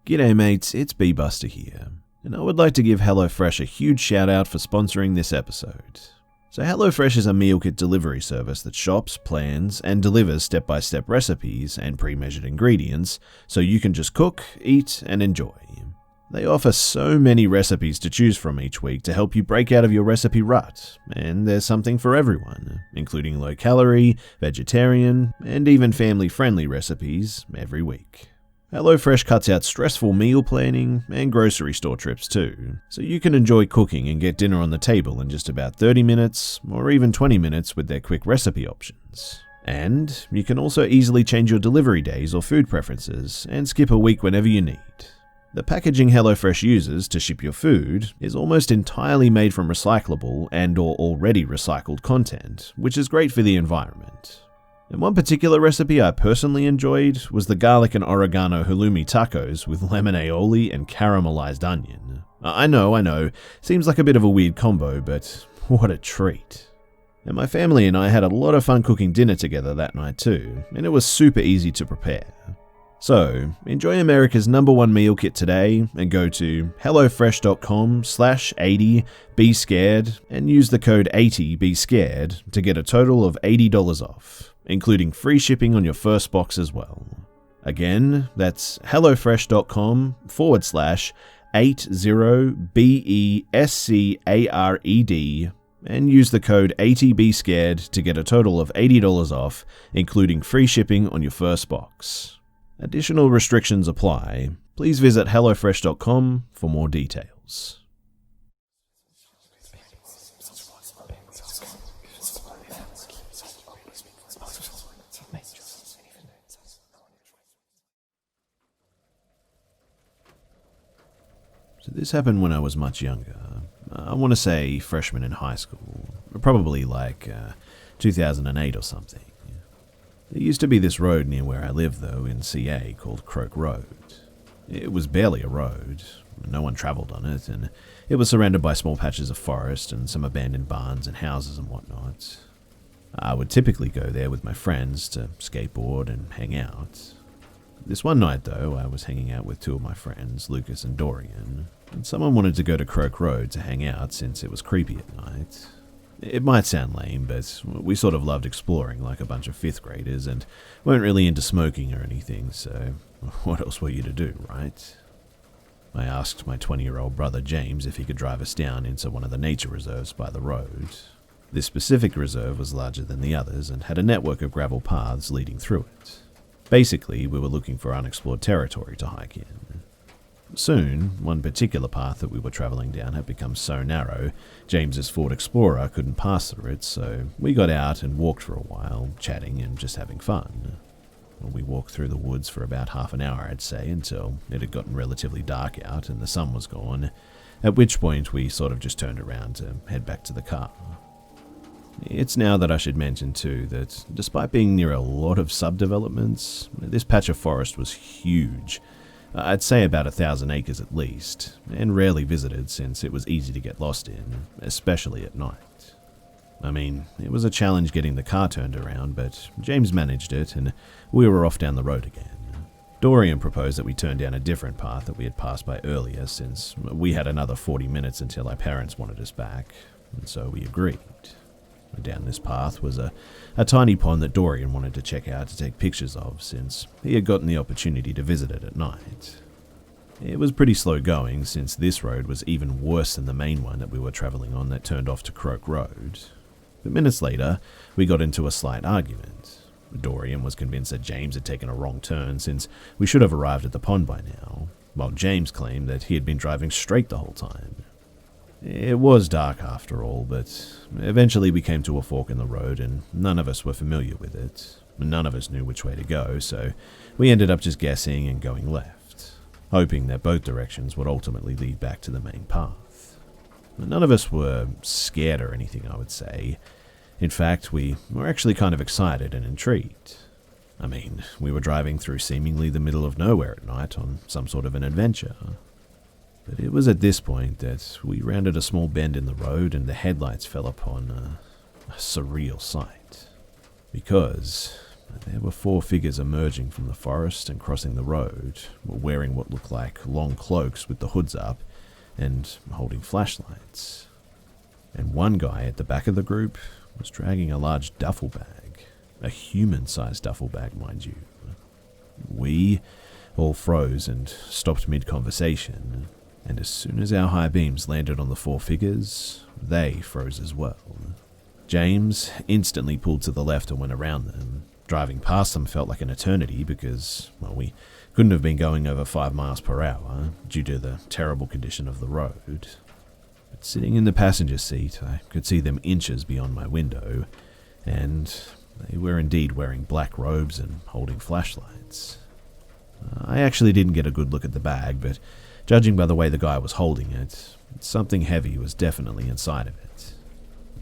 G'day mates, it's Busta here, and I would like to give HelloFresh a huge shout out for sponsoring this episode. So HelloFresh is a meal kit delivery service that shops, plans, and delivers step-by-step recipes and pre-measured ingredients so you can just cook, eat, and enjoy. They offer so many recipes to choose from each week to help you break out of your recipe rut, and there's something for everyone, including low-calorie, vegetarian, and even family-friendly recipes every week. HelloFresh cuts out stressful meal planning and grocery store trips too, so you can enjoy cooking and get dinner on the table in just about 30 minutes or even 20 minutes with their quick recipe options. And you can also easily change your delivery days or food preferences and skip a week whenever you need. The packaging HelloFresh uses to ship your food is almost entirely made from recyclable and/or already recycled content, which is great for the environment. And one particular recipe I personally enjoyed was the garlic and oregano halloumi tacos with lemon aioli and caramelized onion. I know, seems like a bit of a weird combo, but what a treat. And my family and I had a lot of fun cooking dinner together that night too, and it was super easy to prepare. So, enjoy America's #1 meal kit today and go to hellofresh.com/80BeScared and use the code 80BeScared to get a total of $80 off, including free shipping on your first box as well. Again, that's hellofresh.com/80BeScared and use the code 80BeScared to get a total of $80 off, including free shipping on your first box. Additional restrictions apply. Please visit hellofresh.com for more details. So this happened when I was much younger. I want to say freshman in high school, probably like 2008 or something. There used to be this road near where I live, though, in CA, called Croke Road. It was barely a road, no one travelled on it, and it was surrounded by small patches of forest and some abandoned barns and houses and whatnot. I would typically go there with my friends to skateboard and hang out. This one night, though, I was hanging out with two of my friends, Lucas and Dorian, and someone wanted to go to Croke Road to hang out since it was creepy at night. It might sound lame, but we sort of loved exploring like a bunch of 5th graders and weren't really into smoking or anything, so what else were you to do, right? I asked my 20-year-old brother James if he could drive us down into one of the nature reserves by the road. This specific reserve was larger than the others and had a network of gravel paths leading through it. Basically, we were looking for unexplored territory to hike in. Soon, one particular path that we were travelling down had become so narrow, James's Ford Explorer couldn't pass through it, so we got out and walked for a while, chatting and just having fun. We walked through the woods for about half an hour, I'd say, until it had gotten relatively dark out and the sun was gone, at which point we sort of just turned around to head back to the car. It's now that I should mention too that despite being near a lot of subdevelopments, this patch of forest was huge. I'd say about 1,000 acres at least, and rarely visited since it was easy to get lost in, especially at night. I mean, it was a challenge getting the car turned around, but James managed it and we were off down the road again. Dorian proposed that we turn down a different path that we had passed by earlier since we had another 40 minutes until our parents wanted us back, and so we agreed. Down this path was a tiny pond that Dorian wanted to check out to take pictures of since he had gotten the opportunity to visit it at night. It was pretty slow going since this road was even worse than the main one that we were travelling on that turned off to Croke Road. But minutes later, we got into a slight argument. Dorian was convinced that James had taken a wrong turn since we should have arrived at the pond by now, while James claimed that he had been driving straight the whole time. It was dark after all, but eventually we came to a fork in the road and none of us were familiar with it. None of us knew which way to go, so we ended up just guessing and going left, hoping that both directions would ultimately lead back to the main path. None of us were scared or anything, I would say. In fact, we were actually kind of excited and intrigued. I mean, we were driving through seemingly the middle of nowhere at night on some sort of an adventure. But it was at this point that we rounded a small bend in the road and the headlights fell upon a surreal sight. Because There were 4 figures emerging from the forest and crossing the road, wearing what looked like long cloaks with the hoods up and holding flashlights. And one guy at the back of the group was dragging a large duffel bag, a human-sized duffel bag, mind you. We all froze and stopped mid-conversation, and as soon as our high beams landed on the 4 figures, they froze as well. James instantly pulled to the left and went around them. Driving past them felt like an eternity because, well, we couldn't have been going over 5 miles per hour due to the terrible condition of the road. But sitting in the passenger seat, I could see them inches beyond my window, and they were indeed wearing black robes and holding flashlights. I actually didn't get a good look at the bag, but judging by the way the guy was holding it, something heavy was definitely inside of it.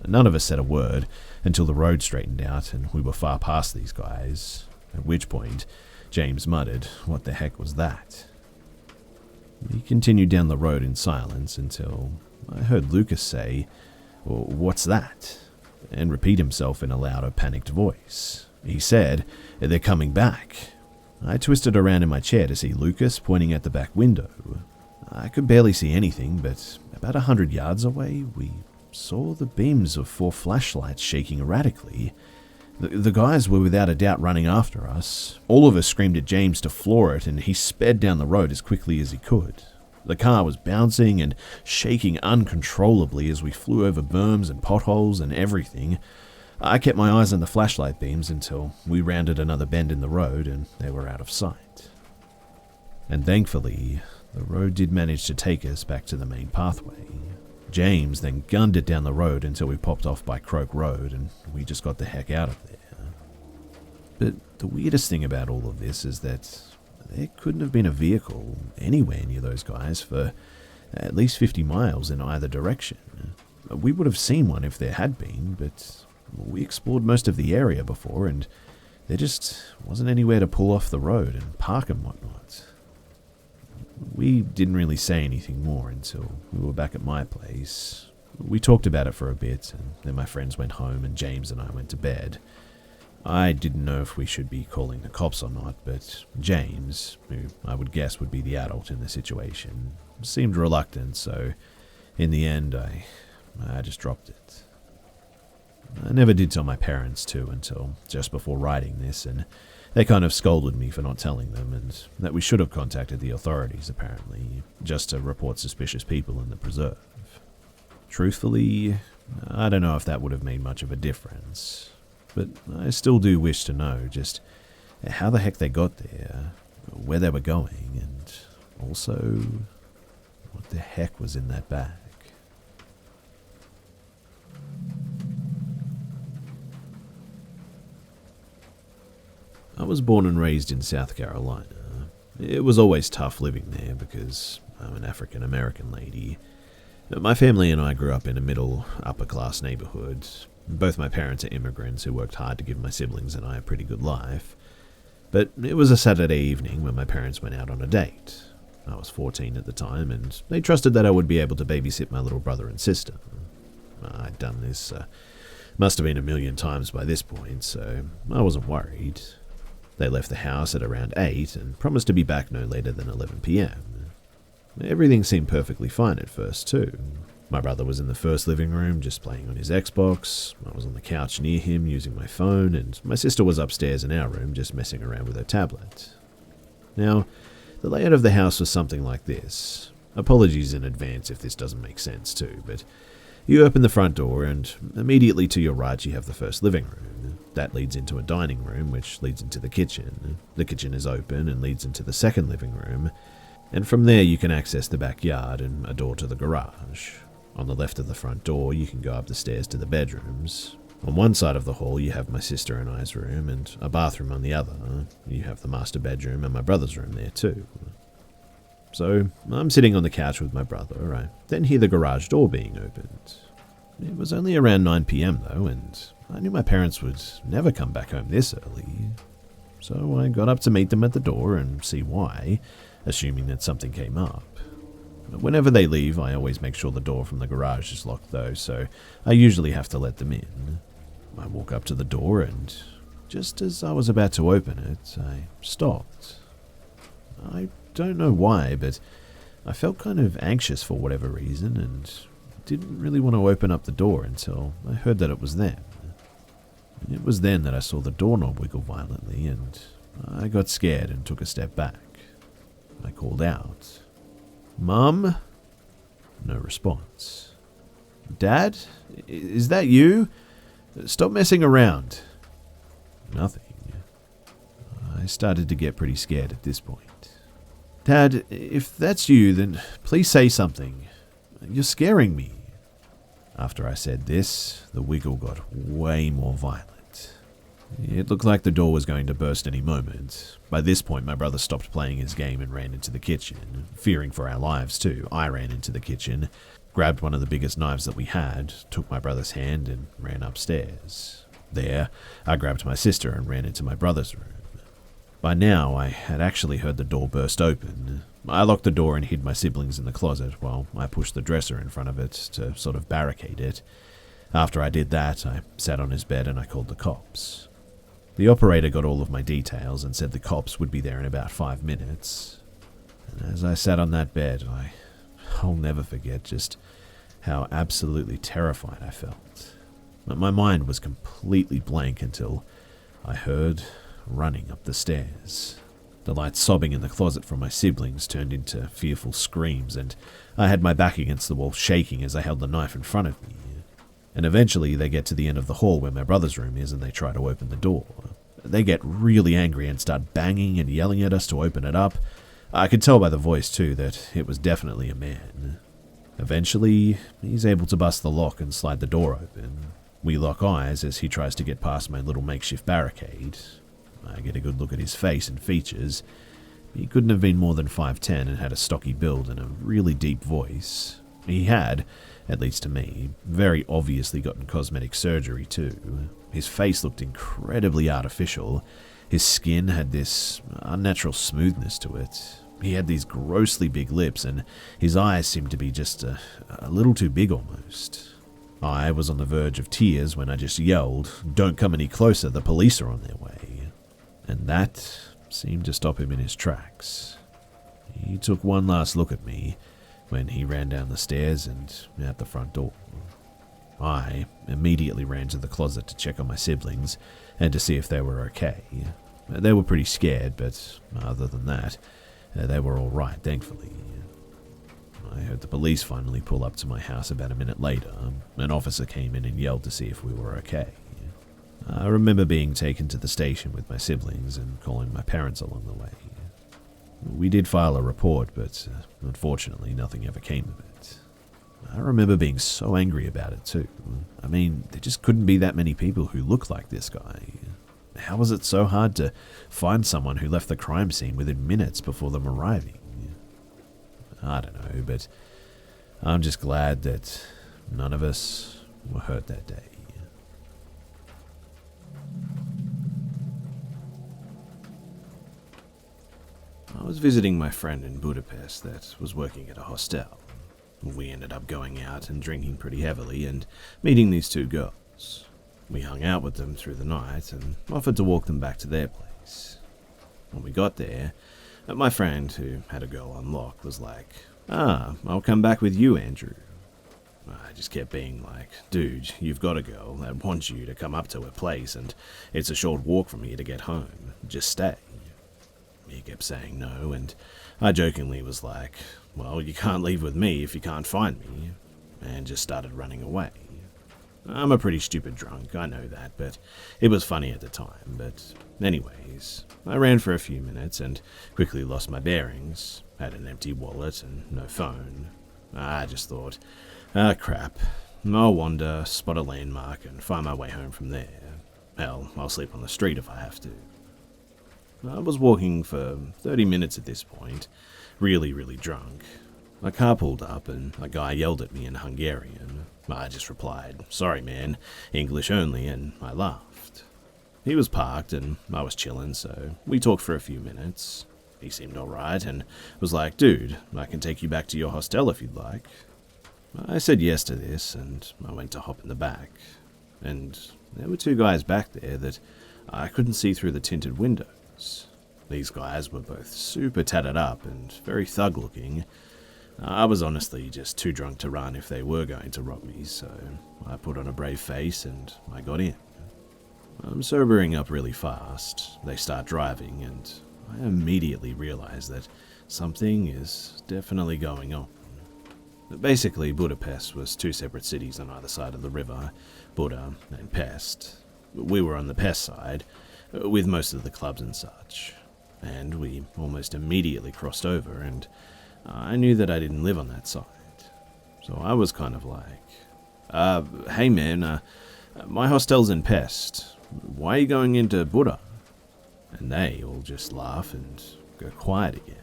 None of us said a word until the road straightened out and we were far past these guys, at which point James muttered, "What the heck was that?" We continued down the road in silence until I heard Lucas say, "What's that?" and repeat himself in a louder, panicked voice. He said, "They're coming back." I twisted around in my chair to see Lucas pointing at the back window. I could barely see anything, but about 100 yards away, we saw the beams of 4 flashlights shaking erratically. The guys were without a doubt running after us. All of us screamed at James to floor it, and he sped down the road as quickly as he could. The car was bouncing and shaking uncontrollably as we flew over berms and potholes and everything. I kept my eyes on the flashlight beams until we rounded another bend in the road and they were out of sight. And thankfully, the road did manage to take us back to the main pathway. James then gunned it down the road until we popped off by Croak Road and we just got the heck out of there. But the weirdest thing about all of this is that there couldn't have been a vehicle anywhere near those guys for at least 50 miles in either direction. We would have seen one if there had been, but we explored most of the area before and there just wasn't anywhere to pull off the road and park and whatnot. We didn't really say anything more until we were back at my place. We talked about it for a bit, and then my friends went home and James and I went to bed. I didn't know if we should be calling the cops or not, but James, who I would guess would be the adult in the situation, seemed reluctant, so in the end I just dropped it. I never did tell my parents too until just before writing this, and they kind of scolded me for not telling them, and that we should have contacted the authorities apparently, just to report suspicious people in the preserve. Truthfully, I don't know if that would have made much of a difference, but I still do wish to know just how the heck they got there, where they were going, and also what the heck was in that bag. I was born and raised in South Carolina. It was always tough living there because I'm an African American lady. My family and I grew up in a middle, upper-class neighborhood. Both my parents are immigrants who worked hard to give my siblings and I a pretty good life. But it was a Saturday evening when my parents went out on a date. I was 14 at the time, and they trusted that I would be able to babysit my little brother and sister. I'd done this, must have been 1,000,000 times by this point, so I wasn't worried. They left the house at around 8 and promised to be back no later than 11 p.m. Everything seemed perfectly fine at first, too. My brother was in the first living room just playing on his Xbox, I was on the couch near him using my phone, and my sister was upstairs in our room just messing around with her tablet. Now, the layout of the house was something like this. Apologies in advance if this doesn't make sense too, but you open the front door and immediately to your right you have the first living room. That leads into a dining room, which leads into the kitchen. The kitchen is open and leads into the second living room, and from there you can access the backyard and a door to the garage. On the left of the front door you can go up the stairs to the bedrooms. On one side of the hall you have my sister and I's room and a bathroom on the other. You have the master bedroom and my brother's room there too. So I'm sitting on the couch with my brother. I then hear the garage door being opened. It was only around 9 p.m. though, and I knew my parents would never come back home this early. So I got up to meet them at the door and see why, assuming that something came up. Whenever they leave, I always make sure the door from the garage is locked though, so I usually have to let them in. I walk up to the door and Just as I was about to open it, I stopped. I don't know why, but I felt kind of anxious for whatever reason and didn't really want to open up the door until I heard that it was them. It was then that I saw the doorknob wiggle violently and I got scared and took a step back. I called out, "Mum?" No response. "Dad? Is that you? Stop messing around." Nothing. I started to get pretty scared at this point. "Dad, if that's you, then please say something. You're scaring me." After I said this, the wiggle got way more violent. It looked like the door was going to burst any moment. By this point, my brother stopped playing his game and ran into the kitchen. Fearing for our lives too, I ran into the kitchen, grabbed one of the biggest knives that we had, took my brother's hand and ran upstairs. There, I grabbed my sister and ran into my brother's room. By now, I had actually heard the door burst open. I locked the door and hid my siblings in the closet while I pushed the dresser in front of it to sort of barricade it. After I did that, I sat on his bed and I called the cops. The operator got all of my details and said the cops would be there in about 5 minutes. And as I sat on that bed, I'll never forget just how absolutely terrified I felt. My mind was completely blank until I heard running up the stairs. The light sobbing in the closet from my siblings turned into fearful screams, and I had my back against the wall shaking as I held the knife in front of me. And eventually they get to the end of the hall where my brother's room is and they try to open the door. They get really angry and start banging and yelling at us to open it up. I could tell by the voice too that it was definitely a man. Eventually, he's able to bust the lock and slide the door open. We lock eyes as he tries to get past my little makeshift barricade. I get a good look at his face and features. He couldn't have been more than 5'10" and had a stocky build and a really deep voice. He had, at least to me, very obviously gotten cosmetic surgery too. His face looked incredibly artificial. His skin had this unnatural smoothness to it. He had these grossly big lips and his eyes seemed to be just a little too big almost. I was on the verge of tears when I just yelled, "Don't come any closer, the police are on their way." And that seemed to stop him in his tracks. He took one last look at me when he ran down the stairs and out the front door. I immediately ran to the closet to check on my siblings and to see if they were okay. They were pretty scared, but other than that, they were all right, thankfully. I heard the police finally pull up to my house about a minute later. An officer came in and yelled to see if we were okay. I remember being taken to the station with my siblings and calling my parents along the way. We did file a report, but unfortunately nothing ever came of it. I remember being so angry about it too. I mean, there just couldn't be that many people who looked like this guy. How was it so hard to find someone who left the crime scene within minutes before them arriving? I don't know, but I'm just glad that none of us were hurt that day. I was visiting my friend in Budapest that was working at a hostel. We ended up going out and drinking pretty heavily and meeting these two girls. We hung out with them through the night and offered to walk them back to their place. When we got there, my friend, who had a girl on lock, was like, "I'll come back with you, Andrew." I just kept being like, "Dude, you've got a girl that wants you to come up to her place and it's a short walk from here to get home. Just stay." He kept saying no, and I jokingly was like, "Well, you can't leave with me if you can't find me," and just started running away. I'm a pretty stupid drunk, I know that, but it was funny at the time. But anyways, I ran for a few minutes and quickly lost my bearings, had an empty wallet and no phone. I just thought, crap, I'll wander, spot a landmark and find my way home from there. Hell, I'll sleep on the street if I have to. I was walking for 30 minutes at this point, really, really drunk. A car pulled up and a guy yelled at me in Hungarian. I just replied, "Sorry man, English only," and I laughed. He was parked and I was chilling, so we talked for a few minutes. He seemed alright and was like, "Dude, I can take you back to your hostel if you'd like." I said yes to this and I went to hop in the back. And there were two guys back there that I couldn't see through the tinted windows. These guys were both super tatted up and very thug-looking. I was honestly just too drunk to run if they were going to rob me, so I put on a brave face and I got in. I'm sobering up really fast. They start driving, and I immediately realize that something is definitely going on. Basically, Budapest was two separate cities on either side of the river, Buda and Pest. We were on the Pest side, with most of the clubs and such, and we almost immediately crossed over, and I knew that I didn't live on that side. So I was kind of like, hey man, my hostel's in Pest. Why are you going into Buddha? And they all just laugh and go quiet again.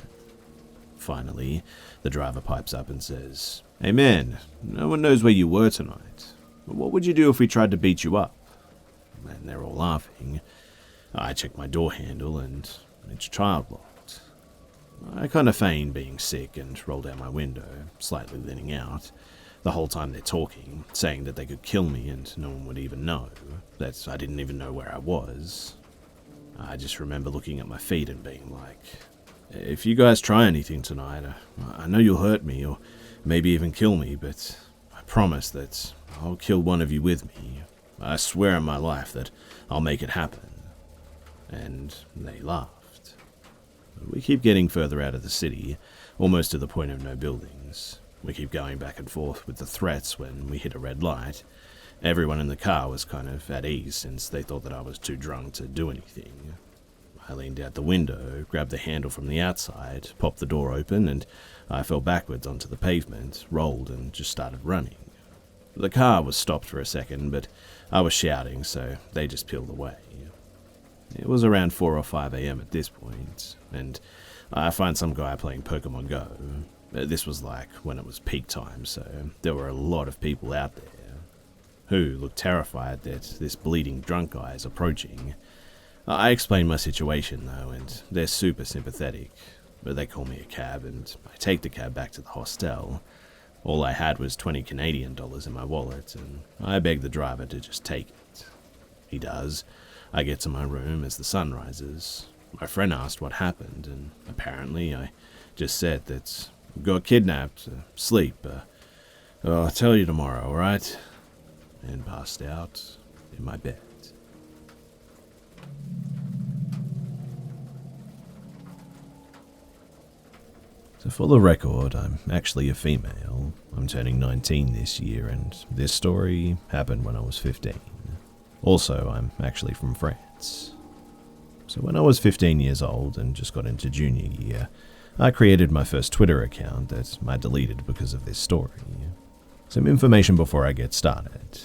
Finally, the driver pipes up and says, "Hey man, no one knows where you were tonight. What would you do if we tried to beat you up?" And they're all laughing. I check my door handle and it's child locked. I kind of feign being sick and roll down my window, slightly leaning out. The whole time they're talking, saying that they could kill me and no one would even know, that I didn't even know where I was. I just remember looking at my feet and being like, if you guys try anything tonight, I know you'll hurt me or maybe even kill me, but I promise that I'll kill one of you with me. I swear on my life that I'll make it happen. And they laughed. We keep getting further out of the city, almost to the point of no buildings. We keep going back and forth with the threats when we hit a red light. Everyone in the car was kind of at ease since they thought that I was too drunk to do anything. I leaned out the window, grabbed the handle from the outside, popped the door open, and I fell backwards onto the pavement, rolled, and just started running. The car was stopped for a second, but I was shouting, so they just peeled away. It was around 4 or 5 a.m. at this point, and I find some guy playing Pokemon Go. This was like when it was peak time, so there were a lot of people out there who looked terrified that this bleeding drunk guy is approaching. I explain my situation though, and they're super sympathetic. But they call me a cab, and I take the cab back to the hostel. All I had was 20 Canadian dollars in my wallet, and I beg the driver to just take it. He does. I get to my room as the sun rises. My friend asked what happened, and apparently I just said that got kidnapped, sleep, I'll tell you tomorrow, alright? And passed out in my bed. So for the record, I'm actually a female. I'm turning 19 this year, and this story happened when I was 15. Also, I'm actually from France. So when I was 15 years old and just got into junior year, I created my first Twitter account that I deleted because of this story. Some information before I get started.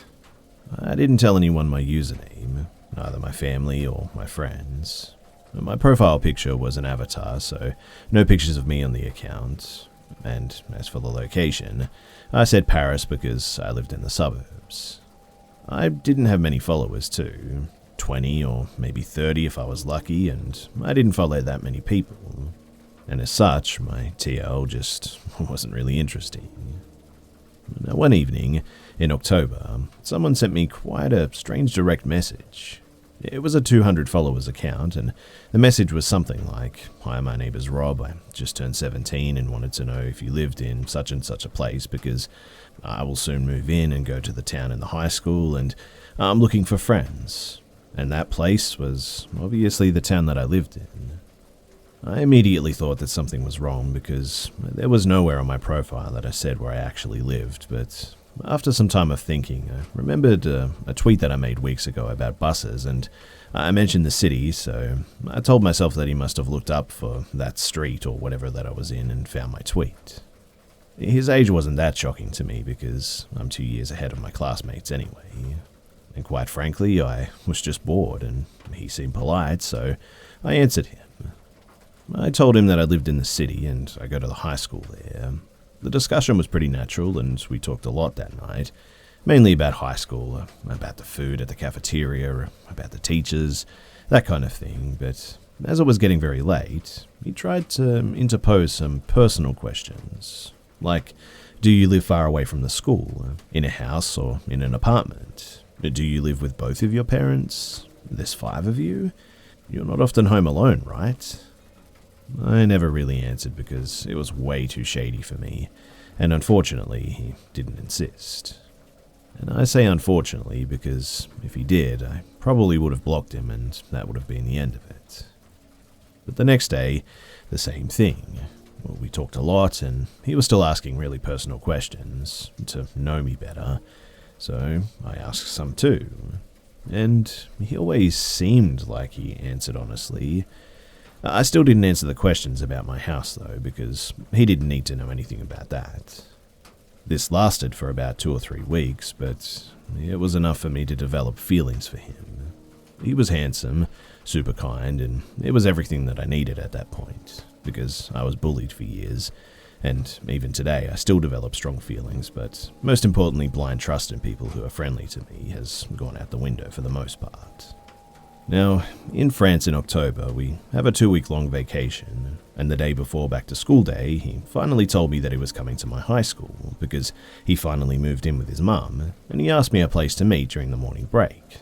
I didn't tell anyone my username, neither my family or my friends. My profile picture was an avatar, so no pictures of me on the account. And as for the location, I said Paris because I lived in the suburbs. I didn't have many followers too, 20 or maybe 30 if I was lucky, and I didn't follow that many people. And as such, my TL just wasn't really interesting. Now, one evening, in October, someone sent me quite a strange direct message. It was a 200 followers account, and the message was something like, "Hi, my name is Rob. I just turned 17 and wanted to know if you lived in such and such a place because I will soon move in and go to the town in the high school, and I'm looking for friends." And that place was obviously the town that I lived in. I immediately thought that something was wrong because there was nowhere on my profile that I said where I actually lived, but after some time of thinking, I remembered a tweet that I made weeks ago about buses, and I mentioned the city, so I told myself that he must have looked up for that street or whatever that I was in and found my tweet. His age wasn't that shocking to me because I'm 2 years ahead of my classmates anyway. And quite frankly, I was just bored, and he seemed polite, so I answered him. I told him that I lived in the city and I go to the high school there. The discussion was pretty natural, and we talked a lot that night, mainly about high school, about the food at the cafeteria, about the teachers, that kind of thing. But as it was getting very late, he tried to interpose some personal questions, like, do you live far away from the school, in a house or in an apartment? Do you live with both of your parents? There's 5 of you? You're not often home alone, right? I never really answered because it was way too shady for me, and unfortunately, he didn't insist. And I say unfortunately because if he did, I probably would have blocked him and that would have been the end of it. But the next day, the same thing. Well, we talked a lot and he was still asking really personal questions to know me better, so I asked some too. And he always seemed like he answered honestly. I still didn't answer the questions about my house though, because he didn't need to know anything about that. This lasted for about 2 or 3 weeks, but it was enough for me to develop feelings for him. He was handsome, super kind, and it was everything that I needed at that point, because I was bullied for years, and even today I still develop strong feelings, but most importantly blind trust in people who are friendly to me has gone out the window for the most part. Now, in France in October, we have a 2-week-long vacation, and the day before back to school day, he finally told me that he was coming to my high school because he finally moved in with his mum, and he asked me a place to meet during the morning break.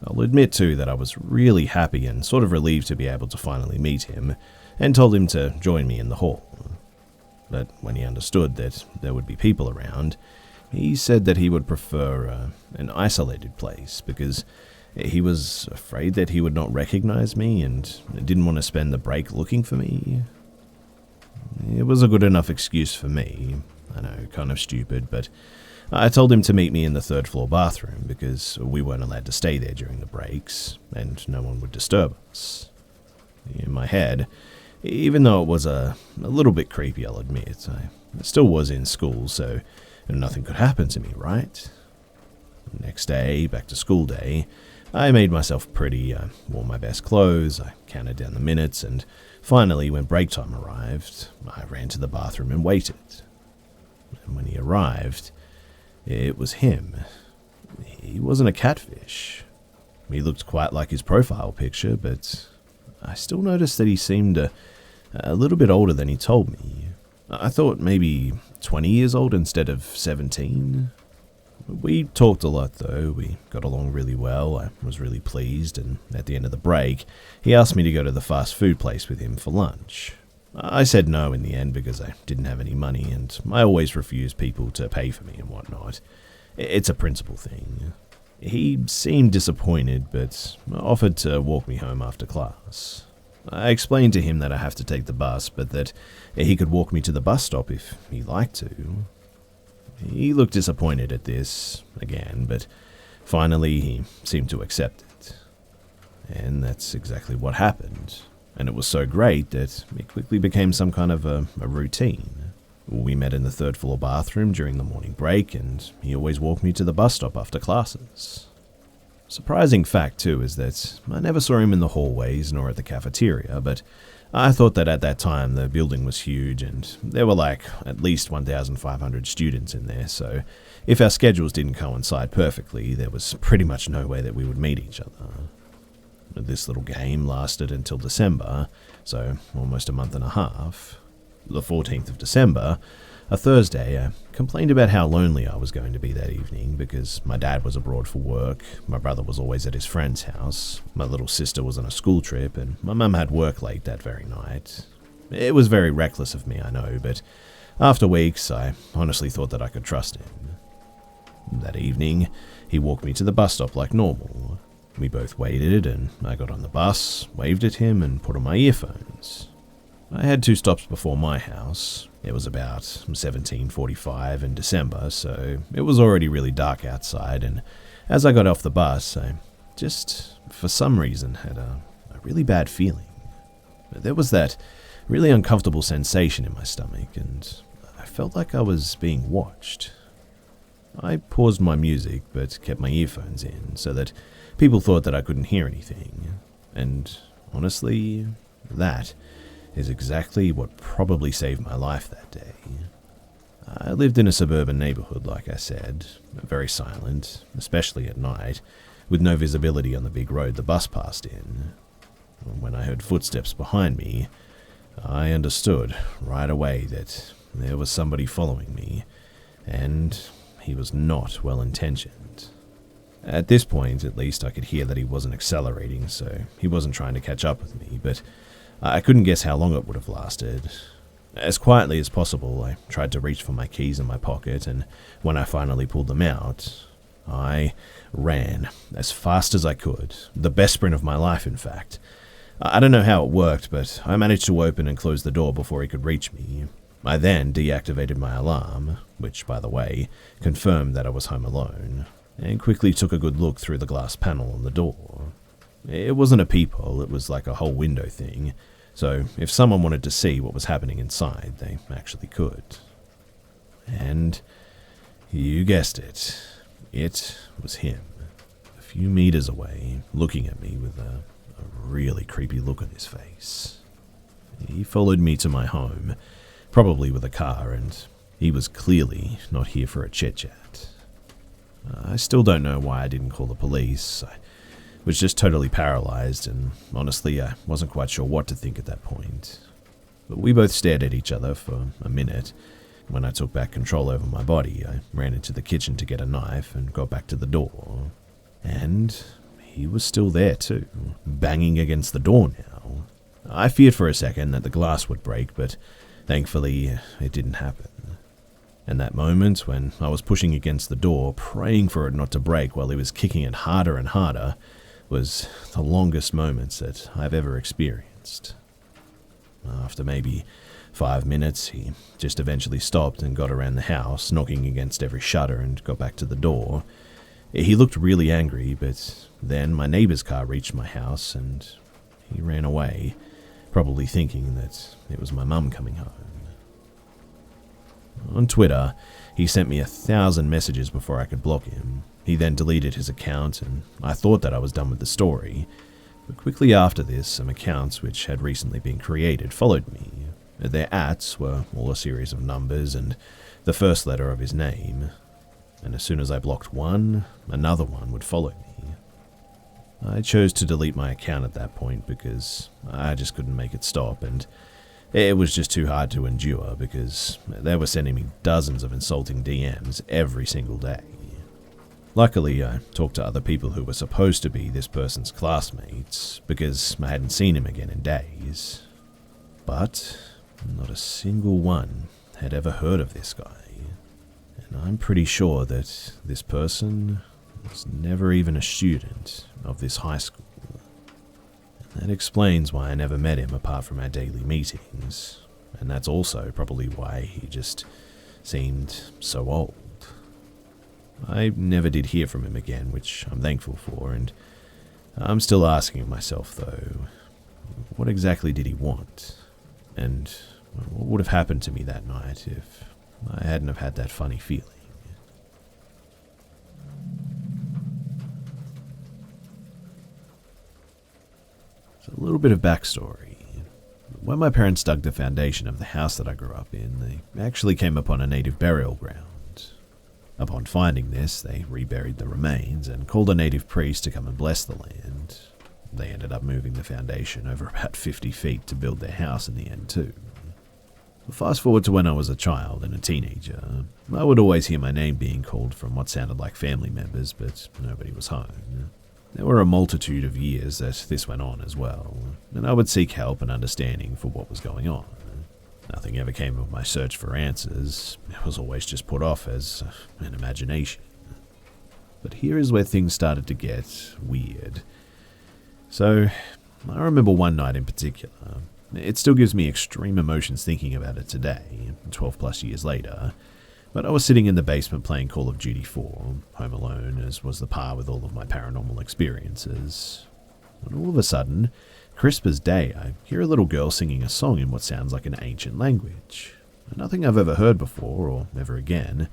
I'll admit too that I was really happy and sort of relieved to be able to finally meet him, and told him to join me in the hall. But when he understood that there would be people around, he said that he would prefer an isolated place because he was afraid that he would not recognize me and didn't want to spend the break looking for me. It was a good enough excuse for me. I know, kind of stupid, but I told him to meet me in the 3rd floor bathroom because we weren't allowed to stay there during the breaks and no one would disturb us. In my head, even though it was a little bit creepy, I'll admit, I still was in school, so nothing could happen to me, right? Next day, back to school day, I made myself pretty, I wore my best clothes, I counted down the minutes, and finally, when break time arrived, I ran to the bathroom and waited. And when he arrived, it was him. He wasn't a catfish. He looked quite like his profile picture, but I still noticed that he seemed a little bit older than he told me. I thought maybe 20 years old instead of 17. We talked a lot though, we got along really well, I was really pleased, and at the end of the break, he asked me to go to the fast food place with him for lunch. I said no in the end because I didn't have any money, and I always refuse people to pay for me and whatnot. It's a principle thing. He seemed disappointed, but offered to walk me home after class. I explained to him that I have to take the bus, but that he could walk me to the bus stop if he liked to. He looked disappointed at this, again, but finally he seemed to accept it. And that's exactly what happened, and it was so great that it quickly became some kind of a routine. We met in the 3rd floor bathroom during the morning break, and he always walked me to the bus stop after classes. Surprising fact, too, is that I never saw him in the hallways nor at the cafeteria, but I thought that at that time the building was huge and there were like at least 1,500 students in there, so if our schedules didn't coincide perfectly, there was pretty much no way that we would meet each other. This little game lasted until December, so almost a month and a half. The 14th of December, a Thursday, I complained about how lonely I was going to be that evening because my dad was abroad for work, my brother was always at his friend's house, my little sister was on a school trip, and my mum had work late that very night. It was very reckless of me, I know, but after weeks, I honestly thought that I could trust him. That evening, he walked me to the bus stop like normal. We both waited, and I got on the bus, waved at him, and put on my earphones. I had 2 stops before my house. It was about 17:45 in December, so it was already really dark outside, and as I got off the bus, I just, for some reason, had a really bad feeling. There was that really uncomfortable sensation in my stomach, and I felt like I was being watched. I paused my music, but kept my earphones in, so that people thought that I couldn't hear anything, and honestly, that is exactly what probably saved my life that day. I lived in a suburban neighborhood, like I said, very silent, especially at night, with no visibility on the big road the bus passed in. When I heard footsteps behind me, I understood right away that there was somebody following me, and he was not well-intentioned. At this point, at least, I could hear that he wasn't accelerating, so he wasn't trying to catch up with me, but I couldn't guess how long it would have lasted. As quietly as possible, I tried to reach for my keys in my pocket, and when I finally pulled them out, I ran as fast as I could. The best sprint of my life, in fact. I don't know how it worked, but I managed to open and close the door before he could reach me. I then deactivated my alarm, which, by the way, confirmed that I was home alone, and quickly took a good look through the glass panel on the door. It wasn't a peephole, it was like a whole window thing, so if someone wanted to see what was happening inside, they actually could. And you guessed it was him, a few meters away, looking at me with a really creepy look on his face. He followed me to my home, probably with a car, and he was clearly not here for a chit-chat. I still don't know why I didn't call the police. I was just totally paralyzed, and honestly, I wasn't quite sure what to think at that point. But we both stared at each other for a minute. When I took back control over my body, I ran into the kitchen to get a knife and got back to the door. And he was still there too, banging against the door now. I feared for a second that the glass would break, but thankfully it didn't happen. And that moment when I was pushing against the door, praying for it not to break while he was kicking it harder and harder, was the longest moments that I've ever experienced. After maybe 5 minutes, he just eventually stopped and got around the house, knocking against every shutter, and got back to the door. He looked really angry, but then my neighbor's car reached my house and he ran away, probably thinking that it was my mum coming home. On Twitter, he sent me 1,000 messages before I could block him. He then deleted his account, and I thought that I was done with the story. But quickly after this, some accounts which had recently been created followed me. Their ats were all a series of numbers and the first letter of his name. And as soon as I blocked one, another one would follow me. I chose to delete my account at that point because I just couldn't make it stop, and it was just too hard to endure because they were sending me dozens of insulting DMs every single day. Luckily, I talked to other people who were supposed to be this person's classmates because I hadn't seen him again in days. But not a single one had ever heard of this guy. And I'm pretty sure that this person was never even a student of this high school. And that explains why I never met him apart from our daily meetings. And that's also probably why he just seemed so old. I never did hear from him again, which I'm thankful for, and I'm still asking myself, though, what exactly did he want? And what would have happened to me that night if I hadn't have had that funny feeling? So a little bit of backstory. When my parents dug the foundation of the house that I grew up in, they actually came upon a native burial ground. Upon finding this, they reburied the remains and called a native priest to come and bless the land. They ended up moving the foundation over about 50 feet to build their house in the end too. Fast forward to when I was a child and a teenager. I would always hear my name being called from what sounded like family members, but nobody was home. There were a multitude of years that this went on as well, and I would seek help and understanding for what was going on. Nothing ever came of my search for answers. It was always just put off as an imagination. But here is where things started to get weird. So, I remember one night in particular. It still gives me extreme emotions thinking about it today, 12 plus years later. But I was sitting in the basement playing Call of Duty 4, home alone, as was the par with all of my paranormal experiences. When all of a sudden, crisp as day, I hear a little girl singing a song in what sounds like an ancient language. Nothing I've ever heard before, or ever again.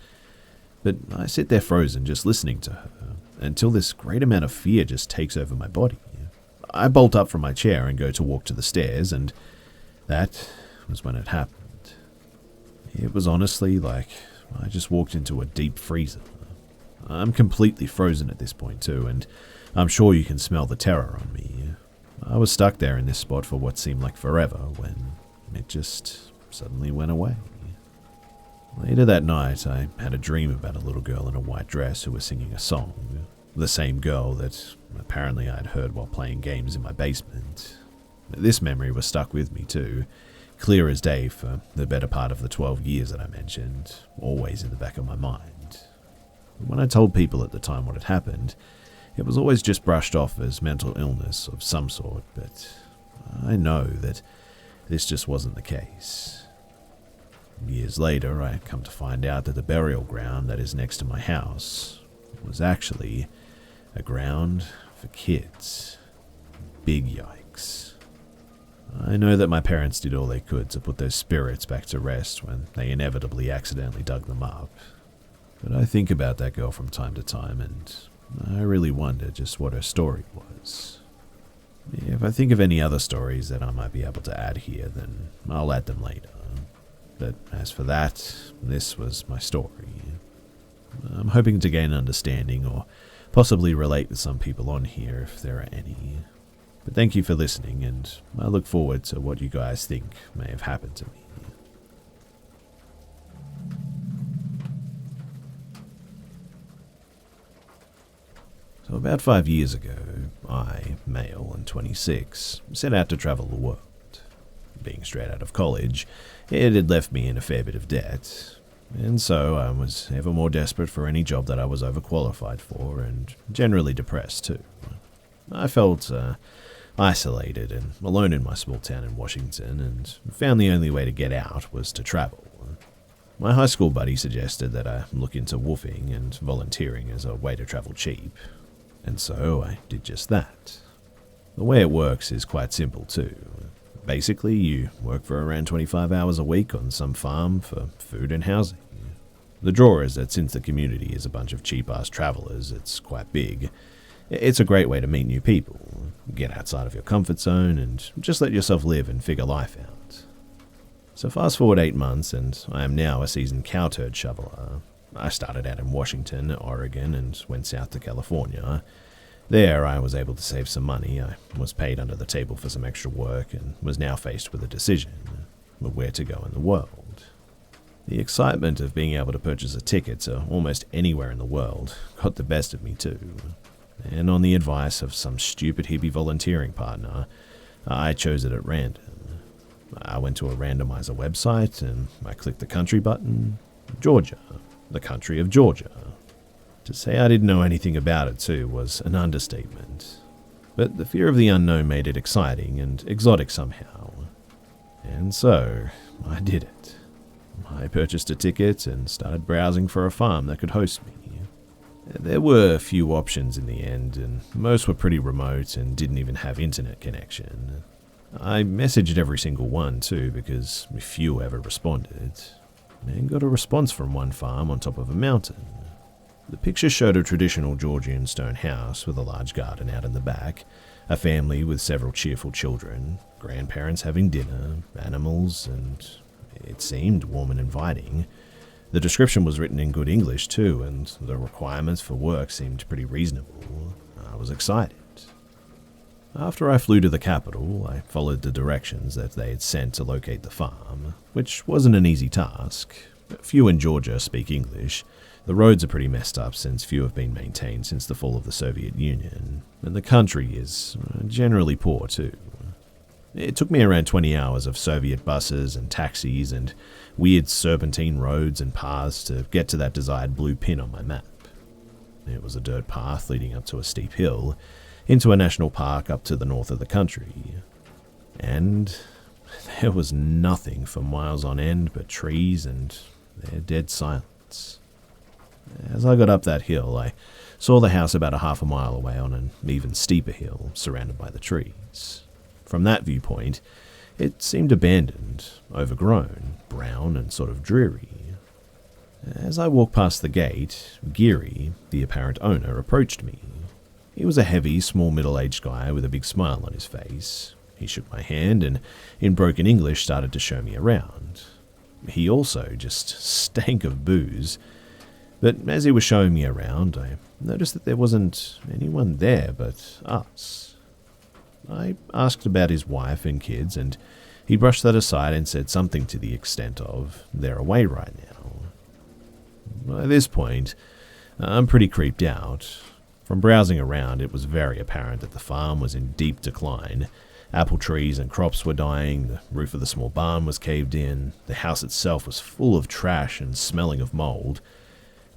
But I sit there frozen, just listening to her, until this great amount of fear just takes over my body. I bolt up from my chair and go to walk to the stairs, and that was when it happened. It was honestly like I just walked into a deep freezer. I'm completely frozen at this point too, and I'm sure you can smell the terror on me. I was stuck there in this spot for what seemed like forever when it just suddenly went away. Later that night, I had a dream about a little girl in a white dress who was singing a song. the same girl that apparently I'd heard while playing games in my basement. This memory was stuck with me too, clear as day for the better part of the 12 years that I mentioned, always in the back of my mind. When I told people at the time what had happened, it was always just brushed off as mental illness of some sort, but I know that this just wasn't the case. Years later, I come to find out that the burial ground that is next to my house was actually a ground for kids. Big yikes. I know that my parents did all they could to put those spirits back to rest when they inevitably accidentally dug them up. But I think about that girl from time to time, and I really wonder just what her story was. If I think of any other stories that I might be able to add here, then I'll add them later. But as for that, this was my story. I'm hoping to gain understanding or possibly relate with some people on here if there are any. But thank you for listening, and I look forward to what you guys think may have happened to me. So about 5 years ago, I, male and 26, set out to travel the world. Being straight out of college, it had left me in a fair bit of debt, and so I was ever more desperate for any job that I was overqualified for, and generally depressed too. I felt isolated and alone in my small town in Washington, and found the only way to get out was to travel. My high school buddy suggested that I look into woofing and volunteering as a way to travel cheap, and so I did just that. The way it works is quite simple too. Basically, you work for around 25 hours a week on some farm for food and housing. The draw is that since the community is a bunch of cheap-ass travelers, it's quite big. It's a great way to meet new people, get outside of your comfort zone, and just let yourself live and figure life out. So fast forward 8 months, and I am now a seasoned cow turd shoveler. I started out in Washington, Oregon, and went south to California. There, I was able to save some money. I was paid under the table for some extra work and was now faced with a decision of where to go in the world. The excitement of being able to purchase a ticket to almost anywhere in the world got the best of me too. And on the advice of some stupid hippie volunteering partner, I chose it at random. I went to a randomizer website and I clicked the country button. Georgia, the country of Georgia. To say I didn't know anything about it too was an understatement, but the fear of the unknown made it exciting and exotic somehow. And so, I did it. I purchased a ticket and started browsing for a farm that could host me. There were a few options in the end, and most were pretty remote and didn't even have internet connection. I messaged every single one too, because few ever responded, and got a response from one farm on top of a mountain. The picture showed a traditional Georgian stone house with a large garden out in the back, a family with several cheerful children, grandparents having dinner, animals, and it seemed warm and inviting. The description was written in good English too, and the requirements for work seemed pretty reasonable. I was excited. After I flew to the capital, I followed the directions that they had sent to locate the farm, which wasn't an easy task. Few in Georgia speak English. The roads are pretty messed up since few have been maintained since the fall of the Soviet Union, and the country is generally poor too. It took me around 20 hours of Soviet buses and taxis and weird serpentine roads and paths to get to that desired blue pin on my map. It was a dirt path leading up to a steep hill, into a national park up to the north of the country. And there was nothing for miles on end but trees and their dead silence. As I got up that hill, I saw the house about a half a mile away on an even steeper hill, surrounded by the trees. From that viewpoint, it seemed abandoned, overgrown, brown and sort of dreary. As I walked past the gate, Geary, the apparent owner, approached me. He was a heavy, small middle-aged guy with a big smile on his face. He shook my hand and, in broken English, started to show me around. He also just stank of booze. But as he was showing me around, I noticed that there wasn't anyone there but us. I asked about his wife and kids, and he brushed that aside and said something to the extent of, "They're away right now." By this point, I'm pretty creeped out. From browsing around, it was very apparent that the farm was in deep decline. Apple trees and crops were dying, the roof of the small barn was caved in, the house itself was full of trash and smelling of mold.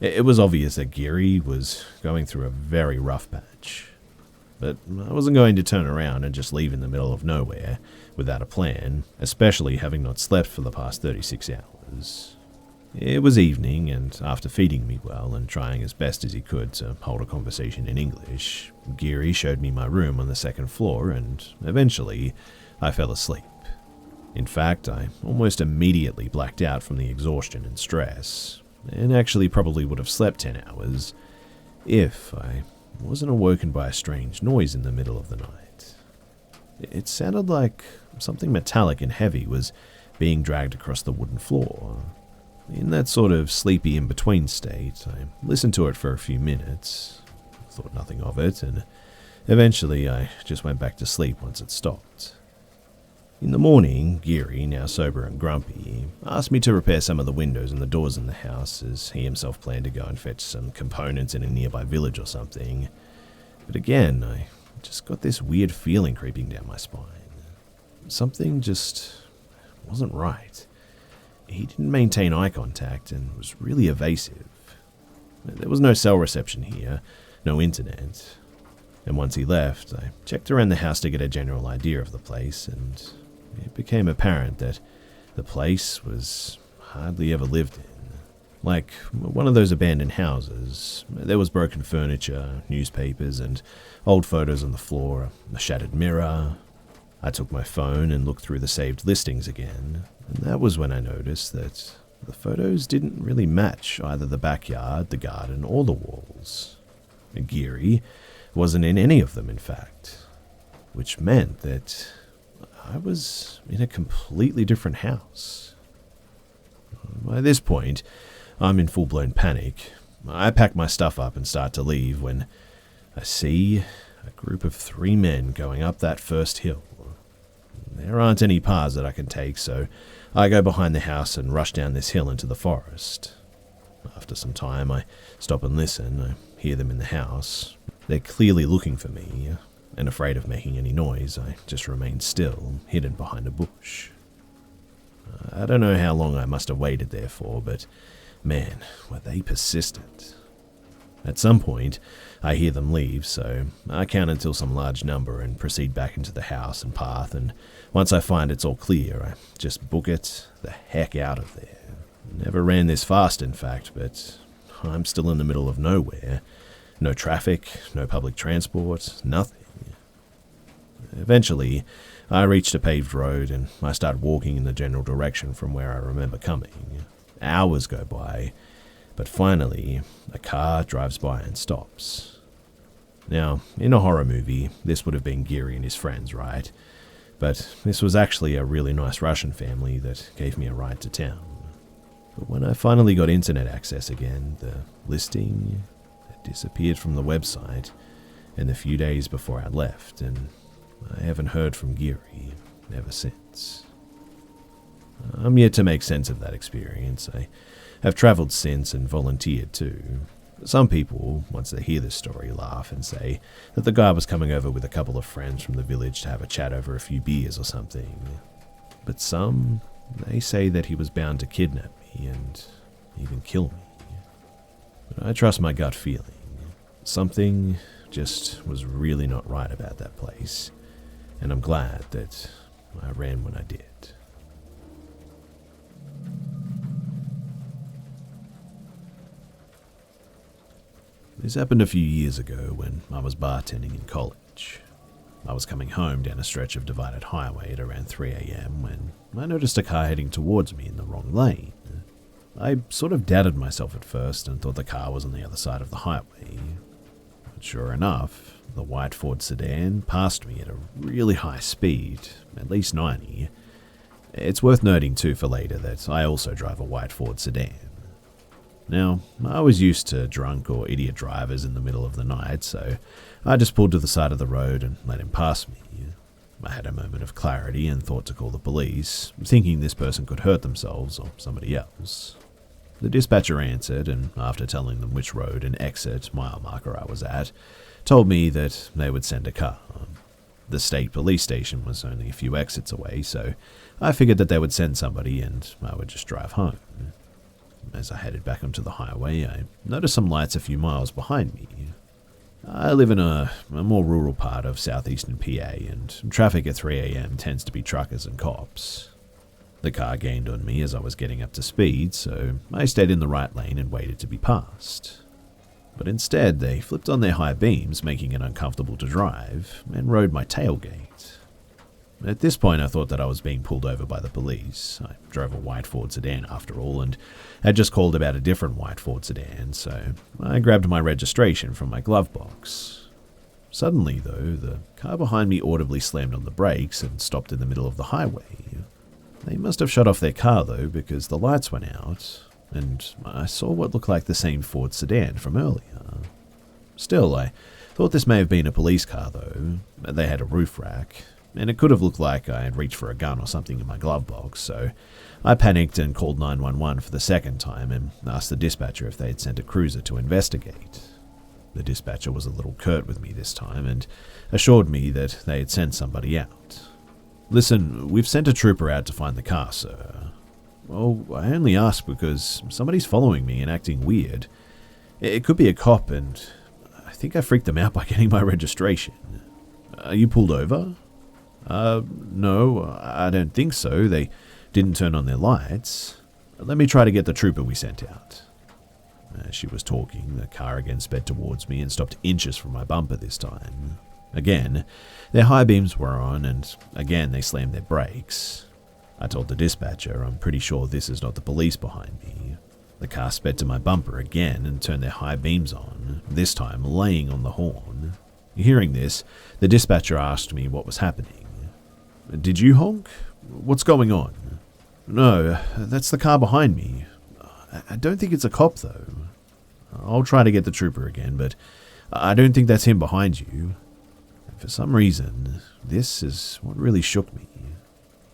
It was obvious that Geary was going through a very rough patch. But I wasn't going to turn around and just leave in the middle of nowhere without a plan, especially having not slept for the past 36 hours. It was evening, and after feeding me well and trying as best as he could to hold a conversation in English, Geary showed me my room on the second floor, and eventually I fell asleep. In fact, I almost immediately blacked out from the exhaustion and stress, and actually probably would have slept 10 hours if I wasn't awoken by a strange noise in the middle of the night. It sounded like something metallic and heavy was being dragged across the wooden floor. In that sort of sleepy in-between state, I listened to it for a few minutes, thought nothing of it, and eventually I just went back to sleep once it stopped. In the morning, Geary, now sober and grumpy, asked me to repair some of the windows and the doors in the house, as he himself planned to go and fetch some components in a nearby village or something. But again, I just got this weird feeling creeping down my spine. Something just wasn't right. He didn't maintain eye contact and was really evasive. There was no cell reception here, no internet. And once he left, I checked around the house to get a general idea of the place, and it became apparent that the place was hardly ever lived in. Like one of those abandoned houses. There was broken furniture, newspapers, and old photos on the floor, a shattered mirror. I took my phone and looked through the saved listings again, and that was when I noticed that the photos didn't really match either the backyard, the garden, or the walls. Geary wasn't in any of them, in fact, which meant that I was in a completely different house. By this point, I'm in full-blown panic. I pack my stuff up and start to leave when I see a group of 3 men going up that first hill. There aren't any paths that I can take, so I go behind the house and rush down this hill into the forest. After some time, I stop and listen. I hear them in the house. They're clearly looking for me, and afraid of making any noise, I just remain still, hidden behind a bush. I don't know how long I must have waited there for, but man, were they persistent. At some point, I hear them leave, so I count until some large number and proceed back into the house and path, and once I find it's all clear, I just book it the heck out of there. Never ran this fast, in fact, but I'm still in the middle of nowhere. No traffic, no public transport, nothing. Eventually, I reached a paved road and I start walking in the general direction from where I remember coming. Hours go by, but finally, a car drives by and stops. Now, in a horror movie, this would have been Geary and his friends, right? But this was actually a really nice Russian family that gave me a ride to town. But when I finally got internet access again, the listing had disappeared from the website in the few days before I left, and I haven't heard from Geary ever since. I'm yet to make sense of that experience. I have travelled since and volunteered too. Some people, once they hear this story, laugh and say that the guy was coming over with a couple of friends from the village to have a chat over a few beers or something. But some, they say that he was bound to kidnap me and even kill me. But I trust my gut feeling. Something just was really not right about that place, and I'm glad that I ran when I did. This happened a few years ago when I was bartending in college. I was coming home down a stretch of divided highway at around 3 a.m. when I noticed a car heading towards me in the wrong lane. I sort of doubted myself at first and thought the car was on the other side of the highway. But sure enough, the white Ford sedan passed me at a really high speed, at least 90. It's worth noting too for later that I also drive a white Ford sedan. Now, I was used to drunk or idiot drivers in the middle of the night, so I just pulled to the side of the road and let him pass me. I had a moment of clarity and thought to call the police, thinking this person could hurt themselves or somebody else. The dispatcher answered, and after telling them which road and exit mile marker I was at, told me that they would send a car. The state police station was only a few exits away, so I figured that they would send somebody and I would just drive home. As I headed back onto the highway, I noticed some lights a few miles behind me. I live in a more rural part of southeastern PA, and traffic at 3 a.m. tends to be truckers and cops. The car gained on me as I was getting up to speed, so I stayed in the right lane and waited to be passed. But instead, they flipped on their high beams, making it uncomfortable to drive, and rode my tailgate. At this point, I thought that I was being pulled over by the police. I drove a white Ford sedan after all, and had just called about a different white Ford sedan, so I grabbed my registration from my glove box. Suddenly, though, the car behind me audibly slammed on the brakes and stopped in the middle of the highway. They must have shut off their car, though, because the lights went out, and I saw what looked like the same Ford sedan from earlier. Still, I thought this may have been a police car, though. They had a roof rack, and it could have looked like I had reached for a gun or something in my glove box, so I panicked and called 911 for the second time and asked the dispatcher if they had sent a cruiser to investigate. The dispatcher was a little curt with me this time and assured me that they had sent somebody out. "Listen, we've sent a trooper out to find the car, sir." "Well, I only asked because somebody's following me and acting weird. It could be a cop, and I think I freaked them out by getting my registration." "Are you pulled over?" No, I don't think so. They didn't turn on their lights. Let me try to get the trooper we sent out." As she was talking, the car again sped towards me and stopped inches from my bumper this time. Again, their high beams were on, and again they slammed their brakes. I told the dispatcher I'm pretty sure this is not the police behind me. The car sped to my bumper again and turned their high beams on, this time laying on the horn. Hearing this, the dispatcher asked me what was happening. "Did you honk? What's going on?" "No, that's the car behind me. I don't think it's a cop, though. I'll try to get the trooper again, but I don't think that's him behind you." For some reason, this is what really shook me.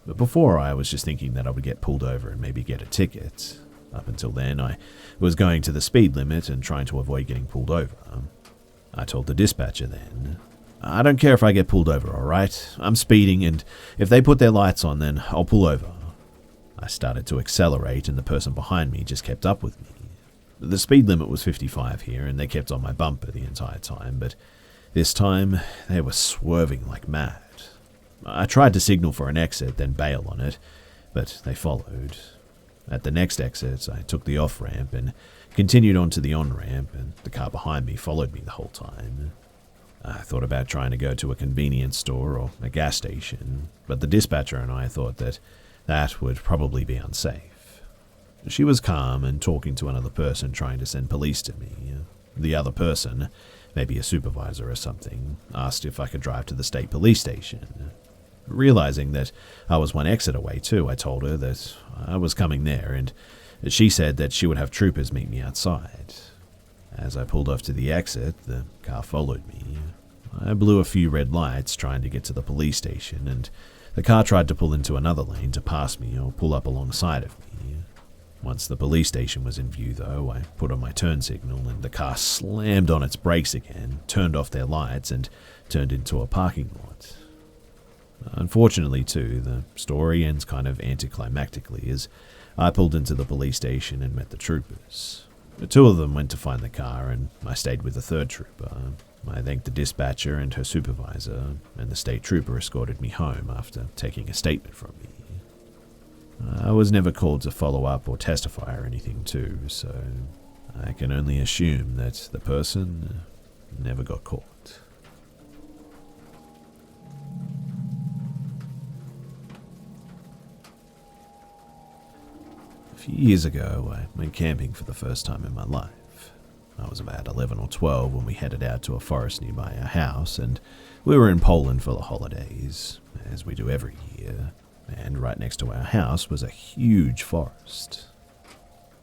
But before, I was just thinking that I would get pulled over and maybe get a ticket. Up until then, I was going to the speed limit and trying to avoid getting pulled over. I told the dispatcher then, "I don't care if I get pulled over, alright? I'm speeding, and if they put their lights on, then I'll pull over." I started to accelerate, and the person behind me just kept up with me. The speed limit was 55 here, and they kept on my bumper the entire time, but this time, they were swerving like mad. I tried to signal for an exit, then bail on it, but they followed. At the next exit, I took the off-ramp and continued onto the on-ramp, and the car behind me followed me the whole time. I thought about trying to go to a convenience store or a gas station, but the dispatcher and I thought that would probably be unsafe. She was calm and talking to another person trying to send police to me. The other person, maybe a supervisor or something, asked if I could drive to the state police station. Realizing that I was one exit away too, I told her that I was coming there, and she said that she would have troopers meet me outside. As I pulled off to the exit, the car followed me. I blew a few red lights trying to get to the police station, and the car tried to pull into another lane to pass me or pull up alongside of me. Once the police station was in view, though, I put on my turn signal, and the car slammed on its brakes again, turned off their lights, and turned into a parking lot. Unfortunately, too, the story ends kind of anticlimactically as I pulled into the police station and met the troopers. The two of them went to find the car, and I stayed with the third trooper. I thanked the dispatcher and her supervisor, and the state trooper escorted me home after taking a statement from me. I was never called to follow up or testify or anything too, so I can only assume that the person never got caught. A few years ago, I went camping for the first time in my life. I was about 11 or 12 when we headed out to a forest nearby our house, and we were in Poland for the holidays, as we do every year, and right next to our house was a huge forest.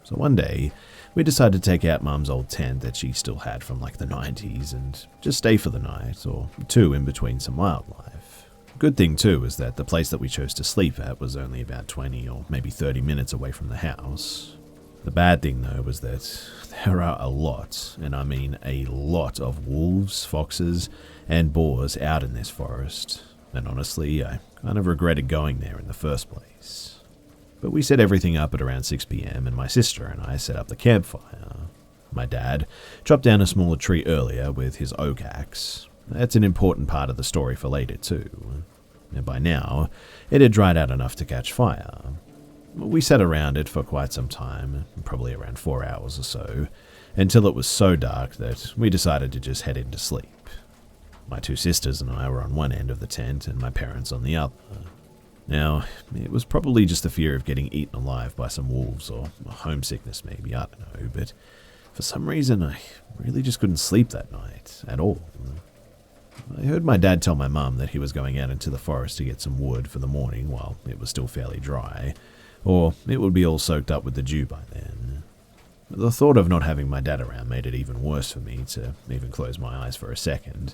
So one day, we decided to take out Mum's old tent that she still had from like the 90s and just stay for the night or two in between some wildlife. Good thing too is that the place that we chose to sleep at was only about 20 or maybe 30 minutes away from the house. The bad thing, though, was that there are a lot, and I mean a lot, of wolves, foxes, and boars out in this forest, and honestly, I kind of regretted going there in the first place. But we set everything up at around 6 p.m, and my sister and I set up the campfire. My dad chopped down a smaller tree earlier with his oak axe. That's an important part of the story for later, too. And by now, it had dried out enough to catch fire. We sat around it for quite some time, probably around 4 hours or so, until it was so dark that we decided to just head in to sleep. My two sisters and I were on one end of the tent and my parents on the other. Now, it was probably just the fear of getting eaten alive by some wolves or homesickness maybe, I don't know, but for some reason I really just couldn't sleep that night at all. I heard my dad tell my mum that he was going out into the forest to get some wood for the morning while it was still fairly dry, or it would be all soaked up with the dew by then. The thought of not having my dad around made it even worse for me to even close my eyes for a second.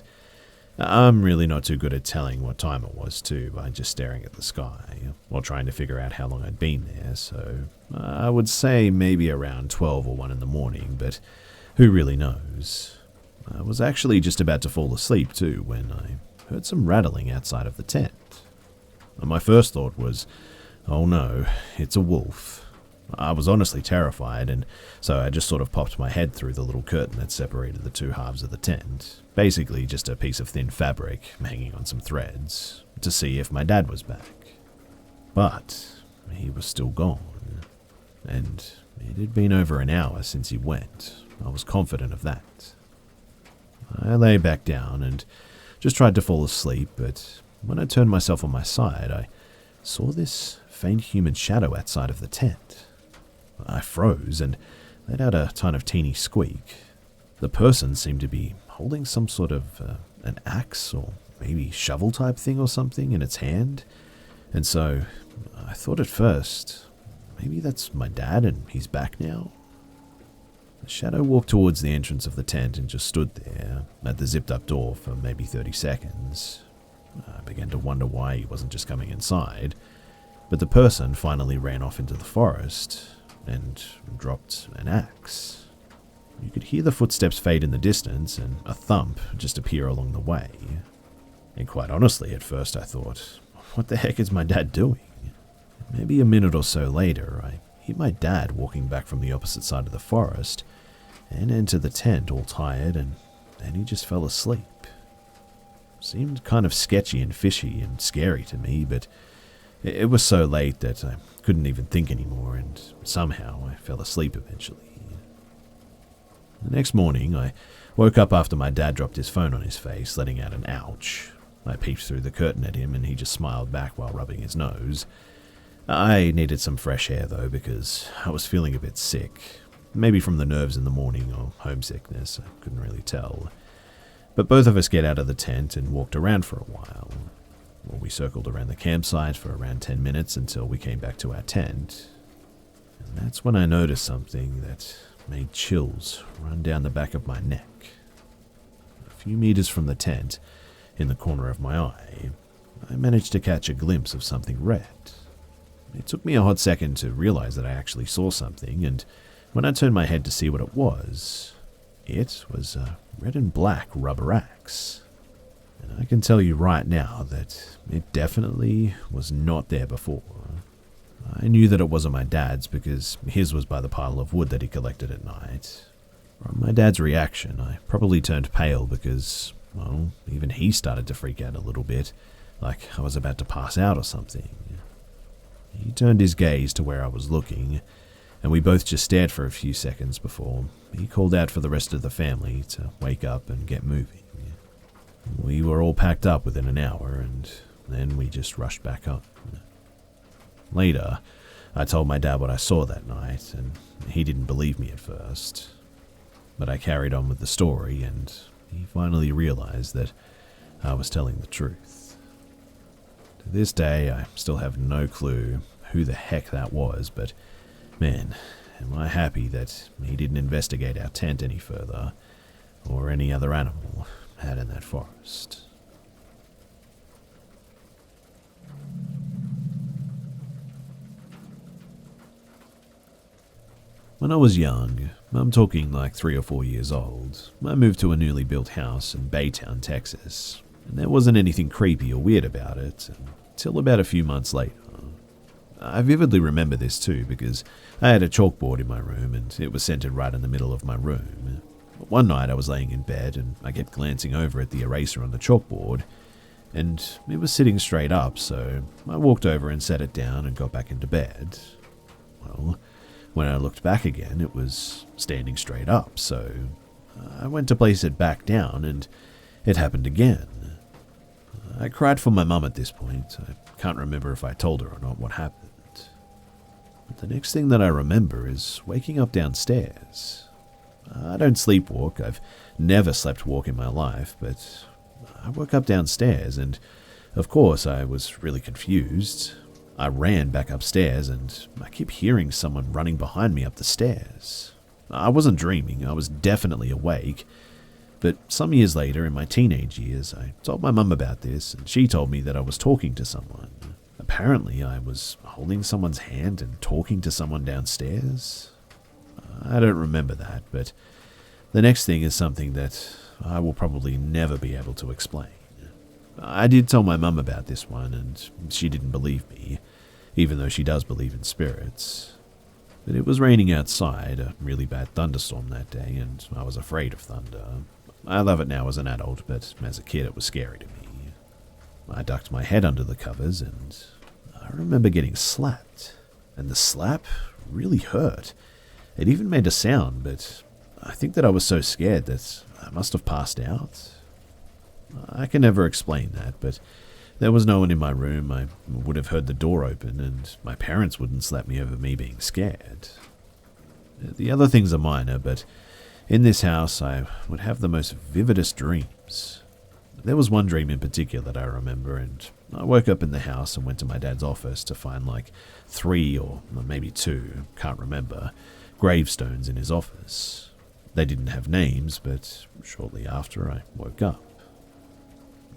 I'm really not too good at telling what time it was too by just staring at the sky, while trying to figure out how long I'd been there, so I would say maybe around 12 or 1 in the morning, but who really knows? I was actually just about to fall asleep too when I heard some rattling outside of the tent. My first thought was, oh no, it's a wolf. I was honestly terrified, and so I just sort of popped my head through the little curtain that separated the two halves of the tent, basically just a piece of thin fabric hanging on some threads, to see if my dad was back. But he was still gone, and it had been over an hour since he went. I was confident of that. I lay back down and just tried to fall asleep, but when I turned myself on my side, I saw this faint human shadow outside of the tent. I froze and let out a kind of teeny squeak. The person seemed to be holding some sort of an axe or maybe shovel type thing or something in its hand, and so I thought at first, maybe that's my dad and he's back now. The shadow walked towards the entrance of the tent and just stood there at the zipped up door for maybe 30 seconds. I began to wonder why he wasn't just coming inside, but the person finally ran off into the forest and dropped an axe. You could hear the footsteps fade in the distance and a thump just appear along the way. And quite honestly, at first I thought, what the heck is my dad doing? Maybe a minute or so later, I hear my dad walking back from the opposite side of the forest and enter the tent all tired, and then he just fell asleep. Seemed kind of sketchy and fishy and scary to me, but it was so late that I couldn't even think anymore, and somehow I fell asleep eventually. The next morning, I woke up after my dad dropped his phone on his face, letting out an ouch. I peeped through the curtain at him, and he just smiled back while rubbing his nose. I needed some fresh air, though, because I was feeling a bit sick. Maybe from the nerves in the morning or homesickness, I couldn't really tell. But both of us get out of the tent and walked around for a while. Well, we circled around the campsite for around 10 minutes until we came back to our tent. And that's when I noticed something that made chills run down the back of my neck. A few meters from the tent, in the corner of my eye, I managed to catch a glimpse of something red. It took me a hot second to realize that I actually saw something, and when I turned my head to see what it was a red and black rubber axe. And I can tell you right now that it definitely was not there before. I knew that it wasn't my dad's because his was by the pile of wood that he collected at night. From my dad's reaction, I probably turned pale because, well, even he started to freak out a little bit, like I was about to pass out or something. He turned his gaze to where I was looking, and we both just stared for a few seconds before he called out for the rest of the family to wake up and get moving. We were all packed up within an hour, and then we just rushed back home. Later, I told my dad what I saw that night, and he didn't believe me at first. But I carried on with the story, and he finally realized that I was telling the truth. To this day, I still have no clue who the heck that was, but man, am I happy that he didn't investigate our tent any further, or any other animal out in that forest. When I was young, I'm talking like 3 or 4 years old, I moved to a newly built house in Baytown, Texas, and there wasn't anything creepy or weird about it until about a few months later. I vividly remember this too because I had a chalkboard in my room and it was centered right in the middle of my room. One night I was laying in bed and I kept glancing over at the eraser on the chalkboard, and it was sitting straight up, so I walked over and set it down and got back into bed. Well, when I looked back again, it was standing straight up, so I went to place it back down, and it happened again. I cried for my mum at this point. I can't remember if I told her or not what happened. But the next thing that I remember is waking up downstairs. I don't sleepwalk. I've never slept walk in my life, but I woke up downstairs, and of course I was really confused. I ran back upstairs, and I keep hearing someone running behind me up the stairs. I wasn't dreaming, I was definitely awake. But some years later, in my teenage years, I told my mum about this, and she told me that I was talking to someone. Apparently, I was holding someone's hand and talking to someone downstairs. I don't remember that, but the next thing is something that I will probably never be able to explain. I did tell my mum about this one, and she didn't believe me, even though she does believe in spirits. But it was raining outside, a really bad thunderstorm that day, and I was afraid of thunder. I love it now as an adult, but as a kid it was scary to me. I ducked my head under the covers, and I remember getting slapped. And the slap really hurt. It even made a sound, but I think that I was so scared that I must have passed out. I can never explain that, but there was no one in my room. I would have heard the door open, and my parents wouldn't slap me over me being scared. The other things are minor, but in this house I would have the most vividest dreams. There was one dream in particular that I remember, and I woke up in the house and went to my dad's office to find like 3 or maybe 2, can't remember, gravestones in his office. They didn't have names, but shortly after I woke up.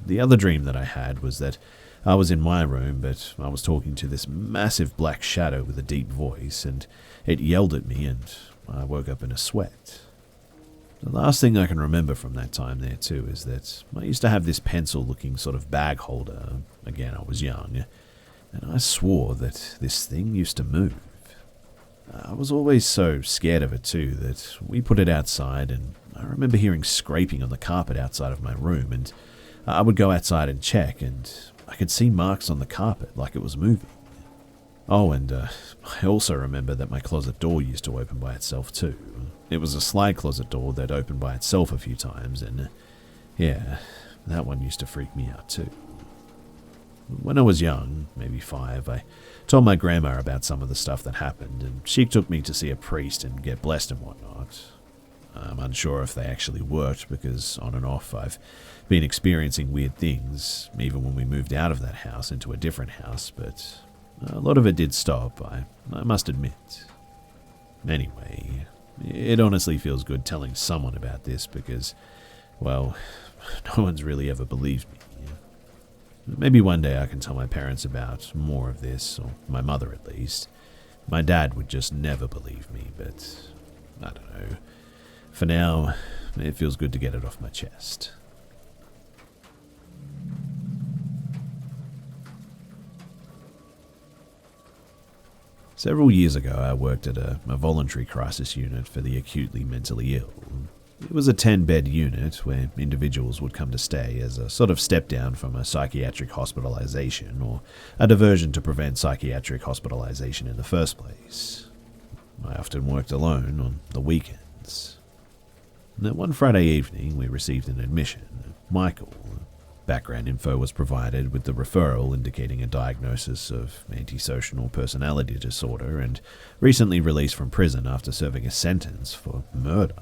The other dream that I had was that I was in my room, but I was talking to this massive black shadow with a deep voice, and it yelled at me, and I woke up in a sweat. The last thing I can remember from that time there too is that I used to have this pencil-looking sort of bag holder. Again, I was young, and I swore that this thing used to move. I was always so scared of it too that we put it outside, and I remember hearing scraping on the carpet outside of my room, and I would go outside and check, and I could see marks on the carpet like it was moving. Oh, and I also remember that my closet door used to open by itself too. It was a slide closet door that opened by itself a few times, and yeah, that one used to freak me out too. When I was young, maybe 5, I told my grandma about some of the stuff that happened, and she took me to see a priest and get blessed and whatnot. I'm unsure if they actually worked because on and off I've been experiencing weird things, even when we moved out of that house into a different house, but a lot of it did stop, I must admit. Anyway, it honestly feels good telling someone about this because, well, no one's really ever believed me. Maybe one day I can tell my parents about more of this, or my mother at least. My dad would just never believe me, but I don't know. For now, it feels good to get it off my chest. Several years ago, I worked at a voluntary crisis unit for the acutely mentally ill. It was a 10-bed unit where individuals would come to stay as a sort of step down from a psychiatric hospitalization or a diversion to prevent psychiatric hospitalization in the first place. I often worked alone on the weekends. Now, one Friday evening, we received an admission. Michael. Background info was provided with the referral indicating a diagnosis of antisocial personality disorder and recently released from prison after serving a sentence for murder.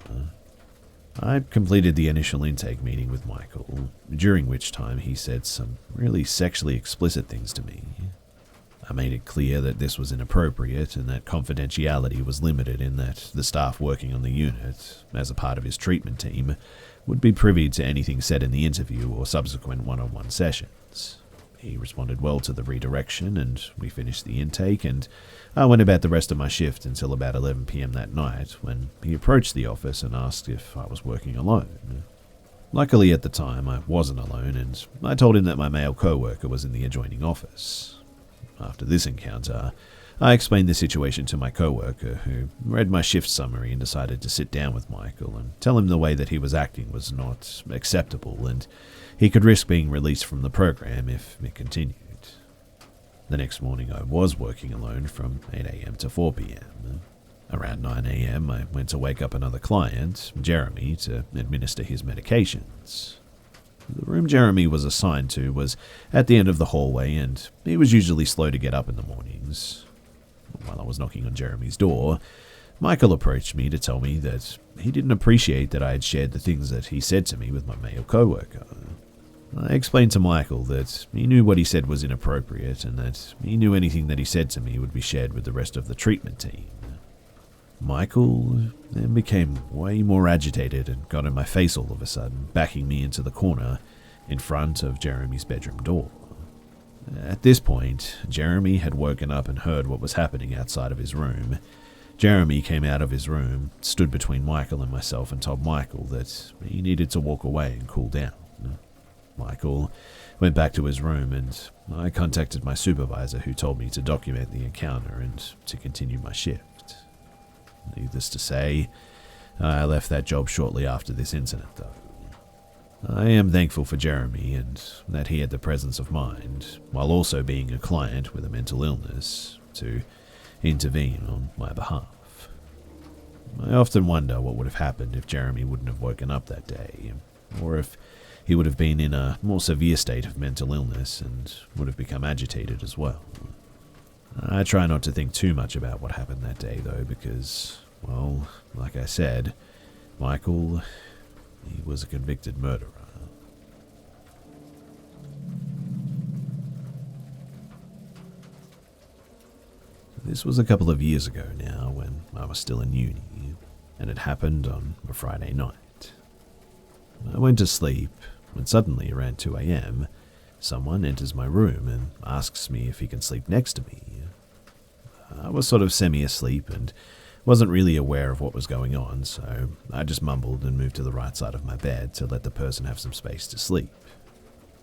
I completed the initial intake meeting with Michael, during which time he said some really sexually explicit things to me. I made it clear that this was inappropriate and that confidentiality was limited in that the staff working on the unit, as a part of his treatment team, would be privy to anything said in the interview or subsequent one-on-one sessions. He responded well to the redirection, and we finished the intake, and I went about the rest of my shift until about 11 p.m. that night, when he approached the office and asked if I was working alone. Luckily at the time I wasn't alone, and I told him that my male co-worker was in the adjoining office. After this encounter, I explained the situation to my co-worker, who read my shift summary and decided to sit down with Michael and tell him the way that he was acting was not acceptable and he could risk being released from the program if it continued. The next morning I was working alone from 8 a.m. to 4 p.m. Around 9 a.m. I went to wake up another client, Jeremy, to administer his medications. The room Jeremy was assigned to was at the end of the hallway, and he was usually slow to get up in the mornings. While I was knocking on Jeremy's door, Michael approached me to tell me that he didn't appreciate that I had shared the things that he said to me with my male co-worker. I explained to Michael that he knew what he said was inappropriate and that he knew anything that he said to me would be shared with the rest of the treatment team. Michael then became way more agitated and got in my face all of a sudden, backing me into the corner in front of Jeremy's bedroom door. At this point, Jeremy had woken up and heard what was happening outside of his room. Jeremy came out of his room, stood between Michael and myself, and told Michael that he needed to walk away and cool down. Michael went back to his room, and I contacted my supervisor, who told me to document the encounter and to continue my shift. Needless to say, I left that job shortly after this incident, though. I am thankful for Jeremy and that he had the presence of mind, while also being a client with a mental illness, to intervene on my behalf. I often wonder what would have happened if Jeremy wouldn't have woken up that day, or if he would have been in a more severe state of mental illness and would have become agitated as well. I try not to think too much about what happened that day, though, because, well, like I said, Michael, he was a convicted murderer. This was a couple of years ago now, when I was still in uni, and it happened on a Friday night. I went to sleep, when suddenly around 2 a.m., someone enters my room and asks me if he can sleep next to me. I was sort of semi-asleep and wasn't really aware of what was going on, so I just mumbled and moved to the right side of my bed to let the person have some space to sleep.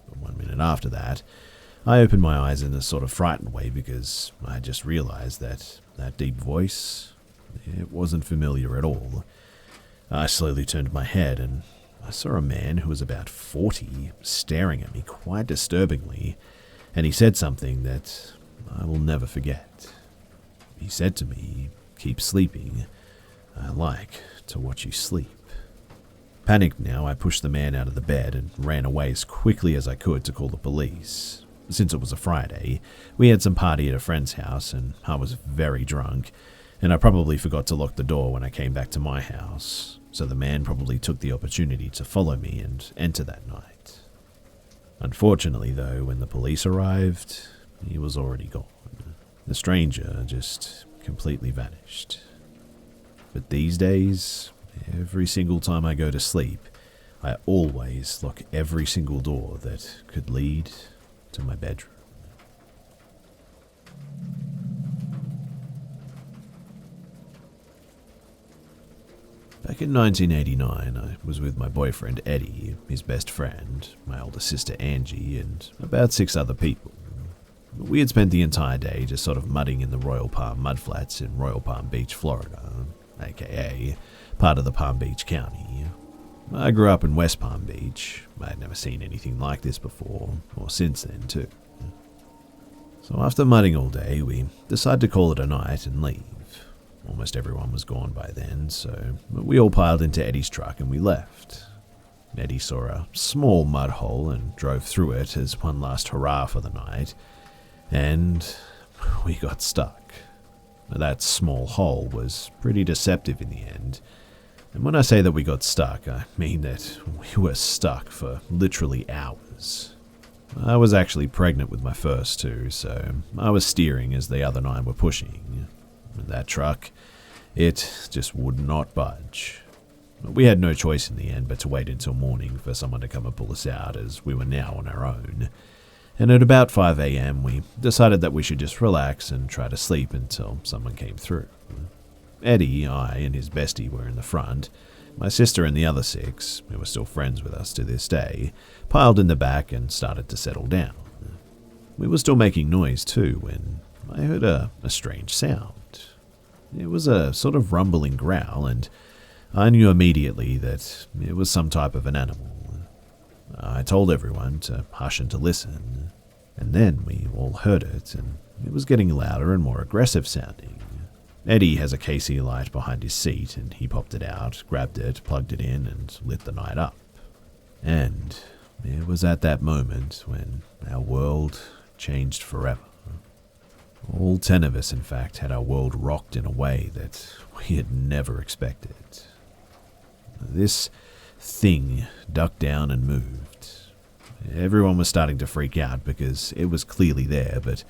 But 1 minute after that, I opened my eyes in a sort of frightened way because I just realized that deep voice, it wasn't familiar at all. I slowly turned my head and I saw a man who was about 40 staring at me quite disturbingly, and he said something that I will never forget. He said to me, "Keep sleeping. I like to watch you sleep." Panicked now, I pushed the man out of the bed and ran away as quickly as I could to call the police. Since it was a Friday, we had some party at a friend's house and I was very drunk, and I probably forgot to lock the door when I came back to my house, so the man probably took the opportunity to follow me and enter that night. Unfortunately, though, when the police arrived, he was already gone. The stranger just completely vanished. But these days, every single time I go to sleep, I always lock every single door that could lead to my bedroom. Back in 1989, I was with my boyfriend Eddie, his best friend, my older sister Angie, and about 6 other people. We had spent the entire day just sort of mudding in the Royal Palm mudflats in Royal Palm Beach, Florida, aka part of the Palm Beach County. I grew up in West Palm Beach. I had never seen anything like this before, or since then too. So after mudding all day, we decided to call it a night and leave. Almost everyone was gone by then, so we all piled into Eddie's truck and we left. Eddie saw a small mud hole and drove through it as one last hurrah for the night, and we got stuck. That small hole was pretty deceptive in the end, and when I say that we got stuck, I mean that we were stuck for literally hours. I was actually pregnant with my first two, so I was steering as the other 9 were pushing. That truck, it just would not budge. We had no choice in the end but to wait until morning for someone to come and pull us out, as we were now on our own. and at about 5 a.m. we decided that we should just relax and try to sleep until someone came through. Eddie, I, and his bestie were in the front. My sister and the other 6, who were still friends with us to this day, piled in the back and started to settle down. We were still making noise too when I heard a strange sound. It was a sort of rumbling growl, and I knew immediately that it was some type of an animal. I told everyone to hush and to listen, and then we all heard it, and it was getting louder and more aggressive sounding. Eddie has a KC light behind his seat, and he popped it out, grabbed it, plugged it in, and lit the night up. And it was at that moment when our world changed forever. All 10 of us, in fact, had our world rocked in a way that we had never expected. This thing ducked down and moved. Everyone was starting to freak out because it was clearly there, but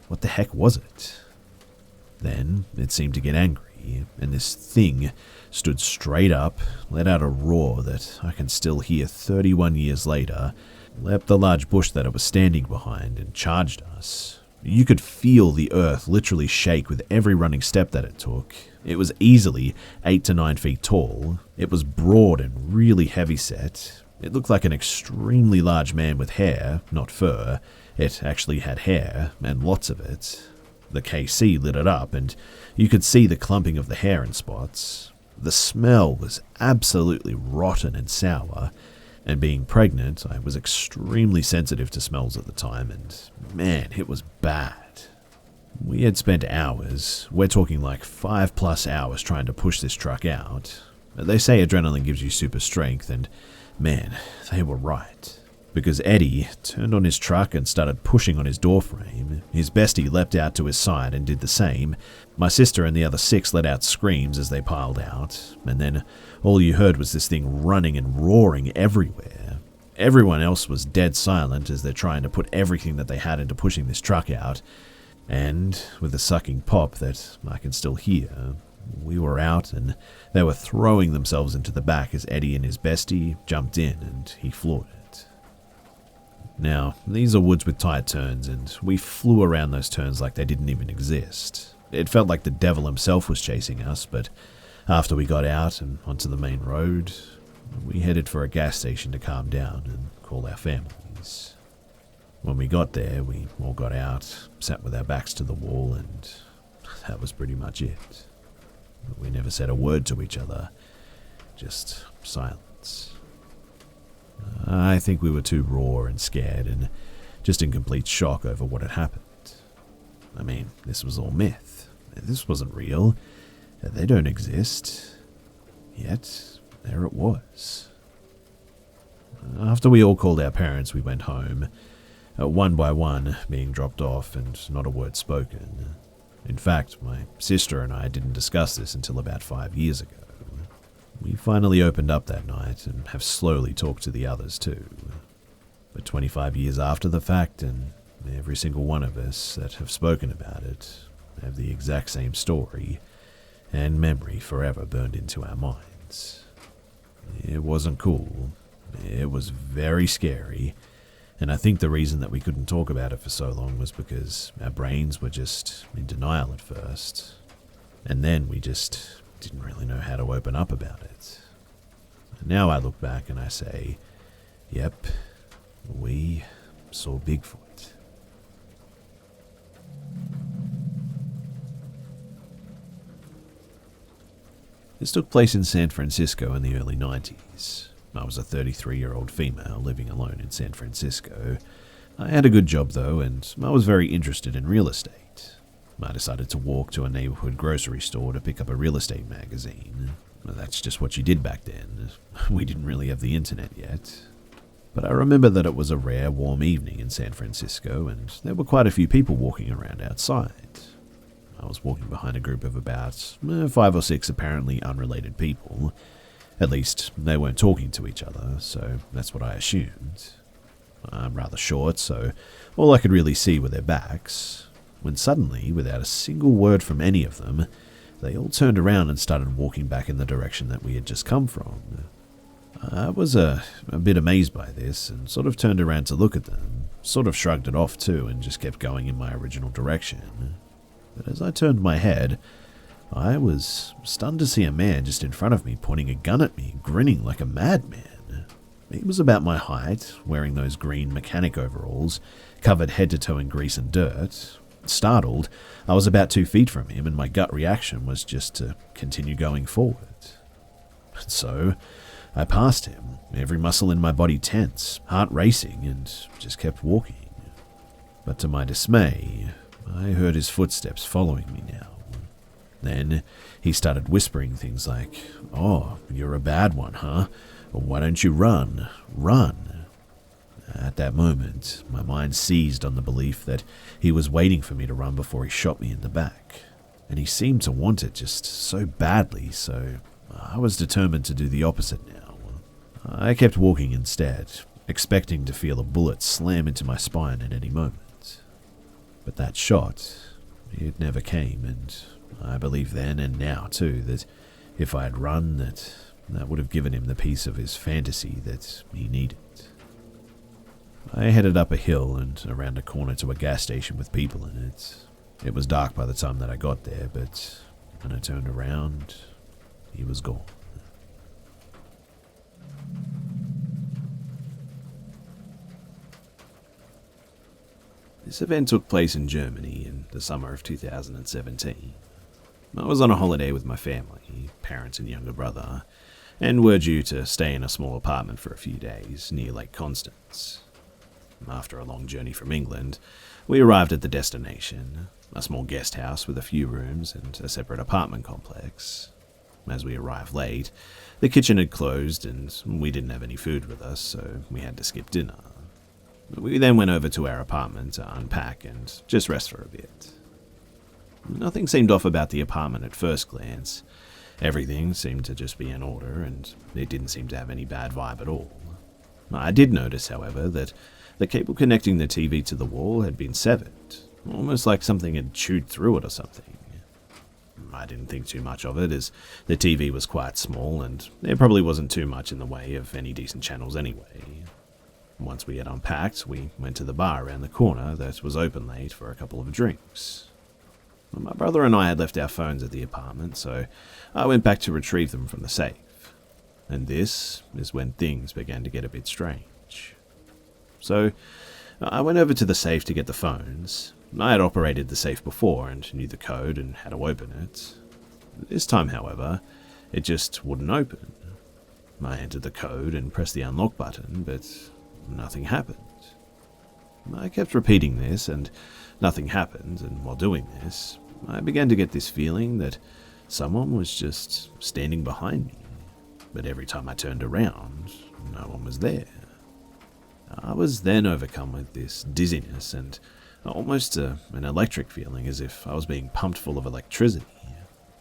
what the heck was it? Then it seemed to get angry, and this thing stood straight up, let out a roar that I can still hear 31 years later, leapt the large bush that it was standing behind, and charged us. You could feel the earth literally shake with every running step that it took. It was easily 8 to 9 feet tall. It was broad and really heavy set. It looked like an extremely large man with hair, not fur. It actually had hair, and lots of it. The KC lit it up, and you could see the clumping of the hair in spots. The smell was absolutely rotten and sour, and being pregnant, I was extremely sensitive to smells at the time, and man, it was bad. We had spent hours, we're talking like 5+ hours trying to push this truck out. They say adrenaline gives you super strength, and man, they were right. Because Eddie turned on his truck and started pushing on his doorframe. His bestie leapt out to his side and did the same. My sister and the other 6 let out screams as they piled out, and then all you heard was this thing running and roaring everywhere. Everyone else was dead silent as they're trying to put everything that they had into pushing this truck out, and with a sucking pop that I can still hear, we were out and they were throwing themselves into the back as Eddie and his bestie jumped in and he floored it. Now, these are woods with tight turns, and we flew around those turns like they didn't even exist. It felt like the devil himself was chasing us, but after we got out and onto the main road, we headed for a gas station to calm down and call our families. When we got there, we all got out, sat with our backs to the wall, and that was pretty much it. We never said a word to each other, just silence. I think we were too raw and scared and just in complete shock over what had happened. I mean, this was all myth. This wasn't real. They don't exist. Yet, there it was. After we all called our parents, we went home, one by one being dropped off and not a word spoken. In fact, my sister and I didn't discuss this until about 5 years ago. We finally opened up that night and have slowly talked to the others too. But 25 years after the fact, and every single one of us that have spoken about it have the exact same story and memory forever burned into our minds. It wasn't cool. It was very scary. And I think the reason that we couldn't talk about it for so long was because our brains were just in denial at first. And then we just didn't really know how to open up about it. Now I look back and I say, yep, we saw Bigfoot. This took place in San Francisco in the early 90s. I was a 33-year-old female living alone in San Francisco. I had a good job though, and I was very interested in real estate. I decided to walk to a neighborhood grocery store to pick up a real estate magazine. Well, that's just what you did back then. We didn't really have the internet yet. But I remember that it was a rare, warm evening in San Francisco, and there were quite a few people walking around outside. I was walking behind a group of about 5 or 6 apparently unrelated people. At least, they weren't talking to each other, so that's what I assumed. I'm rather short, so all I could really see were their backs. When suddenly, without a single word from any of them, they all turned around and started walking back in the direction that we had just come from. I was a bit amazed by this and sort of turned around to look at them, sort of shrugged it off too and just kept going in my original direction. But as I turned my head, I was stunned to see a man just in front of me pointing a gun at me, grinning like a madman. He was about my height, wearing those green mechanic overalls, covered head to toe in grease and dirt. Startled, I was about 2 feet from him, and my gut reaction was just to continue going forward. And so, I passed him, every muscle in my body tense, heart racing, and just kept walking. But to my dismay, I heard his footsteps following me now. Then he started whispering things like, "Oh, you're a bad one, huh? Why don't you run? Run." At that moment, my mind seized on the belief that he was waiting for me to run before he shot me in the back. And he seemed to want it just so badly, so I was determined to do the opposite now. I kept walking instead, expecting to feel a bullet slam into my spine at any moment. But that shot, it never came, and I believe then and now too that if I had run, that would have given him the piece of his fantasy that he needed. I headed up a hill and around a corner to a gas station with people in it. It was dark by the time that I got there, but when I turned around, he was gone. This event took place in Germany in the summer of 2017. I was on a holiday with my family, parents and younger brother, and were due to stay in a small apartment for a few days near Lake Constance. After a long journey from England, we arrived at the destination, a small guest house with a few rooms and a separate apartment complex. As we arrived late, the kitchen had closed and we didn't have any food with us, so we had to skip dinner. We then went over to our apartment to unpack and just rest for a bit. Nothing seemed off about the apartment at first glance. Everything seemed to just be in order, and it didn't seem to have any bad vibe at all. I did notice, however, that the cable connecting the TV to the wall had been severed, almost like something had chewed through it or something. I didn't think too much of it, as the TV was quite small, and there probably wasn't too much in the way of any decent channels anyway. Once we had unpacked, we went to the bar around the corner that was open late for a couple of drinks. My brother and I had left our phones at the apartment, so I went back to retrieve them from the safe. And this is when things began to get a bit strange. So I went over to the safe to get the phones. I had operated the safe before and knew the code and how to open it. This time, however, it just wouldn't open. I entered the code and pressed the unlock button, but nothing happened. I kept repeating this, and nothing happened, and while doing this, I began to get this feeling that someone was just standing behind me. But every time I turned around, no one was there. I was then overcome with this dizziness and almost an electric feeling, as if I was being pumped full of electricity.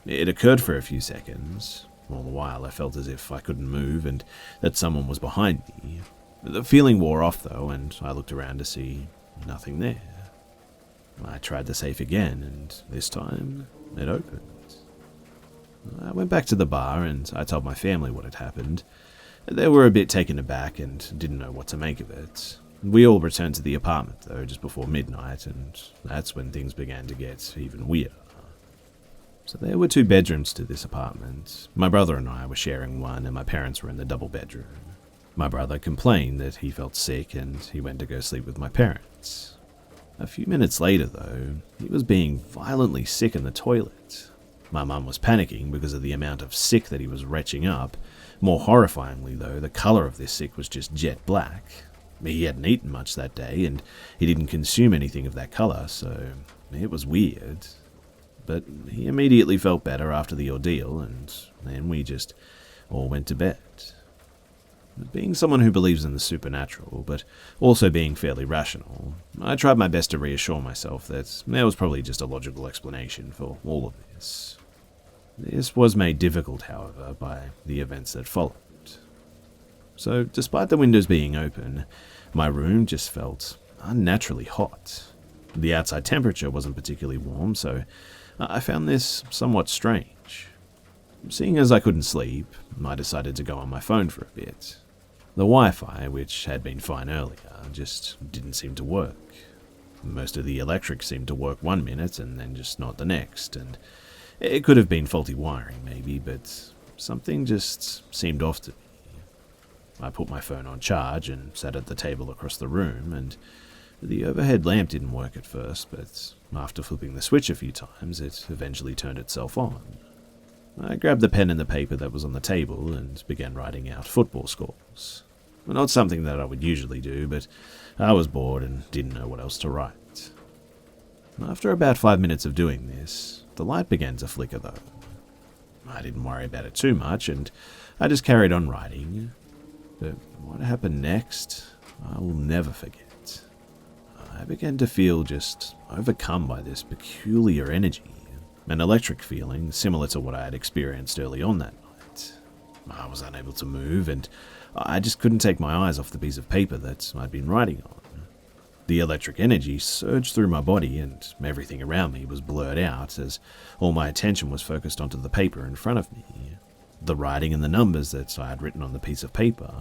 It occurred for a few seconds. All the while I felt as if I couldn't move and that someone was behind me. The feeling wore off though, and I looked around to see nothing there. I tried the safe again, and this time it opened. I went back to the bar and I told my family what had happened. They were a bit taken aback and didn't know what to make of it. We all returned to the apartment though just before midnight, and that's when things began to get even weirder. So there were 2 bedrooms to this apartment. My brother and I were sharing one, and my parents were in the double bedroom. My brother complained that he felt sick and he went to go sleep with my parents. A few minutes later, though, he was being violently sick in the toilet. My mum was panicking because of the amount of sick that he was retching up. More horrifyingly, though, the colour of this sick was just jet black. He hadn't eaten much that day, and he didn't consume anything of that colour, so it was weird. But he immediately felt better after the ordeal, and then we just all went to bed. Being someone who believes in the supernatural, but also being fairly rational, I tried my best to reassure myself that there was probably just a logical explanation for all of this. This was made difficult, however, by the events that followed. So, despite the windows being open, my room just felt unnaturally hot. The outside temperature wasn't particularly warm, so I found this somewhat strange. Seeing as I couldn't sleep, I decided to go on my phone for a bit. The Wi-Fi, which had been fine earlier, just didn't seem to work. Most of the electric seemed to work 1 minute and then just not the next, and it could have been faulty wiring maybe, but something just seemed off to me. I put my phone on charge and sat at the table across the room, and the overhead lamp didn't work at first, but after flipping the switch a few times, it eventually turned itself on. I grabbed the pen and the paper that was on the table and began writing out football scores. Not something that I would usually do, but I was bored and didn't know what else to write. After about 5 minutes of doing this, the light began to flicker though. I didn't worry about it too much, and I just carried on writing. But what happened next, I will never forget. I began to feel just overcome by this peculiar energy, an electric feeling similar to what I had experienced early on that night. I was unable to move, and I just couldn't take my eyes off the piece of paper that I'd been writing on. The electric energy surged through my body, and everything around me was blurred out as all my attention was focused onto the paper in front of me. The writing and the numbers that I had written on the piece of paper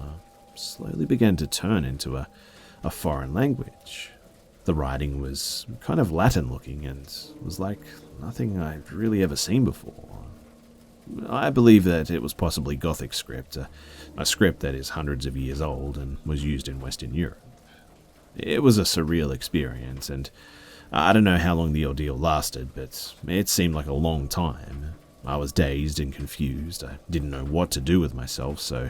slowly began to turn into a foreign language. The writing was kind of Latin-looking and was like nothing I'd really ever seen before. I believe that it was possibly Gothic script, a script that is hundreds of years old and was used in Western Europe. It was a surreal experience, and I don't know how long the ordeal lasted, but it seemed like a long time. I was dazed and confused. I didn't know what to do with myself, so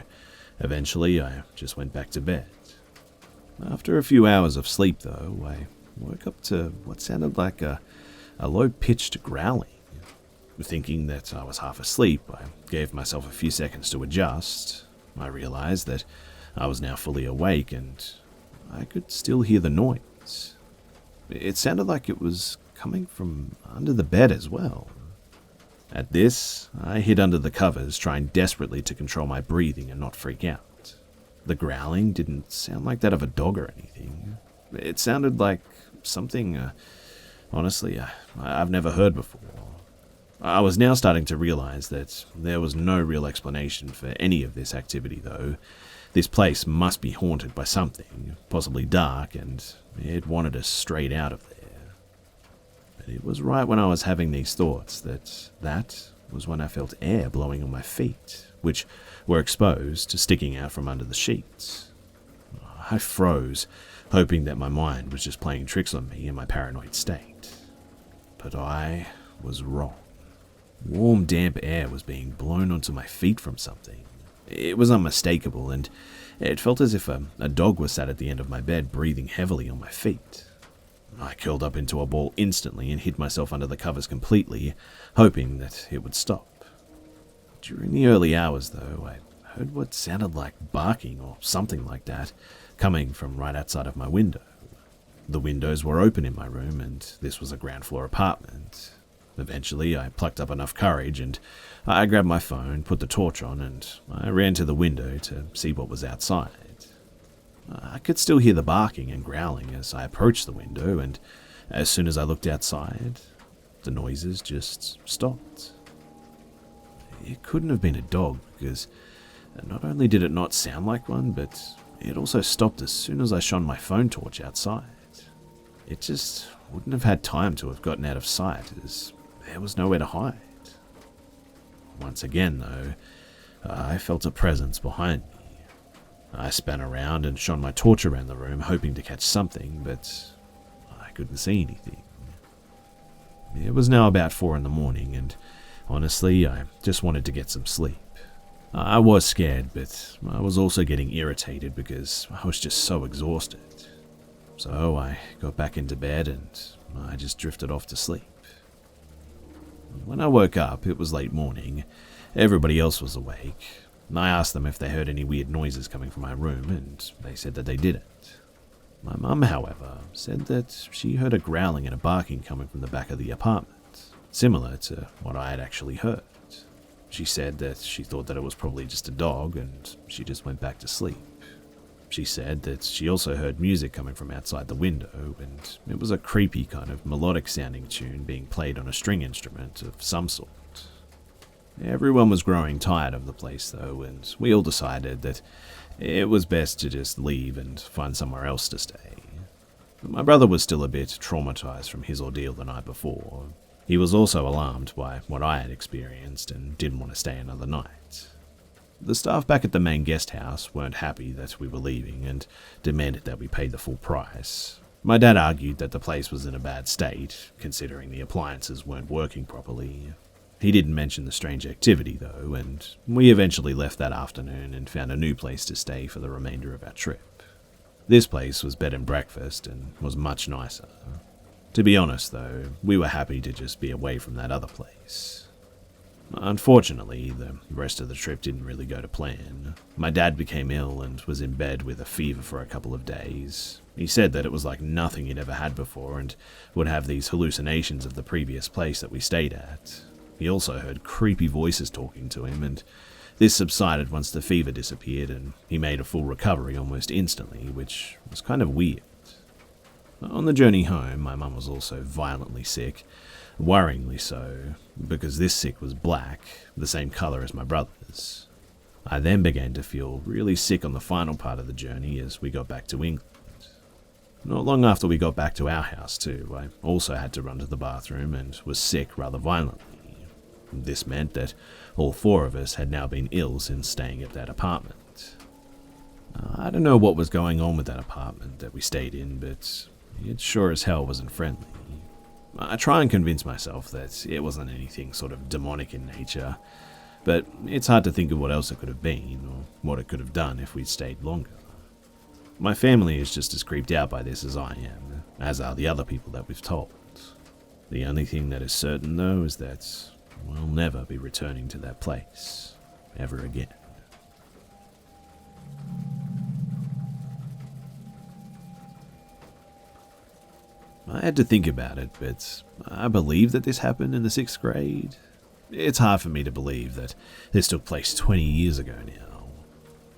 eventually I just went back to bed. After a few hours of sleep, though, I woke up to what sounded like a low-pitched growling. Thinking that I was half asleep, I gave myself a few seconds to adjust. I realized that I was now fully awake, and I could still hear the noise. It sounded like it was coming from under the bed as well. At this, I hid under the covers, trying desperately to control my breathing and not freak out. The growling didn't sound like that of a dog or anything. It sounded like something, honestly, I've never heard before. I was now starting to realize that there was no real explanation for any of this activity, though. This place must be haunted by something, possibly dark, and it wanted us straight out of there. But it was right when I was having these thoughts that was when I felt air blowing on my feet, which were exposed, sticking out from under the sheets. I froze, hoping that my mind was just playing tricks on me in my paranoid state. But I was wrong. Warm, damp air was being blown onto my feet from something. It was unmistakable, and it felt as if a dog was sat at the end of my bed breathing heavily on my feet. I curled up into a ball instantly and hid myself under the covers completely, hoping that it would stop. During the early hours, though, I heard what sounded like barking or something like that, coming from right outside of my window. The windows were open in my room, and this was a ground floor apartment. Eventually, I plucked up enough courage, and I grabbed my phone, put the torch on, and I ran to the window to see what was outside. I could still hear the barking and growling as I approached the window, and as soon as I looked outside, the noises just stopped. It couldn't have been a dog, because not only did it not sound like one, but it also stopped as soon as I shone my phone torch outside. It just wouldn't have had time to have gotten out of sight, as there was nowhere to hide. Once again, though, I felt a presence behind me. I span around and shone my torch around the room, hoping to catch something, but I couldn't see anything. It was now about 4 a.m, and honestly, I just wanted to get some sleep. I was scared, but I was also getting irritated because I was just so exhausted. So I got back into bed and I just drifted off to sleep. When I woke up, it was late morning. Everybody else was awake. I asked them if they heard any weird noises coming from my room, and they said that they didn't. My mum, however, said that she heard a growling and a barking coming from the back of the apartment, similar to what I had actually heard. She said that she thought that it was probably just a dog, and she just went back to sleep. She said that she also heard music coming from outside the window, and it was a creepy kind of melodic-sounding tune being played on a string instrument of some sort. Everyone was growing tired of the place, though, and we all decided that It was best to just leave and find somewhere else to stay. My brother was still a bit traumatized from his ordeal the night before. He was also alarmed by what I had experienced and didn't want to stay another night. The staff back at the main guest house weren't happy that we were leaving and demanded that we pay the full price. My dad argued that the place was in a bad state, considering the appliances weren't working properly. He didn't mention the strange activity though, and we eventually left that afternoon and found a new place to stay for the remainder of our trip. This place was bed and breakfast and was much nicer. To be honest though, we were happy to just be away from that other place. Unfortunately, the rest of the trip didn't really go to plan. My dad became ill and was in bed with a fever for a couple of days. He said that it was like nothing he'd ever had before and would have these hallucinations of the previous place that we stayed at. He also heard creepy voices talking to him, and this subsided once the fever disappeared and he made a full recovery almost instantly, which was kind of weird. On the journey home, my mum was also violently sick, worryingly so, because this sick was black, the same colour as my brother's. I then began to feel really sick on the final part of the journey as we got back to England. Not long after we got back to our house too, I also had to run to the bathroom and was sick rather violently. This meant that all four of us had now been ill since staying at that apartment. I don't know what was going on with that apartment that we stayed in, but it sure as hell wasn't friendly. I try and convince myself that it wasn't anything sort of demonic in nature, but it's hard to think of what else it could have been, or what it could have done if we'd stayed longer. My family is just as creeped out by this as I am, as are the other people that we've told. The only thing that is certain, though, is that we'll never be returning to that place, ever again. I had to think about it, but I believe that this happened in the 6th grade. It's hard for me to believe that this took place 20 years ago now.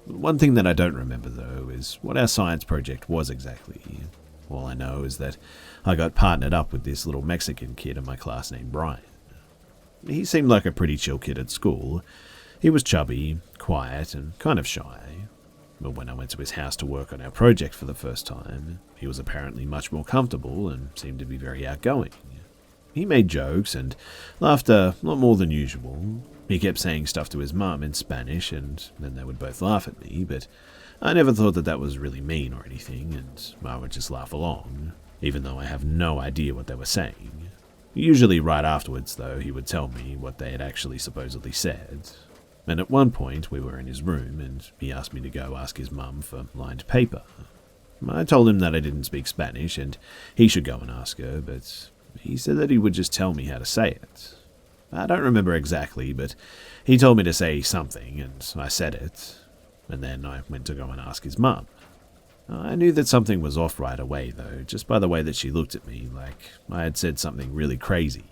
One thing that I don't remember, though, is what our science project was exactly. All I know is that I got partnered up with this little Mexican kid in my class named Brian. He seemed like a pretty chill kid at school. He was chubby, quiet, and kind of shy. But when I went to his house to work on our project for the first time, he was apparently much more comfortable and seemed to be very outgoing. He made jokes and laughed a lot more than usual. He kept saying stuff to his mum in Spanish, and then they would both laugh at me, but I never thought that that was really mean or anything, and I would just laugh along, even though I have no idea what they were saying. Usually right afterwards, though, he would tell me what they had actually supposedly said. And at one point, we were in his room, and he asked me to go ask his mum for lined paper. I told him that I didn't speak Spanish, and he should go and ask her, but he said that he would just tell me how to say it. I don't remember exactly, but he told me to say something, and I said it, and then I went to go and ask his mum. I knew that something was off right away, though, just by the way that she looked at me, like I had said something really crazy.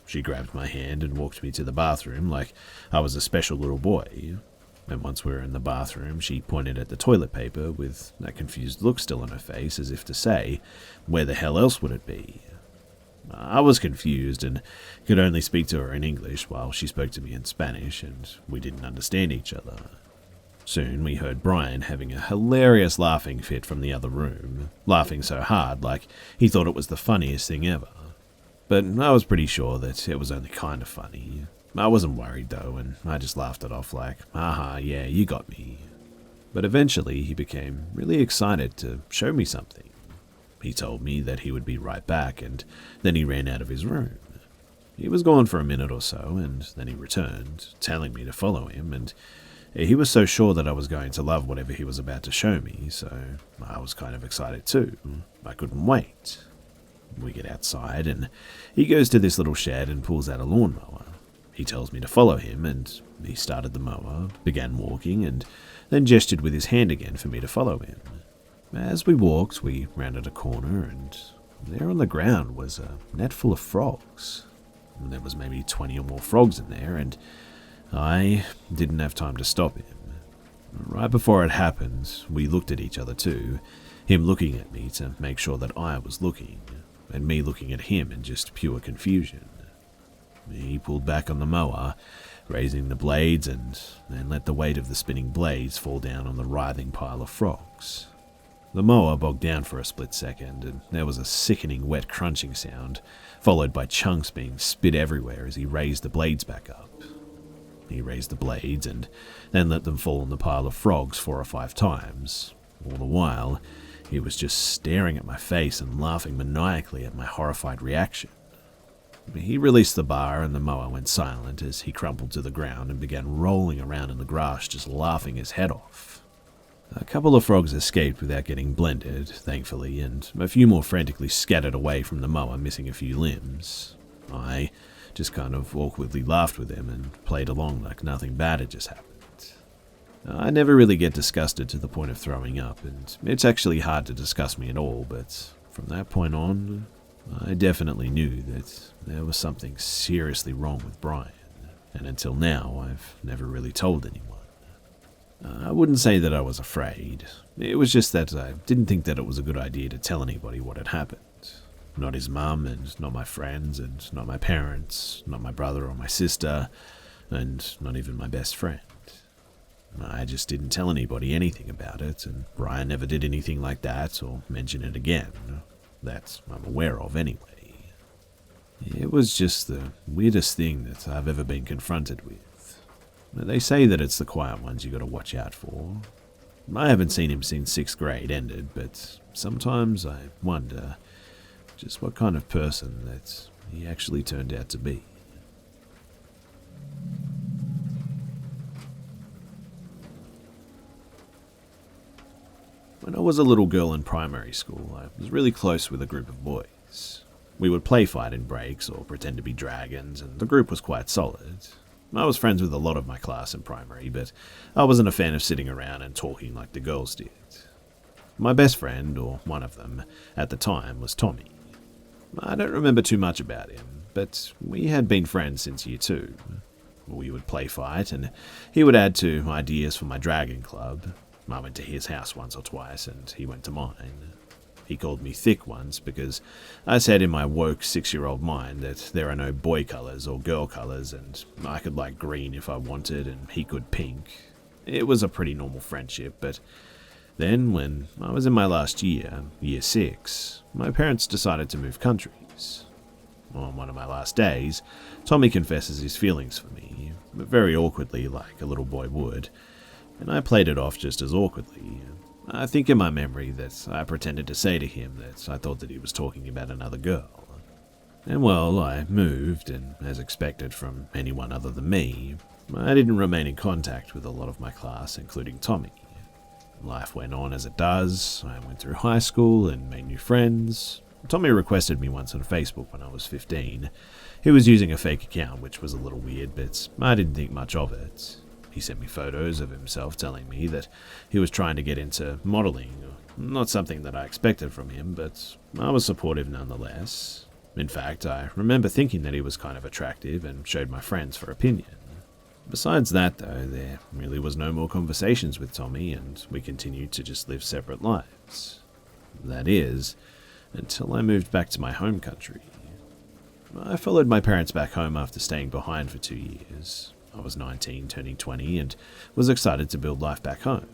She grabbed my hand and walked me to the bathroom like I was a special little boy. And once we were in the bathroom, she pointed at the toilet paper with that confused look still on her face, as if to say, where the hell else would it be? I was confused and could only speak to her in English while she spoke to me in Spanish, and we didn't understand each other. Soon we heard Brian having a hilarious laughing fit from the other room, laughing so hard like he thought it was the funniest thing ever. But I was pretty sure that it was only kind of funny. I wasn't worried though, and I just laughed it off like, haha, yeah, you got me. But eventually he became really excited to show me something. He told me that he would be right back, and then he ran out of his room. He was gone for a minute or so, and then he returned, telling me to follow him, and he was so sure that I was going to love whatever he was about to show me, so I was kind of excited too. I couldn't wait. We get outside, and he goes to this little shed and pulls out a lawnmower. He tells me to follow him, and he started the mower, began walking, and then gestured with his hand again for me to follow him. As we walked, we rounded a corner, and there on the ground was a net full of frogs. There was maybe 20 or more frogs in there, and I didn't have time to stop him. Right before it happened, we looked at each other too, him looking at me to make sure that I was looking, and me looking at him in just pure confusion. He pulled back on the mower, raising the blades and then let the weight of the spinning blades fall down on the writhing pile of frogs. The mower bogged down for a split second, and there was a sickening wet crunching sound, followed by chunks being spit everywhere as he raised the blades back up. He raised the blades and then let them fall on the pile of frogs 4 or 5 times. All the while, he was just staring at my face and laughing maniacally at my horrified reaction. He released the bar and the mower went silent as he crumpled to the ground and began rolling around in the grass, just laughing his head off. A couple of frogs escaped without getting blended, thankfully, and a few more frantically scattered away from the mower, missing a few limbs. I just kind of awkwardly laughed with him and played along like nothing bad had just happened. I never really get disgusted to the point of throwing up, and it's actually hard to disgust me at all, but from that point on, I definitely knew that there was something seriously wrong with Brian, and until now, I've never really told anyone. I wouldn't say that I was afraid. It was just that I didn't think that it was a good idea to tell anybody what had happened. Not his mum, and not my friends, and not my parents, not my brother or my sister, and not even my best friend. I just didn't tell anybody anything about it, and Brian never did anything like that or mention it again. That I'm aware of anyway. It was just the weirdest thing that I've ever been confronted with. They say that it's the quiet ones you gotta watch out for. I haven't seen him since 6th grade ended, but sometimes I wonder just what kind of person that he actually turned out to be. When I was a little girl in primary school, I was really close with a group of boys. We would play fight in breaks or pretend to be dragons, and the group was quite solid. I was friends with a lot of my class in primary, but I wasn't a fan of sitting around and talking like the girls did. My best friend, or one of them, at the time was Tommy. I don't remember too much about him, but we had been friends since year 2. We would play fight, and he would add to ideas for my dragon club. I went to his house once or twice, and he went to mine. He called me thick once because I said in my woke 6-year-old mind that there are no boy colours or girl colours, and I could like green if I wanted and he could pink. It was a pretty normal friendship, but then when I was in my last year, year 6, my parents decided to move countries. On one of my last days, Tommy confesses his feelings for me, but very awkwardly like a little boy would, and I played it off just as awkwardly. I think in my memory that I pretended to say to him that I thought that he was talking about another girl. And well, I moved, and as expected from anyone other than me, I didn't remain in contact with a lot of my class, including Tommy. Life went on as it does. I went through high school and made new friends. Tommy requested me once on Facebook when I was 15. He was using a fake account, which was a little weird, but I didn't think much of it. He sent me photos of himself telling me that he was trying to get into modeling. Not something that I expected from him, but I was supportive nonetheless. In fact, I remember thinking that he was kind of attractive and showed my friends for opinion. Besides that, though, there really was no more conversations with Tommy, and we continued to just live separate lives. That is, until I moved back to my home country. I followed my parents back home after staying behind for 2 years. I was 19, turning 20, and was excited to build life back home.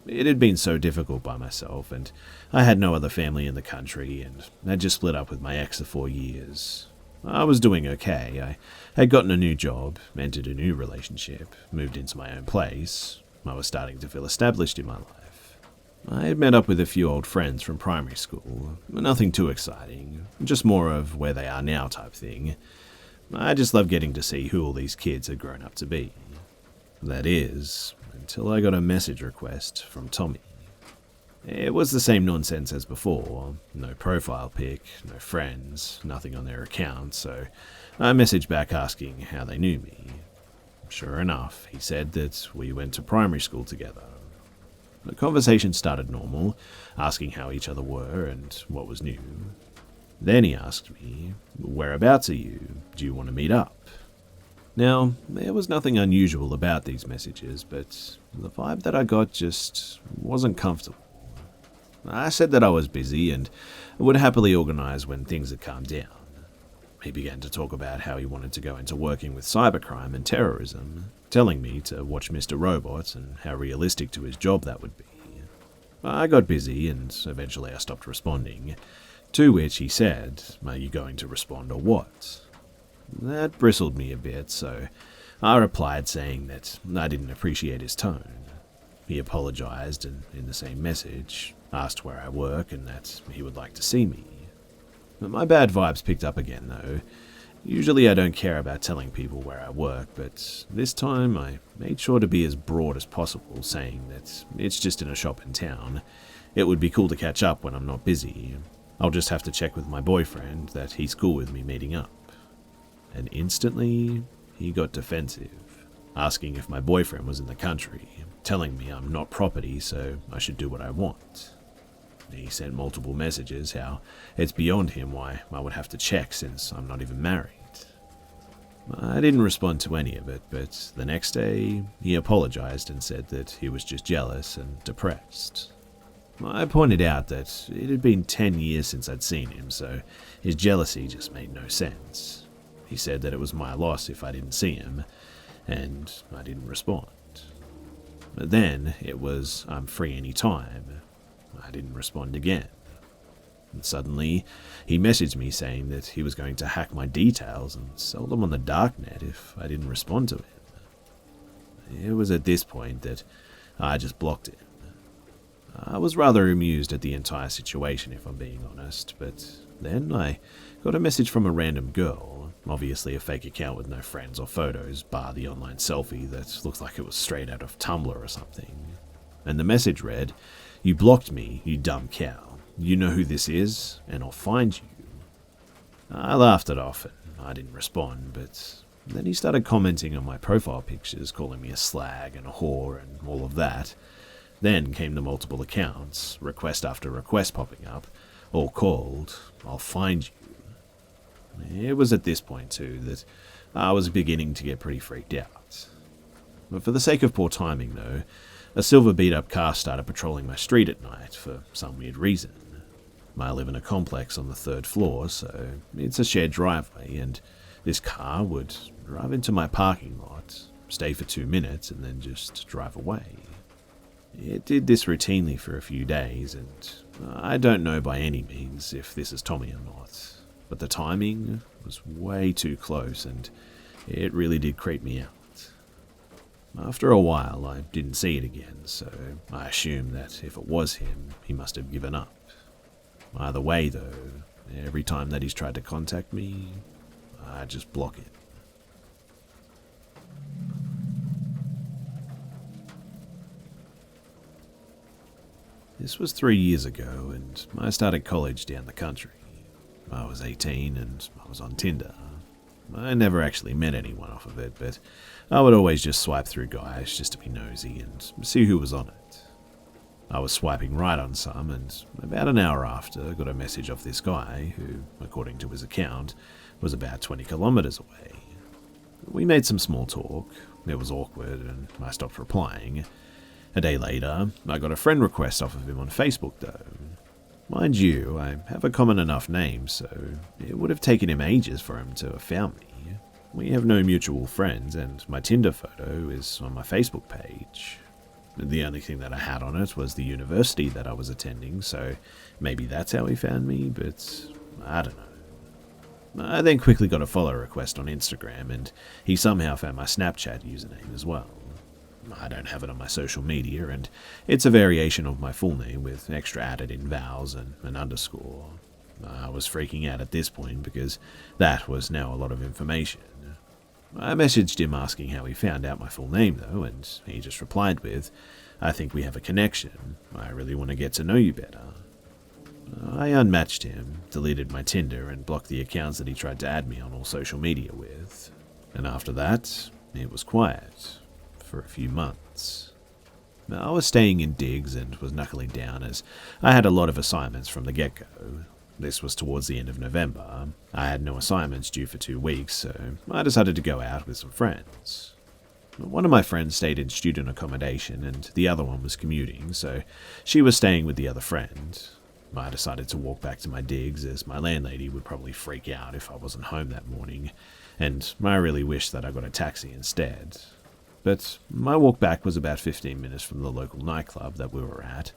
It had been so difficult by myself, and I had no other family in the country, and had just split up with my ex of 4 years. I was doing okay. I had gotten a new job, entered a new relationship, moved into my own place. I was starting to feel established in my life. I had met up with a few old friends from primary school. Nothing too exciting, just more of where they are now type thing. I just love getting to see who all these kids had grown up to be. That is, until I got a message request from Tommy. It was the same nonsense as before. No profile pic, no friends, nothing on their account, so I messaged back asking how they knew me. Sure enough, he said that we went to primary school together. The conversation started normal, asking how each other were and what was new. Then he asked me, "Whereabouts are you? Do you want to meet up?" Now, there was nothing unusual about these messages, but the vibe that I got just wasn't comfortable. I said that I was busy and would happily organise when things had calmed down. He began to talk about how he wanted to go into working with cybercrime and terrorism, telling me to watch Mr. Robot and how realistic to his job that would be. I got busy and eventually I stopped responding, to which he said, "Are you going to respond or what?" That bristled me a bit, so I replied saying that I didn't appreciate his tone. He apologized and, in the same message, asked where I work and that he would like to see me. My bad vibes picked up again, though. Usually I don't care about telling people where I work, but this time I made sure to be as broad as possible, saying that it's just in a shop in town. It would be cool to catch up when I'm not busy. I'll just have to check with my boyfriend that he's cool with me meeting up. And instantly, he got defensive, asking if my boyfriend was in the country, telling me I'm not property, so I should do what I want. He sent multiple messages how it's beyond him why I would have to check since I'm not even married. I didn't respond to any of it, but the next day he apologized and said that he was just jealous and depressed. I pointed out that it had been 10 years since I'd seen him, so his jealousy just made no sense. He said that it was my loss if I didn't see him, and I didn't respond. But then it was I'm free any time. I didn't respond again. And suddenly, he messaged me saying that he was going to hack my details and sell them on the darknet if I didn't respond to him. It was at this point that I just blocked him. I was rather amused at the entire situation, if I'm being honest, but then I got a message from a random girl, obviously a fake account with no friends or photos, bar the online selfie that looked like it was straight out of Tumblr or something. And the message read, "You blocked me, you dumb cow. You know who this is, and I'll find you." I laughed it off and I didn't respond, but then he started commenting on my profile pictures, calling me a slag and a whore and all of that. Then came the multiple accounts, request after request popping up, all called, "I'll find you." It was at this point too that I was beginning to get pretty freaked out. But for the sake of poor timing though, a silver beat-up car started patrolling my street at night for some weird reason. I live in a complex on the 3rd floor, so it's a shared driveway, and this car would drive into my parking lot, stay for 2 minutes, and then just drive away. It did this routinely for a few days, and I don't know by any means if this is Tommy or not, but the timing was way too close, and it really did creep me out. After a while, I didn't see it again, so I assumed that if it was him, he must have given up. Either way, though, every time that he's tried to contact me, I just block it. This was 3 years ago, and I started college down the country. I was 18 and I was on Tinder. I never actually met anyone off of it, but I would always just swipe through guys just to be nosy and see who was on it. I was swiping right on some, and about an hour after, got a message off this guy who, according to his account, was about 20 kilometers away. We made some small talk. It was awkward, and I stopped replying. A day later, I got a friend request off of him on Facebook, though. Mind you, I have a common enough name, so it would have taken him ages for him to have found me. We have no mutual friends, and my Tinder photo is on my Facebook page. The only thing that I had on it was the university that I was attending, so maybe that's how he found me, but I don't know. I then quickly got a follow request on Instagram, and he somehow found my Snapchat username as well. I don't have it on my social media, and it's a variation of my full name with extra added in vowels and an underscore. I was freaking out at this point because that was now a lot of information. I messaged him asking how he found out my full name though, and he just replied with, "I think we have a connection. I really want to get to know you better." I unmatched him, deleted my Tinder, and blocked the accounts that he tried to add me on all social media with. And after that, it was quiet. For a few months. I was staying in digs and was knuckling down as I had a lot of assignments from the get-go. This was towards the end of November. I had no assignments due for 2 weeks, so I decided to go out with some friends. One of my friends stayed in student accommodation and the other one was commuting, so she was staying with the other friend. I decided to walk back to my digs, as my landlady would probably freak out if I wasn't home that morning, and I really wished that I got a taxi instead. But my walk back was about 15 minutes from the local nightclub that we were at.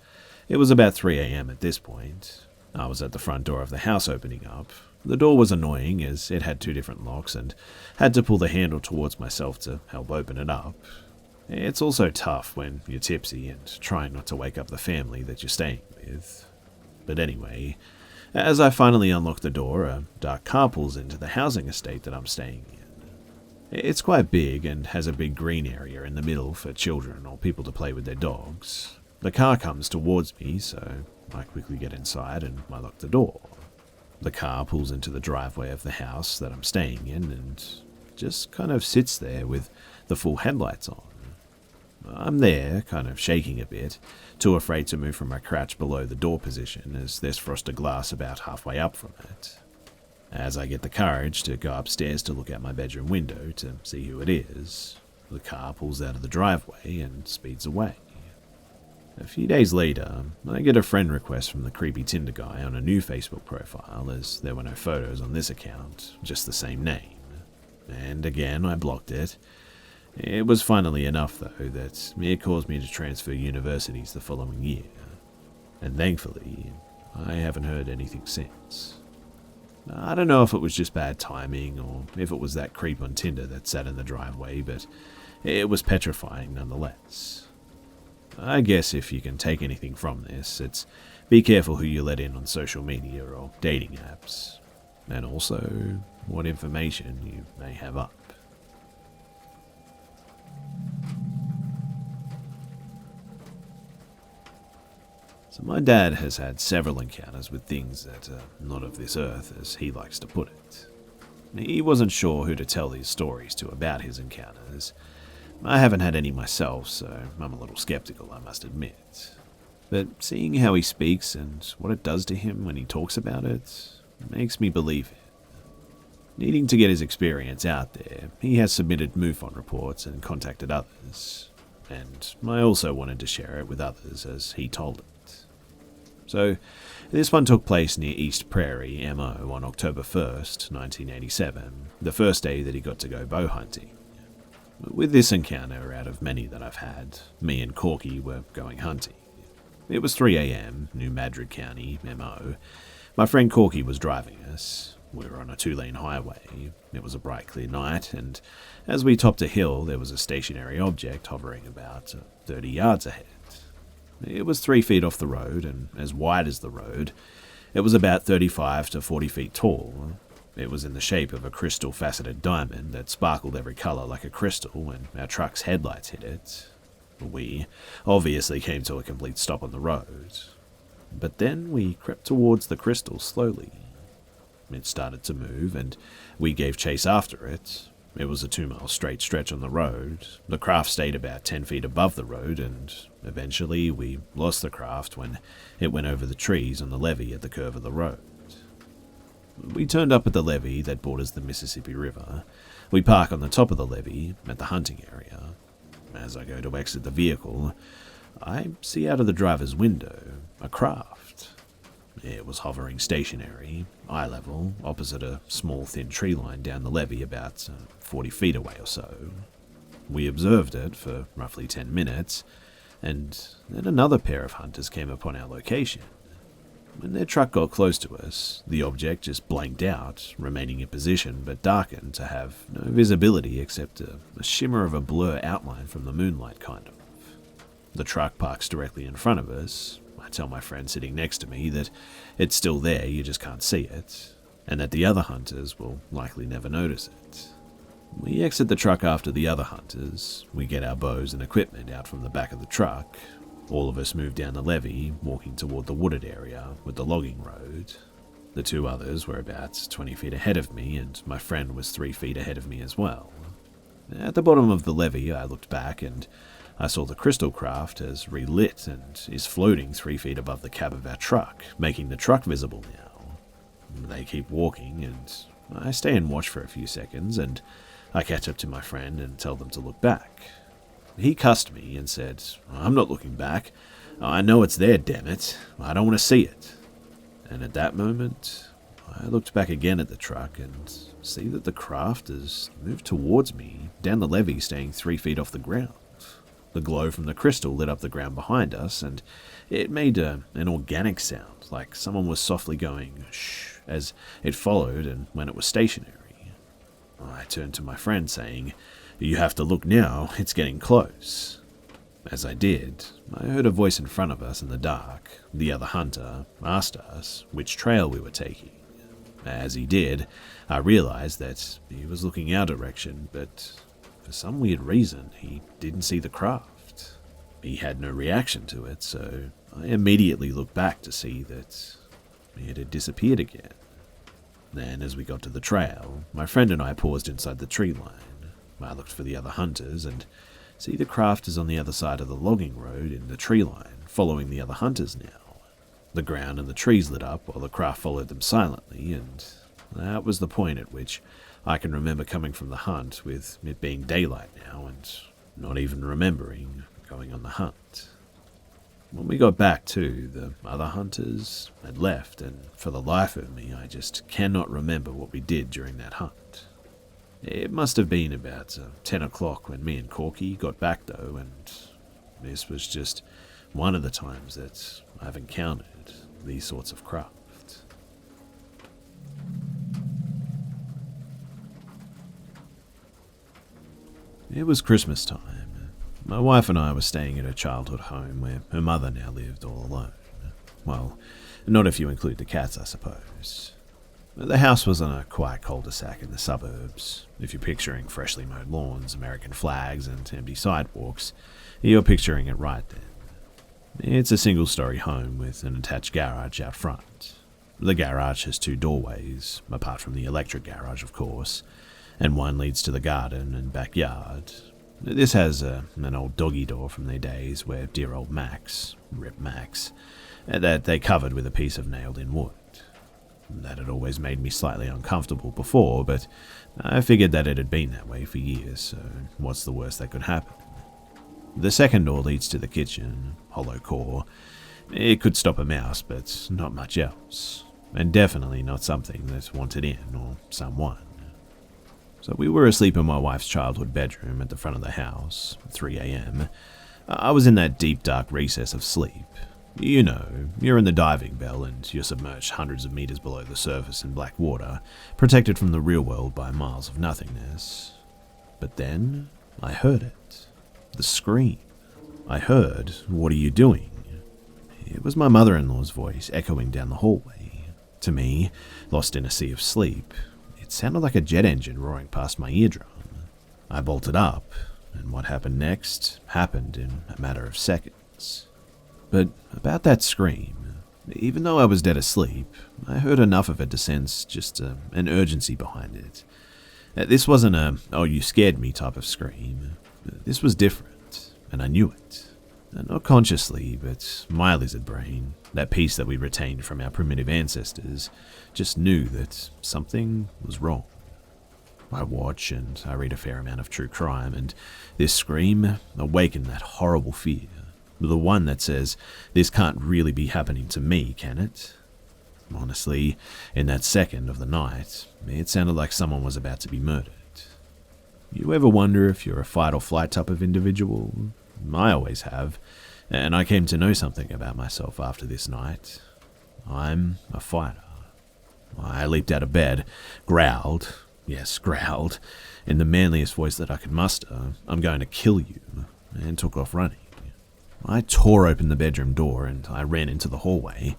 It was about 3 a.m. at this point. I was at the front door of the house opening up. The door was annoying, as it had 2 different locks, and had to pull the handle towards myself to help open it up. It's also tough when you're tipsy and trying not to wake up the family that you're staying with. But anyway, as I finally unlock the door, a dark car pulls into the housing estate that I'm staying in. It's quite big and has a big green area in the middle for children or people to play with their dogs. The car comes towards me, so I quickly get inside and I lock the door. The car pulls into the driveway of the house that I'm staying in and just kind of sits there with the full headlights on. I'm there, kind of shaking a bit, too afraid to move from my crouch below the door position, as there's frosted glass about halfway up from it. As I get the courage to go upstairs to look out my bedroom window to see who it is, the car pulls out of the driveway and speeds away. A few days later, I get a friend request from the creepy Tinder guy on a new Facebook profile, as there were no photos on this account, just the same name. And again, I blocked it. It was finally enough, though, that it caused me to transfer universities the following year. And thankfully, I haven't heard anything since. I don't know if it was just bad timing, or if it was that creep on Tinder that sat in the driveway, but it was petrifying nonetheless. I guess if you can take anything from this, it's be careful who you let in on social media or dating apps, and also what information you may have up. So my dad has had several encounters with things that are not of this earth, as he likes to put it. He wasn't sure who to tell these stories to about his encounters. I haven't had any myself, so I'm a little skeptical, I must admit. But seeing how he speaks and what it does to him when he talks about it makes me believe it. Needing to get his experience out there, he has submitted MUFON reports and contacted others. And I also wanted to share it with others as he told it. So, this one took place near East Prairie, MO, on October 1st, 1987, the first day that he got to go bow hunting. With this encounter, out of many that I've had, me and Corky were going hunting. It was 3 a.m., New Madrid County, MO. My friend Corky was driving us. We were on a 2-lane highway. It was a bright, clear night, and as we topped a hill, there was a stationary object hovering about 30 yards ahead. It was 3 feet off the road, and as wide as the road. It was about 35 to 40 feet tall. It was in the shape of a crystal faceted diamond that sparkled every colour like a crystal when our truck's headlights hit it. We obviously came to a complete stop on the road. But then we crept towards the crystal slowly. It started to move, and we gave chase after it. It was a 2-mile straight stretch on the road. The craft stayed about 10 feet above the road, and eventually we lost the craft when it went over the trees on the levee at the curve of the road. We turned up at the levee that borders the Mississippi River. We park on the top of the levee at the hunting area. As I go to exit the vehicle, I see out of the driver's window a craft. It was hovering stationary, eye level, opposite a small thin tree line down the levee about 40 feet away or so. We observed it for roughly 10 minutes, and then another pair of hunters came upon our location. When their truck got close to us, the object just blanked out, remaining in position but darkened to have no visibility except a shimmer of a blur outline from the moonlight, kind of. The truck parks directly in front of us. I tell my friend sitting next to me that it's still there, you just can't see it, and that the other hunters will likely never notice it. We exit the truck after the other hunters. We get our bows and equipment out from the back of the truck. All of us move down the levee, walking toward the wooded area with the logging road. The 2 others were about 20 feet ahead of me, and my friend was 3 feet ahead of me as well. At the bottom of the levee, I looked back, and I saw the crystal craft has relit and is floating 3 feet above the cab of our truck, making the truck visible now. They keep walking, and I stay and watch for a few seconds, and I catch up to my friend and tell them to look back. He cussed me and said, "I'm not looking back. I know it's there, damn it. I don't want to see it." And at that moment, I looked back again at the truck and see that the craft has moved towards me, down the levee, staying 3 feet off the ground. The glow from the crystal lit up the ground behind us, and it made an organic sound, like someone was softly going shh as it followed and when it was stationary. I turned to my friend saying, "You have to look now, it's getting close." As I did, I heard a voice in front of us in the dark. The other hunter asked us which trail we were taking. As he did, I realized that he was looking our direction, but for some weird reason, he didn't see the craft. He had no reaction to it, so I immediately looked back to see that it had disappeared again. Then, as we got to the trail, my friend and I paused inside the tree line. I looked for the other hunters and see the craft is on the other side of the logging road in the tree line, following the other hunters now. The ground and the trees lit up while the craft followed them silently, and that was the point at which I can remember coming from the hunt with it being daylight now and not even remembering going on the hunt. When we got back to, the other hunters had left, and for the life of me, I just cannot remember what we did during that hunt. It must have been about 10 o'clock when me and Corky got back though, and this was just one of the times that I've encountered these sorts of craft. It was Christmas time. My wife and I were staying at her childhood home where her mother now lived all alone. Well, not if you include the cats, I suppose. The house was on a quiet cul-de-sac in the suburbs. If you're picturing freshly mowed lawns, American flags, and empty sidewalks, you're picturing it right then. It's a single-story home with an attached garage out front. The garage has 2 doorways, apart from the electric garage, of course, and one leads to the garden and backyard. This has an old doggy door from their days where dear old Max, rip Max, that they covered with a piece of nailed-in wood. That had always made me slightly uncomfortable before, but I figured that it had been that way for years, so what's the worst that could happen? The second door leads to the kitchen, hollow core. It could stop a mouse, but not much else, and definitely not something that wanted in or someone. So we were asleep in my wife's childhood bedroom at the front of the house, 3 a.m. I was in that deep, dark recess of sleep. You know, you're in the diving bell and you're submerged hundreds of meters below the surface in black water, protected from the real world by miles of nothingness. But then, I heard it. The scream. I heard, "What are you doing?" It was my mother-in-law's voice echoing down the hallway. To me, lost in a sea of sleep, it sounded like a jet engine roaring past my eardrum. I bolted up, and what happened next happened in a matter of seconds. But about that scream, even though I was dead asleep, I heard enough of it to sense just an urgency behind it. This wasn't a, "oh, you scared me" type of scream. This was different, and I knew it. Not consciously, but my lizard brain, that piece that we retained from our primitive ancestors, just knew that something was wrong. I watch and I read a fair amount of true crime, and this scream awakened that horrible fear. The one that says, this can't really be happening to me, can it? Honestly, in that second of the night, it sounded like someone was about to be murdered. You ever wonder if you're a fight or flight type of individual? I always have, and I came to know something about myself after this night. I'm a fighter. I leaped out of bed, growled, in the manliest voice that I could muster, "I'm going to kill you," and took off running. I tore open the bedroom door and I ran into the hallway,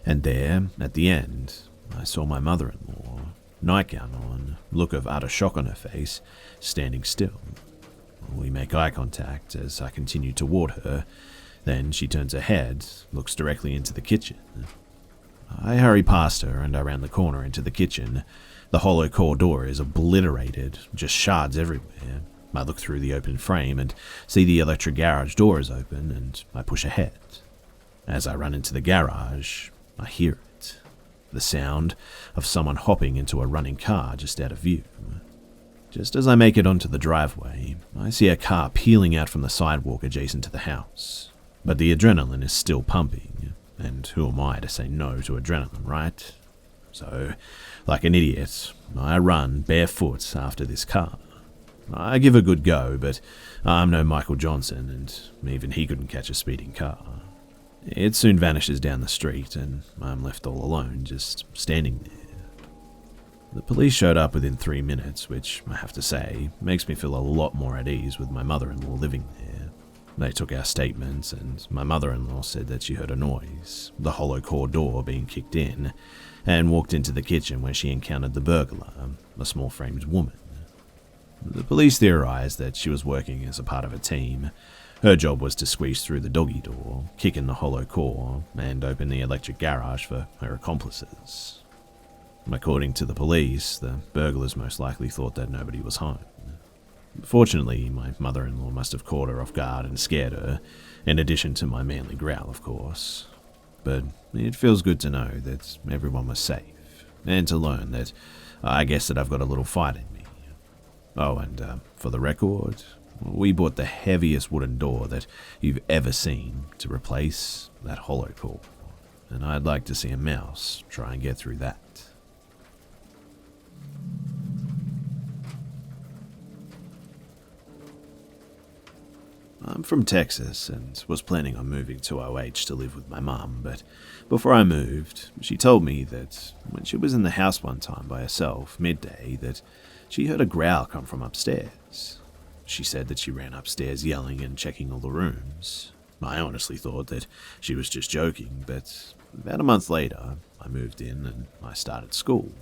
and there, at the end, I saw my mother-in-law, nightgown on, look of utter shock on her face, standing still. We make eye contact as I continue toward her, then she turns her head, looks directly into the kitchen. I hurry past her and around the corner into the kitchen. The hollow core door is obliterated, just shards everywhere. I look through the open frame and see the electric garage door is open, and I push ahead. As I run into the garage, I hear it. The sound of someone hopping into a running car just out of view. Just as I make it onto the driveway, I see a car peeling out from the sidewalk adjacent to the house. But the adrenaline is still pumping. and who am I to say no to adrenaline, right? So, like an idiot, I run barefoot after this car. I give a good go, but I'm no Michael Johnson, and even he couldn't catch a speeding car. It soon vanishes down the street, and I'm left all alone, just standing there. The police showed up within 3 minutes, which, I have to say, makes me feel a lot more at ease with my mother-in-law living there. They took our statements, and my mother-in-law said that she heard a noise, the hollow core door being kicked in, and walked into the kitchen where she encountered the burglar, a small-framed woman. The police theorized that she was working as a part of a team. Her job was to squeeze through the doggy door, kick in the hollow core, and open the electric garage for her accomplices. According to the police, the burglars most likely thought that nobody was home. Fortunately, my mother-in-law must have caught her off guard and scared her, in addition to my manly growl, of course. But it feels good to know that everyone was safe, and to learn that I guess that I've got a little fight in me. Oh, and for the record, we bought the heaviest wooden door that you've ever seen to replace that hollow core, and I'd like to see a mouse try and get through that. I'm from Texas and was planning on moving to OH to live with my mum, but before I moved, she told me that when she was in the house one time by herself, midday, that she heard a growl come from upstairs. She said that she ran upstairs yelling and checking all the rooms. I honestly thought that she was just joking, but about a month later, I moved in and I started school.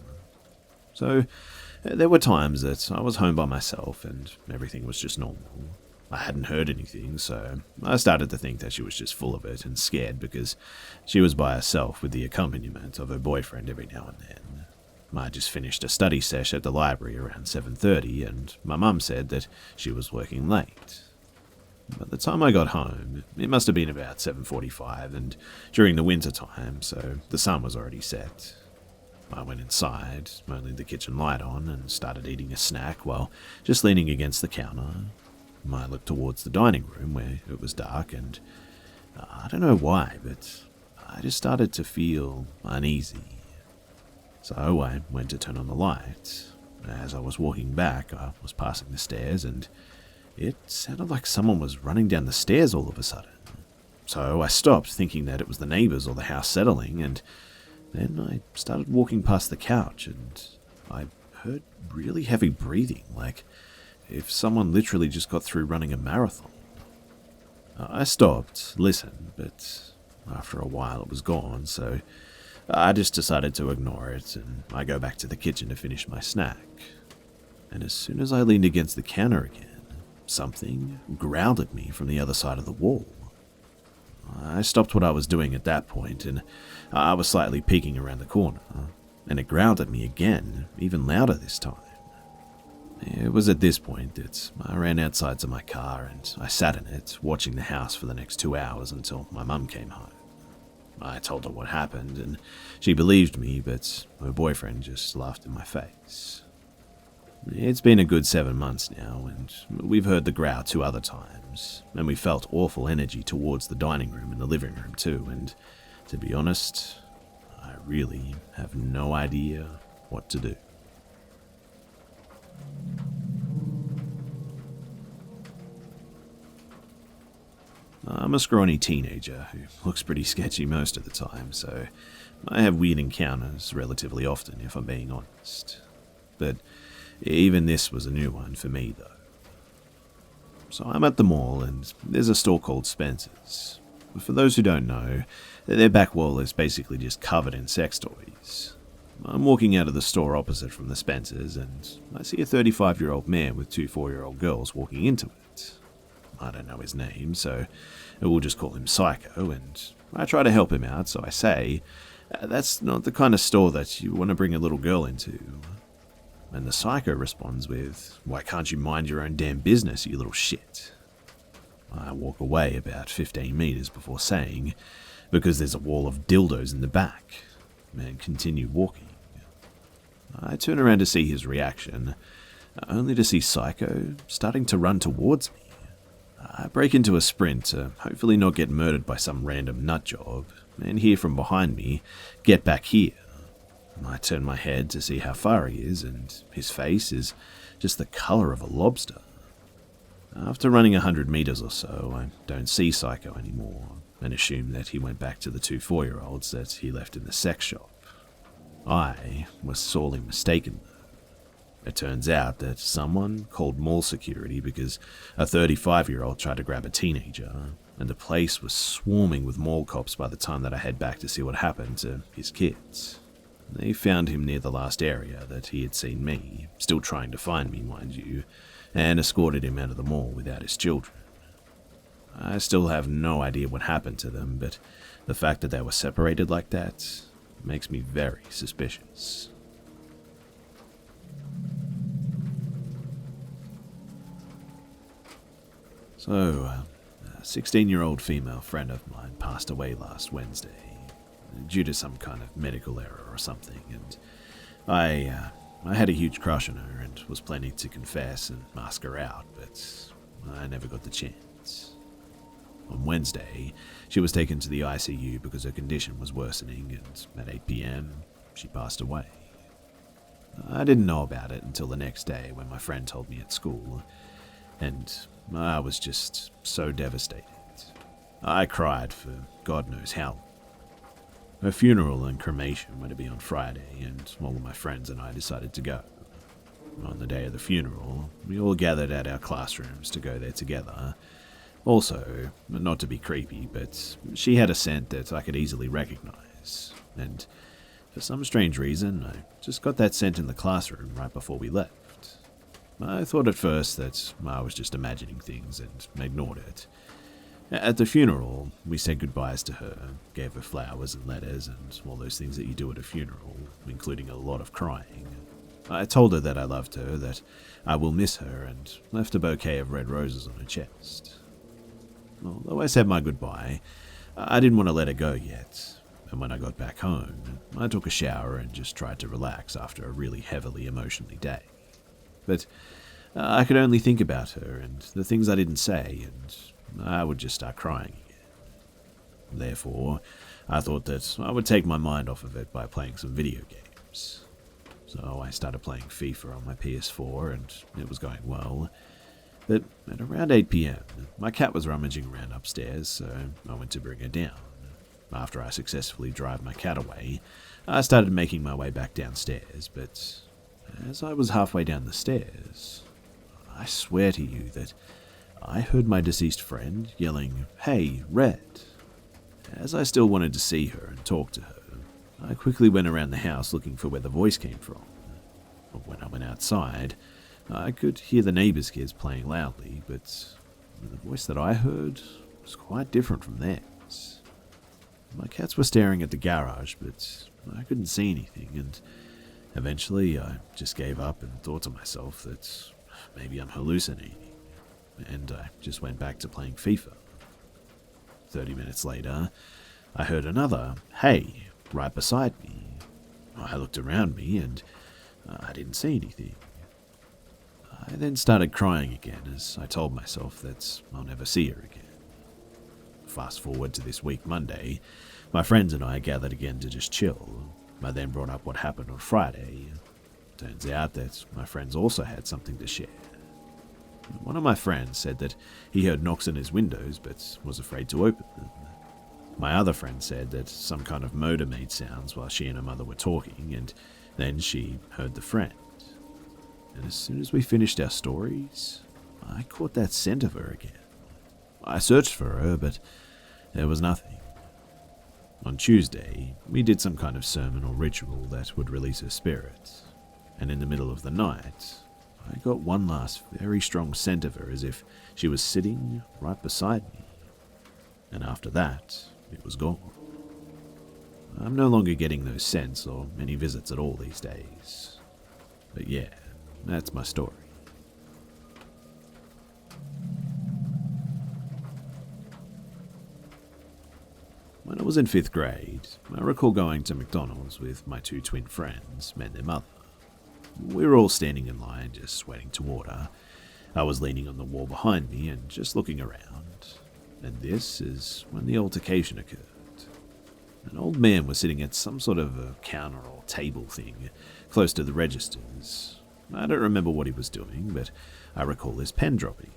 So there were times that I was home by myself and everything was just normal. I hadn't heard anything, so I started to think that she was just full of it and scared because she was by herself with the accompaniment of her boyfriend every now and then. I just finished a study sesh at the library around 7:30, and my mum said that she was working late. By the time I got home, it must have been about 7:45, and during the winter time, so the sun was already set. I went inside, only the kitchen light on, and started eating a snack while just leaning against the counter. I looked towards the dining room where it was dark, and I don't know why, but I just started to feel uneasy. So I went to turn on the light. As I was walking back, I was passing the stairs, and it sounded like someone was running down the stairs all of a sudden. So I stopped, thinking that it was the neighbors or the house settling, and then I started walking past the couch, and I heard really heavy breathing, like if someone literally just got through running a marathon. I stopped, listened, but after a while it was gone, so I just decided to ignore it, and I go back to the kitchen to finish my snack. And as soon as I leaned against the counter again, something growled at me from the other side of the wall. I stopped what I was doing at that point, and I was slightly peeking around the corner, and it growled at me again, even louder this time. It was at this point that I ran outside to my car and I sat in it, watching the house for the next 2 hours until my mum came home. I told her what happened, and she believed me, but her boyfriend just laughed in my face. It's been a good 7 months now, and we've heard the growl 2 other times, and we felt awful energy towards the dining room and the living room too, and to be honest, I really have no idea what to do. I'm a scrawny teenager who looks pretty sketchy most of the time, so I have weird encounters relatively often, if I'm being honest. But even this was a new one for me, though. So I'm at the mall, and there's a store called Spencer's. For those who don't know, their back wall is basically just covered in sex toys. I'm walking out of the store opposite from the Spencer's, and I see a 35-year-old man with 2 4-year-old girls walking into it. I don't know his name, so we'll just call him Psycho, and I try to help him out, so I say, that's not the kind of store that you want to bring a little girl into. And the Psycho responds with, why can't you mind your own damn business, you little shit? I walk away about 15 meters before saying, because there's a wall of dildos in the back, and continue walking. I turn around to see his reaction, only to see Psycho starting to run towards me. I break into a sprint to hopefully not get murdered by some random nut job, and hear from behind me, "Get back here." I turn my head to see how far he is, and his face is just the colour of a lobster. After running 100 metres or so, I don't see Psycho anymore, and assume that he went back to the two 4-year-olds that he left in the sex shop. I was sorely mistaken, though. It turns out that someone called mall security because a 35-year-old tried to grab a teenager, and the place was swarming with mall cops by the time that I head back to see what happened to his kids. They found him near the last area that he had seen me, still trying to find me, mind you, and escorted him out of the mall without his children. I still have no idea what happened to them, but the fact that they were separated like that makes me very suspicious. So, a 16-year-old female friend of mine passed away last Wednesday due to some kind of medical error or something, and I had a huge crush on her and was planning to confess and ask her out, but I never got the chance. On Wednesday, she was taken to the ICU because her condition was worsening, and at 8 p.m, she passed away. I didn't know about it until the next day when my friend told me at school, and I was just so devastated. I cried for God knows how long. Her funeral and cremation were to be on Friday, and all of my friends and I decided to go. On the day of the funeral, we all gathered at our classrooms to go there together. Also, not to be creepy, but she had a scent that I could easily recognize, and for some strange reason, I just got that scent in the classroom right before we left. I thought at first that I was just imagining things and ignored it. At the funeral, we said goodbyes to her, gave her flowers and letters and all those things that you do at a funeral, including a lot of crying. I told her that I loved her, that I will miss her, and left a bouquet of red roses on her chest. Although I said my goodbye, I didn't want to let her go yet, and when I got back home, I took a shower and just tried to relax after a really heavily emotionally day. But I could only think about her and the things I didn't say, and I would just start crying again. Therefore, I thought that I would take my mind off of it by playing some video games. So I started playing FIFA on my PS4, and it was going well. But at around 8 p.m, my cat was rummaging around upstairs, so I went to bring her down. After I successfully drive my cat away, I started making my way back downstairs, but as I was halfway down the stairs, I swear to you that I heard my deceased friend yelling, "Hey, Red." As I still wanted to see her and talk to her, I quickly went around the house looking for where the voice came from. But when I went outside, I could hear the neighbours' kids playing loudly, but the voice that I heard was quite different from theirs. My cats were staring at the garage, but I couldn't see anything, and eventually I just gave up and thought to myself that maybe I'm hallucinating, and I just went back to playing FIFA. 30 minutes later, I heard another "Hey" right beside me. I looked around me and I didn't see anything. I then started crying again as I told myself that I'll never see her again. Fast forward to this week Monday, my friends and I gathered again to just chill. I then brought up what happened on Friday. Turns out that my friends also had something to share. One of my friends said that he heard knocks on his windows but was afraid to open them. My other friend said that some kind of motor made sounds while she and her mother were talking, and then she heard the friend. And as soon as we finished our stories, I caught that scent of her again. I searched for her, but there was nothing. On Tuesday, we did some kind of sermon or ritual that would release her spirit, and in the middle of the night, I got one last very strong scent of her as if she was sitting right beside me. And after that, it was gone. I'm no longer getting those scents or any visits at all these days. But yeah, that's my story. When I was in 5th grade, I recall going to McDonald's with my two twin friends and their mother. We were all standing in line just waiting to order, I was leaning on the wall behind me and just looking around, and this is when the altercation occurred. An old man was sitting at some sort of a counter or table thing close to the registers. I don't remember what he was doing, but I recall his pen dropping.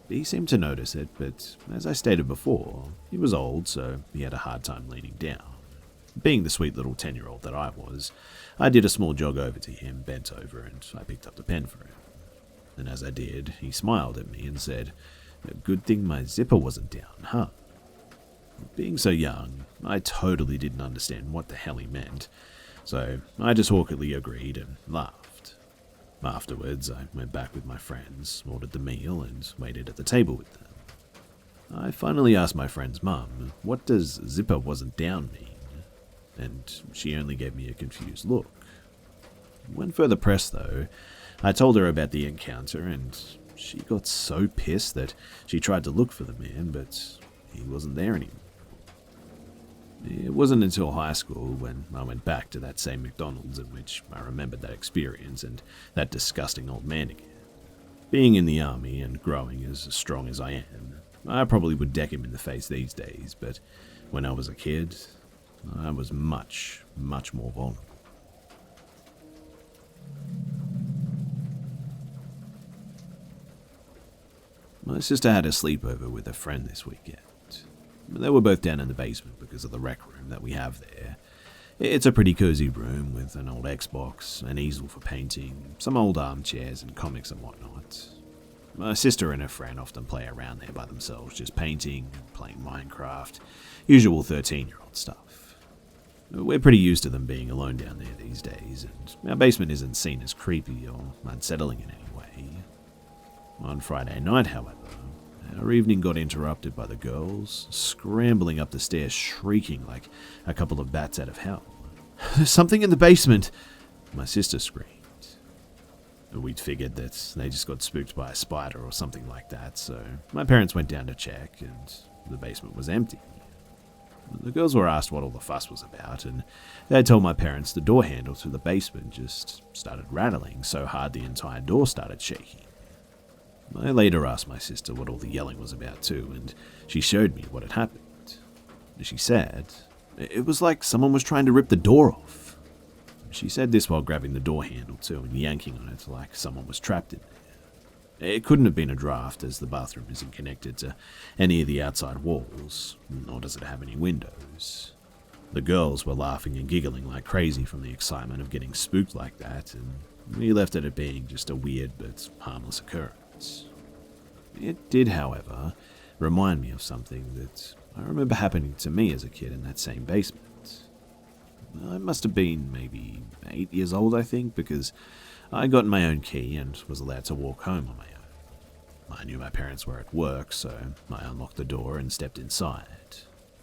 He seemed to notice it, but as I stated before, he was old, so he had a hard time leaning down. Being the sweet little 10-year-old that I was, I did a small jog over to him, bent over, and I picked up the pen for him. And as I did, he smiled at me and said, "Good thing my zipper wasn't down, huh?" Being so young, I totally didn't understand what the hell he meant, so I just awkwardly agreed and laughed. Afterwards, I went back with my friends, ordered the meal, and waited at the table with them. I finally asked my friend's mum, "What does zipper wasn't down mean?" And she only gave me a confused look. When further pressed, though, I told her about the encounter, and she got so pissed that she tried to look for the man, but he wasn't there anymore. It wasn't until high school when I went back to that same McDonald's in which I remembered that experience and that disgusting old man again. Being in the army and growing as strong as I am, I probably would deck him in the face these days, but when I was a kid, I was much, much more vulnerable. My sister had a sleepover with a friend this weekend. They were both down in the basement because of the rec room that we have there. It's a pretty cozy room with an old Xbox, an easel for painting, some old armchairs and comics and whatnot. My sister and her friend often play around there by themselves, just painting and playing Minecraft, usual 13-year-old stuff. We're pretty used to them being alone down there these days, and our basement isn't seen as creepy or unsettling in any way. On Friday night, however, our evening got interrupted by the girls scrambling up the stairs, shrieking like a couple of bats out of hell. "There's something in the basement!" my sister screamed. We'd figured that they just got spooked by a spider or something like that, so my parents went down to check, and the basement was empty. The girls were asked what all the fuss was about, and they told my parents the door handle to the basement just started rattling so hard the entire door started shaking. I later asked my sister what all the yelling was about too, and she showed me what had happened. She said, it was like someone was trying to rip the door off. She said this while grabbing the door handle too and yanking on it like someone was trapped in there. It couldn't have been a draft, as the bathroom isn't connected to any of the outside walls, nor does it have any windows. The girls were laughing and giggling like crazy from the excitement of getting spooked like that, and we left it at being just a weird but harmless occurrence. It did, however, remind me of something that I remember happening to me as a kid in that same basement. I must have been maybe 8 years old, I think, because I got my own key and was allowed to walk home on my own. I knew my parents were at work, so I unlocked the door and stepped inside.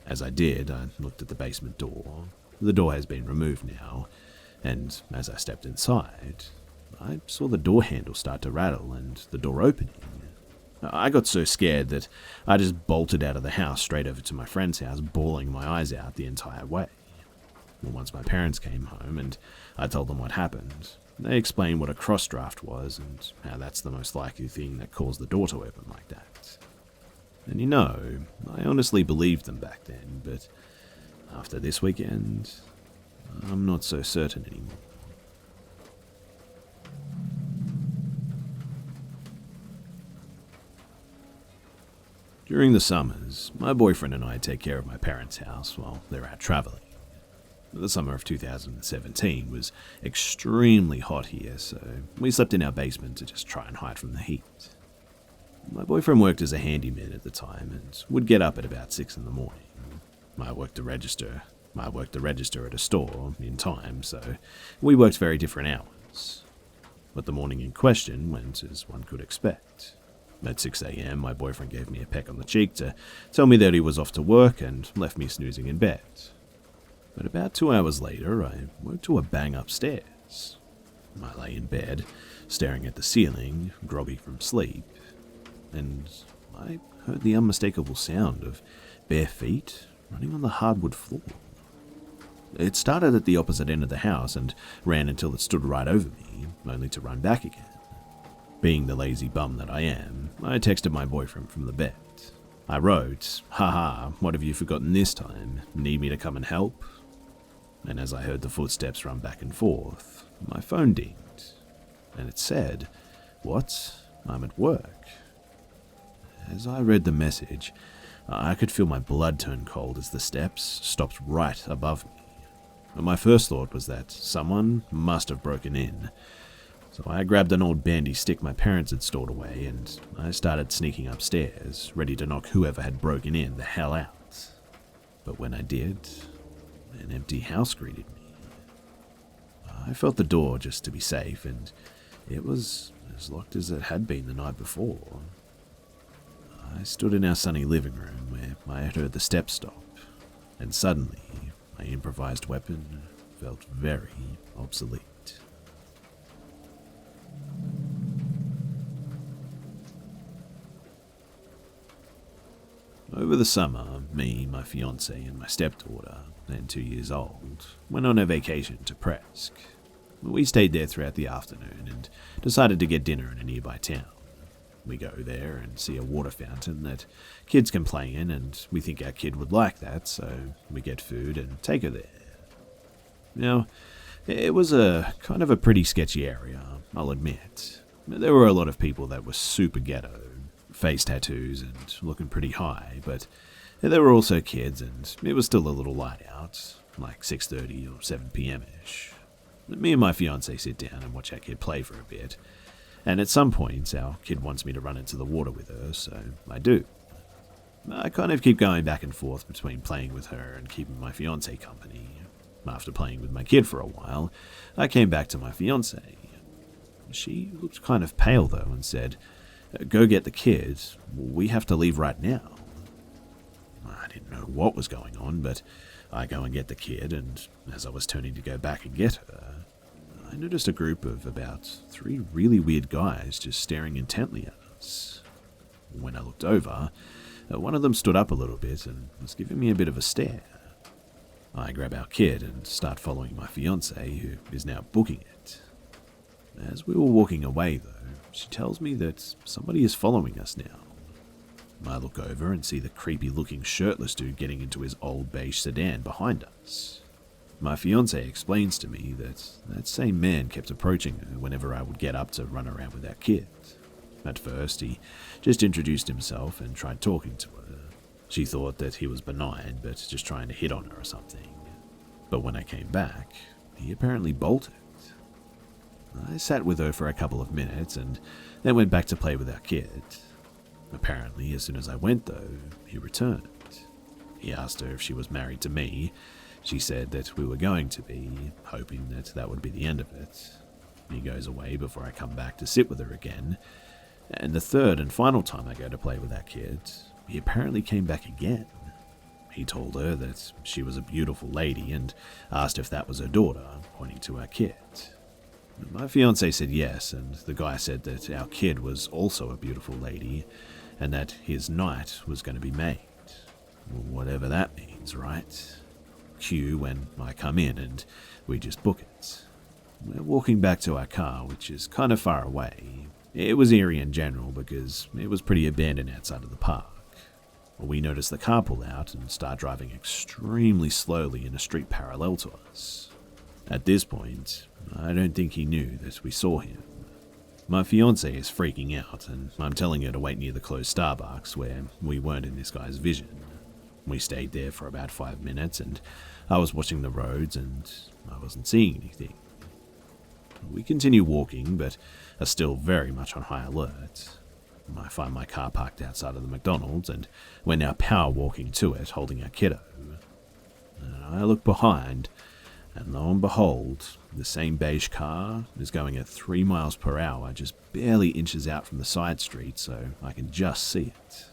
As I did, I looked at the basement door. The door has been removed now, and as I stepped inside, I saw the door handle start to rattle and the door opening. I got so scared that I just bolted out of the house straight over to my friend's house, bawling my eyes out the entire way. Once my parents came home and I told them what happened, they explained what a cross draft was and how that's the most likely thing that caused the door to open like that. And you know, I honestly believed them back then, but after this weekend, I'm not so certain anymore. During the summers, my boyfriend and I take care of my parents' house while they're out traveling. The summer of 2017 was extremely hot here, so we slept in our basement to just try and hide from the heat. My boyfriend worked as a handyman at the time and would get up at about 6 in the morning. I worked the register at a store in time, so we worked very different hours. But the morning in question went as one could expect. At 6 a.m, my boyfriend gave me a peck on the cheek to tell me that he was off to work and left me snoozing in bed. But about 2 hours later, I woke to a bang upstairs. I lay in bed, staring at the ceiling, groggy from sleep, and I heard the unmistakable sound of bare feet running on the hardwood floor. It started at the opposite end of the house and ran until it stood right over me, only to run back again. Being the lazy bum that I am, I texted my boyfriend from the bed. I wrote, "Haha, what have you forgotten this time? Need me to come and help?" And as I heard the footsteps run back and forth, my phone dinged, and it said, "What? I'm at work." As I read the message, I could feel my blood turn cold as the steps stopped right above me. My first thought was that someone must have broken in, so I grabbed an old bandy stick my parents had stored away and I started sneaking upstairs, ready to knock whoever had broken in the hell out. But when I did, an empty house greeted me. I felt the door just to be safe, and it was as locked as it had been the night before. I stood in our sunny living room where I had heard the steps stop, and suddenly my improvised weapon felt very obsolete. Over the summer, me, my fiancée, and my stepdaughter, then 2 years old, went on a vacation to Presque. We stayed there throughout the afternoon and decided to get dinner in a nearby town. We go there and see a water fountain that kids can play in, and we think our kid would like that, so we get food and take her there. Now, it was a kind of a pretty sketchy area, I'll admit. There were a lot of people that were super ghetto, face tattoos and looking pretty high, but there were also kids, and it was still a little light out, like 6:30 or 7 p.m.-ish. Me and my fiancée sit down and watch our kid play for a bit, and at some point our kid wants me to run into the water with her, so I do. I kind of keep going back and forth between playing with her and keeping my fiancée company. After playing with my kid for a while, I came back to my fiancée. She looked kind of pale though and said, "Go get the kid, we have to leave right now." I didn't know what was going on, but I go and get the kid, and as I was turning to go back and get her, I noticed a group of about 3 really weird guys just staring intently at us. When I looked over, one of them stood up a little bit and was giving me a bit of a stare. I grab our kid and start following my fiancée, who is now booking it. As we were walking away though, she tells me that somebody is following us now. I look over and see the creepy-looking shirtless dude getting into his old beige sedan behind us. My fiancée explains to me that that same man kept approaching her whenever I would get up to run around with our kid. At first, he just introduced himself and tried talking to her. She thought that he was benign, but just trying to hit on her or something. But when I came back, he apparently bolted. I sat with her for a couple of minutes and then went back to play with our kid. Apparently, as soon as I went though, he returned. He asked her if she was married to me. She said that we were going to be, hoping that that would be the end of it. He goes away before I come back to sit with her again, and the third and final time I go to play with our kid, he apparently came back again. He told her that she was a beautiful lady and asked if that was her daughter, pointing to our kid. My fiancée said yes, and the guy said that our kid was also a beautiful lady, and that his night was going to be made. Whatever that means, right? Cue when I come in and we just book it. We're walking back to our car, which is kind of far away. It was eerie in general because it was pretty abandoned outside of the park. We notice the car pull out and start driving extremely slowly in a street parallel to us. At this point, I don't think he knew that we saw him. My fiancée is freaking out, and I'm telling her to wait near the closed Starbucks where we weren't in this guy's vision. We stayed there for about 5 minutes, and I was watching the roads, and I wasn't seeing anything. We continue walking, but are still very much on high alert. I find my car parked outside of the McDonald's, and we're now power walking to it, holding our kiddo. And I look behind, and lo and behold, the same beige car is going at 3 miles per hour, just barely inches out from the side street, so I can just see it.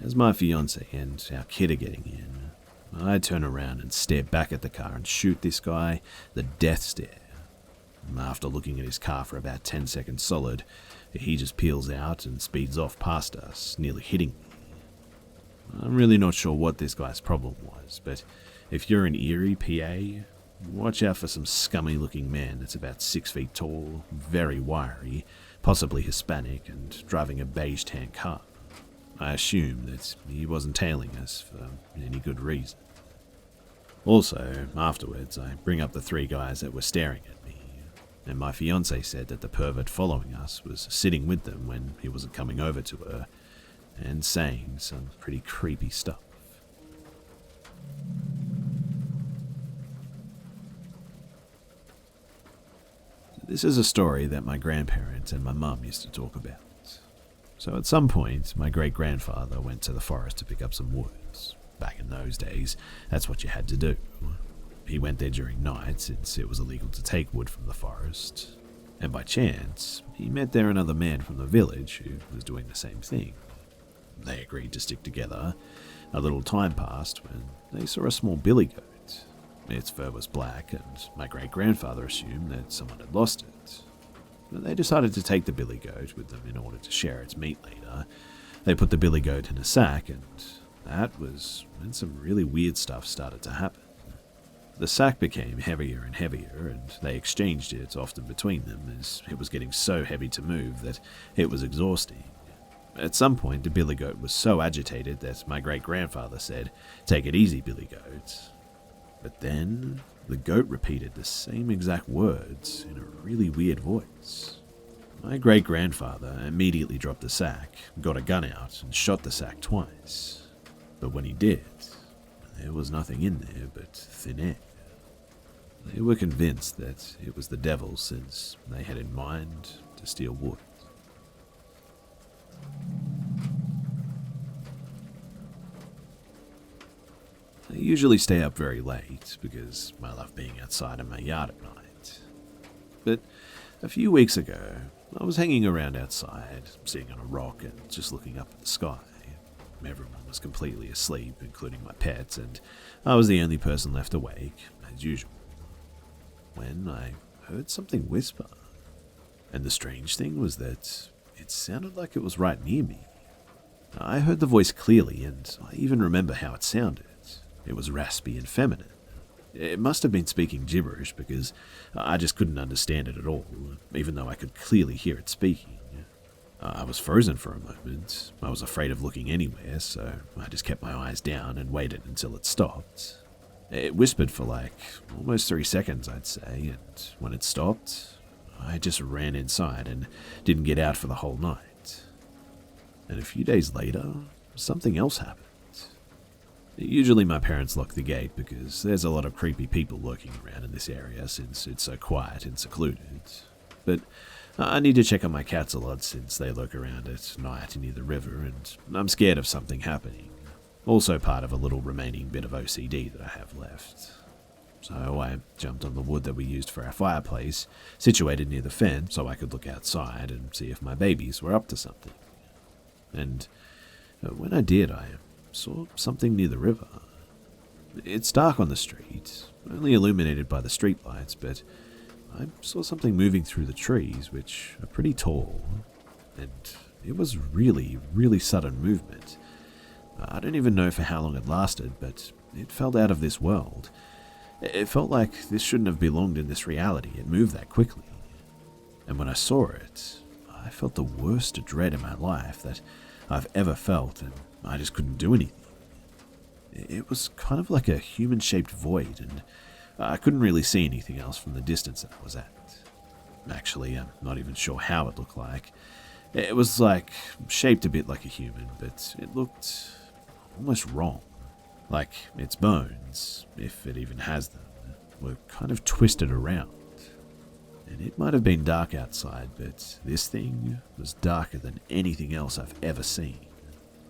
As my fiancée and our kid are getting in, I turn around and stare back at the car and shoot this guy the death stare. After looking at his car for about 10 seconds solid, he just peels out and speeds off past us, nearly hitting me. I'm really not sure what this guy's problem was, but if you're in Erie, PA, watch out for some scummy looking man that's about 6 feet tall, very wiry, possibly Hispanic and driving a beige tan car. I assumed that he wasn't tailing us for any good reason. Also, afterwards, I bring up the 3 guys that were staring at me, and my fiancé said that the pervert following us was sitting with them when he wasn't coming over to her, and saying some pretty creepy stuff. This is a story that my grandparents and my mum used to talk about. So at some point, my great-grandfather went to the forest to pick up some wood. Back in those days, that's what you had to do. He went there during night since it was illegal to take wood from the forest. And by chance, he met there another man from the village who was doing the same thing. They agreed to stick together. A little time passed when they saw a small billy goat. Its fur was black, and my great-grandfather assumed that someone had lost it. But they decided to take the billy goat with them in order to share its meat later. They put the billy goat in a sack, and that was when some really weird stuff started to happen. The sack became heavier and heavier, and they exchanged it often between them as it was getting so heavy to move that it was exhausting. At some point, the billy goat was so agitated that my great-grandfather said, "Take it easy, billy goat." But then, the goat repeated the same exact words in a really weird voice. My great-grandfather immediately dropped the sack, got a gun out, and shot the sack twice. But when he did, there was nothing in there but thin air. They were convinced that it was the devil since they had in mind to steal wood. I usually stay up very late because I love being outside in my yard at night. But a few weeks ago, I was hanging around outside, sitting on a rock and just looking up at the sky. Everyone was completely asleep, including my pets, and I was the only person left awake, as usual, when I heard something whisper. And the strange thing was that it sounded like it was right near me. I heard the voice clearly, and I even remember how it sounded. It was raspy and feminine. It must have been speaking gibberish because I just couldn't understand it at all, even though I could clearly hear it speaking. I was frozen for a moment. I was afraid of looking anywhere, so I just kept my eyes down and waited until it stopped. It whispered for like almost 3 seconds, I'd say, and when it stopped, I just ran inside and didn't get out for the whole night. And a few days later, something else happened. Usually my parents lock the gate because there's a lot of creepy people lurking around in this area since it's so quiet and secluded. But I need to check on my cats a lot since they lurk around at night near the river, and I'm scared of something happening. Also part of a little remaining bit of OCD that I have left. So I jumped on the wood that we used for our fireplace, situated near the fence so I could look outside and see if my babies were up to something. And when I did, I saw something near the river. It's dark on the street, only illuminated by the streetlights, but I saw something moving through the trees, which are pretty tall, and it was really, really sudden movement. I don't even know for how long it lasted, but it felt out of this world. It felt like this shouldn't have belonged in this reality. It moved that quickly. And when I saw it, I felt the worst dread in my life that I've ever felt, and I just couldn't do anything. It was kind of like a human-shaped void, and I couldn't really see anything else from the distance that I was at. Actually, I'm not even sure how it looked like. It was like shaped a bit like a human, but it looked almost wrong. Like its bones, if it even has them, were kind of twisted around. And it might have been dark outside, but this thing was darker than anything else I've ever seen.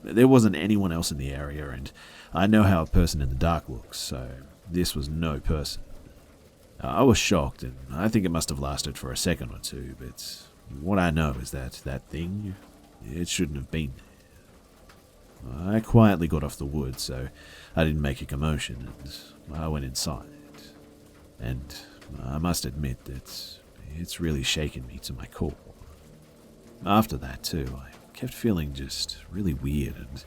There wasn't anyone else in the area, and I know how a person in the dark looks, so this was no person. I was shocked, and I think it must have lasted for a second or two, but what I know is that thing, it shouldn't have been there. I quietly got off the wood, so I didn't make a commotion, and I went inside. And I must admit that it's really shaken me to my core. After that, too, I kept feeling just really weird, and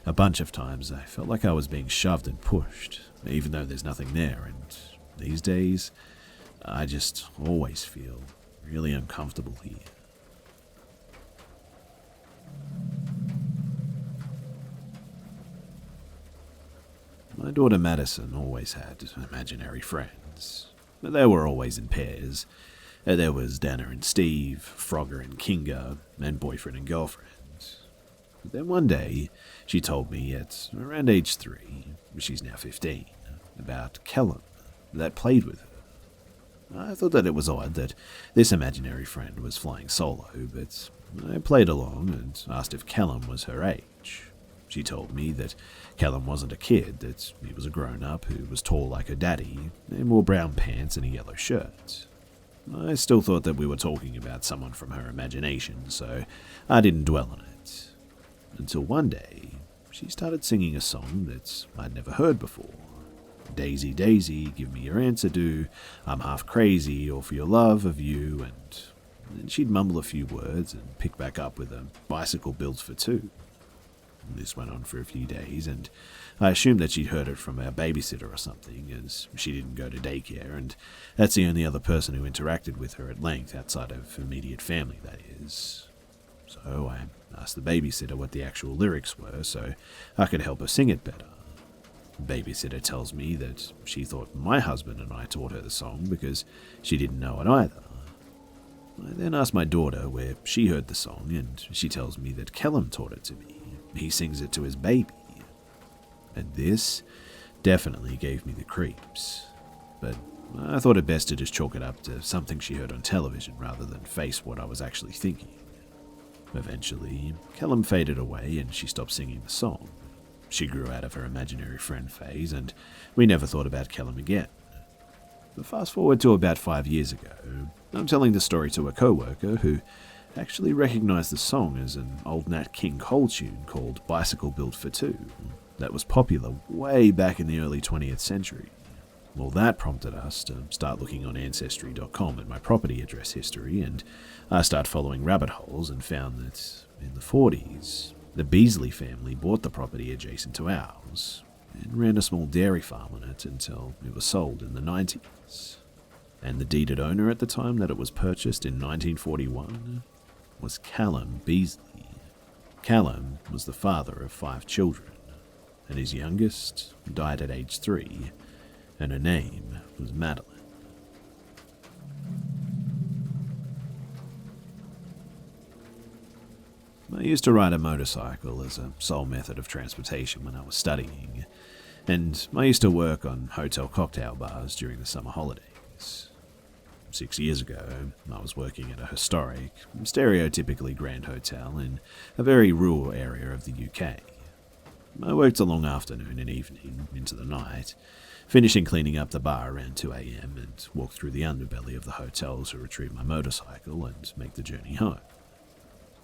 a bunch of times I felt like I was being shoved and pushed, even though there's nothing there, and these days, I just always feel really uncomfortable here. My daughter Madison always had imaginary friends. They were always in pairs. There was Dana and Steve, Frogger and Kinga, and boyfriend and girlfriend. But then one day, she told me at around age 3, she's now 15, about Callum, that played with her. I thought that it was odd that this imaginary friend was flying solo, but I played along and asked if Callum was her age. She told me that Callum wasn't a kid, that he was a grown-up who was tall like her daddy and wore brown pants and a yellow shirt. I still thought that we were talking about someone from her imagination, so I didn't dwell on it. Until one day, she started singing a song that I'd never heard before. Daisy, Daisy, give me your answer, do. I'm half crazy, all for your love of you, and then she'd mumble a few words and pick back up with a bicycle built for two. This went on for a few days, and I assumed that she'd heard it from our babysitter or something, as she didn't go to daycare, and that's the only other person who interacted with her at length outside of immediate family, that is. So I asked the babysitter what the actual lyrics were so I could help her sing it better. The babysitter tells me that she thought my husband and I taught her the song because she didn't know it either. I then asked my daughter where she heard the song, and she tells me that Callum taught it to me. He sings it to his baby. And this definitely gave me the creeps. But I thought it best to just chalk it up to something she heard on television rather than face what I was actually thinking. Eventually, Callum faded away and she stopped singing the song. She grew out of her imaginary friend phase, and we never thought about Callum again. But fast forward to about 5 years ago, I'm telling the story to a co-worker who actually recognized the song as an old Nat King Cole tune called Bicycle Built for Two that was popular way back in the early 20th century. Well, that prompted us to start looking on Ancestry.com at my property address history, and I started following rabbit holes and found that in the 40s, the Beasley family bought the property adjacent to ours and ran a small dairy farm on it until it was sold in the 90s. And the deeded owner at the time that it was purchased in 1941 was Callum Beasley. Callum was the father of 5 children, and his youngest died at age 3, and her name was Madeline. I used to ride a motorcycle as a sole method of transportation when I was studying, and I used to work on hotel cocktail bars during the summer holidays. 6 years ago, I was working at a historic, stereotypically grand hotel in a very rural area of the UK. I worked a long afternoon and evening into the night, finishing cleaning up the bar around 2 a.m. and walked through the underbelly of the hotel to retrieve my motorcycle and make the journey home.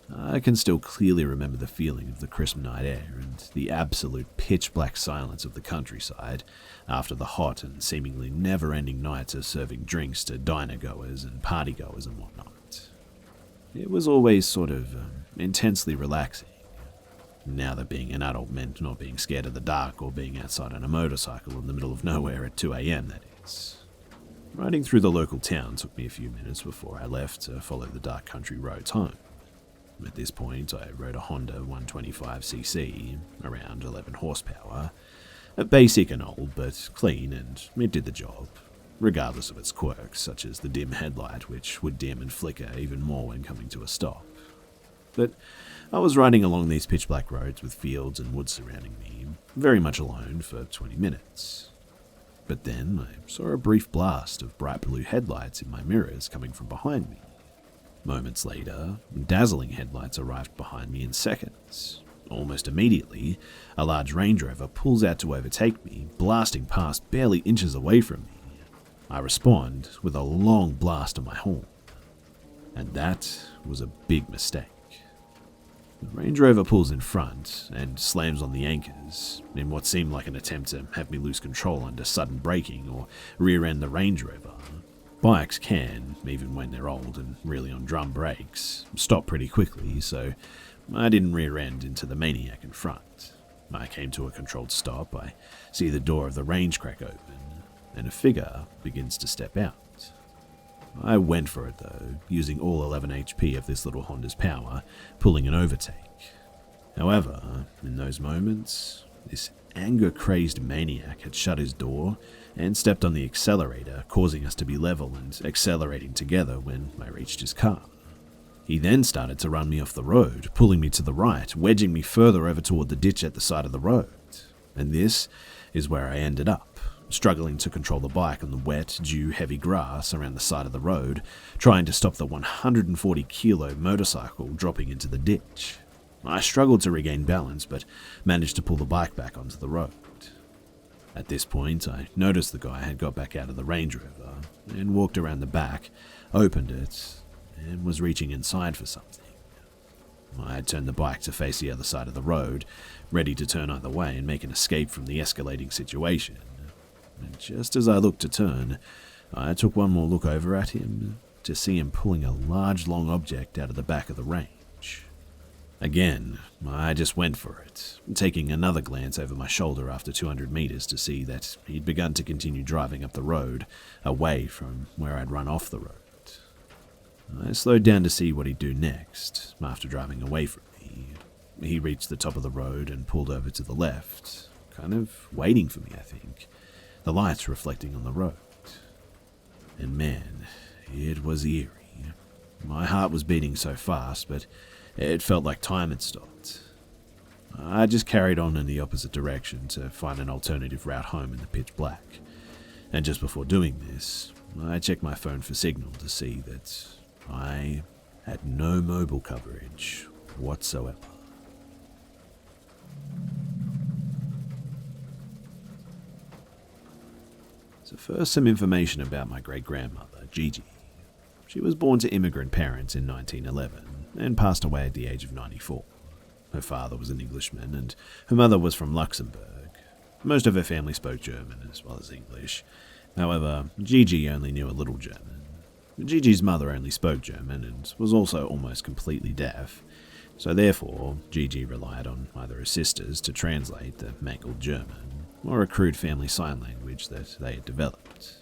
I can still clearly remember the feeling of the crisp night air and the absolute pitch-black silence of the countryside after the hot and seemingly never-ending nights of serving drinks to diner-goers and party-goers and whatnot. It was always sort of intensely relaxing. Now that being an adult meant not being scared of the dark or being outside on a motorcycle in the middle of nowhere at 2 a.m., that is. Riding through the local town took me a few minutes before I left to follow the dark country roads home. At this point, I rode a Honda 125cc, around 11 horsepower, basic and old, but clean, and it did the job, regardless of its quirks, such as the dim headlight, which would dim and flicker even more when coming to a stop. But I was riding along these pitch-black roads with fields and woods surrounding me, very much alone for 20 minutes. But then I saw a brief blast of bright blue headlights in my mirrors coming from behind me. Moments later, dazzling headlights arrived behind me in seconds. Almost immediately, a large Range Rover pulls out to overtake me, blasting past barely inches away from me. I respond with a long blast of my horn. And that was a big mistake. The Range Rover pulls in front and slams on the anchors in what seemed like an attempt to have me lose control under sudden braking or rear-end the Range Rover. Bikes can, even when they're old and really on drum brakes, stop pretty quickly, so I didn't rear-end into the maniac in front. I came to a controlled stop. I see the door of the range crack open, and a figure begins to step out. I went for it though, using all 11 HP of this little Honda's power, pulling an overtake. However, in those moments, this anger-crazed maniac had shut his door and stepped on the accelerator, causing us to be level and accelerating together when I reached his car. He then started to run me off the road, pulling me to the right, wedging me further over toward the ditch at the side of the road. And this is where I ended up, struggling to control the bike on the wet, dew-heavy grass around the side of the road, trying to stop the 140-kilo motorcycle dropping into the ditch. I struggled to regain balance, but managed to pull the bike back onto the road. At this point, I noticed the guy had got back out of the Range Rover and walked around the back, opened it, and was reaching inside for something. I had turned the bike to face the other side of the road, ready to turn either way and make an escape from the escalating situation. And just as I looked to turn, I took one more look over at him to see him pulling a large, long object out of the back of the range. Again, I just went for it, taking another glance over my shoulder after 200 meters to see that he'd begun to continue driving up the road, away from where I'd run off the road. I slowed down to see what he'd do next, after driving away from me. He reached the top of the road and pulled over to the left, kind of waiting for me, I think, the lights reflecting on the road. And man, it was eerie. My heart was beating so fast, but it felt like time had stopped. I just carried on in the opposite direction to find an alternative route home in the pitch black. And just before doing this, I checked my phone for signal to see that I had no mobile coverage whatsoever. So first, some information about my great-grandmother, Gigi. She was born to immigrant parents in 1911 and passed away at the age of 94. Her father was an Englishman and her mother was from Luxembourg. Most of her family spoke German as well as English. However, Gigi only knew a little German. Gigi's mother only spoke German and was also almost completely deaf, so therefore Gigi relied on either her sisters to translate the mangled German or a crude family sign language that they had developed.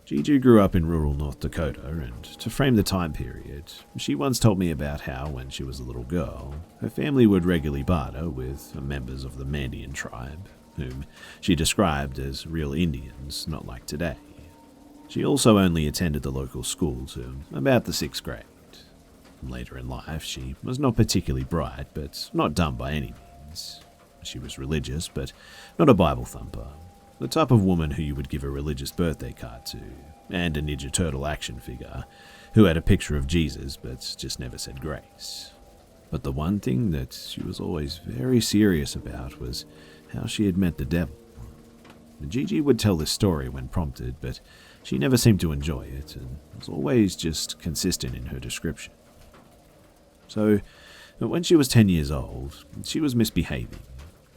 Gigi grew up in rural North Dakota, and to frame the time period, she once told me about how, when she was a little girl, her family would regularly barter with members of the Mandian tribe, whom she described as real Indians, not like today. She also only attended the local school to about the 6th grade. Later in life, she was not particularly bright, but not dumb by any means. She was religious, but not a Bible thumper. The type of woman who you would give a religious birthday card to, and a Ninja Turtle action figure, who had a picture of Jesus but just never said grace. But the one thing that she was always very serious about was how she had met the devil. Gigi would tell this story when prompted, but she never seemed to enjoy it, and was always just consistent in her description. So, when she was 10 years old, she was misbehaving.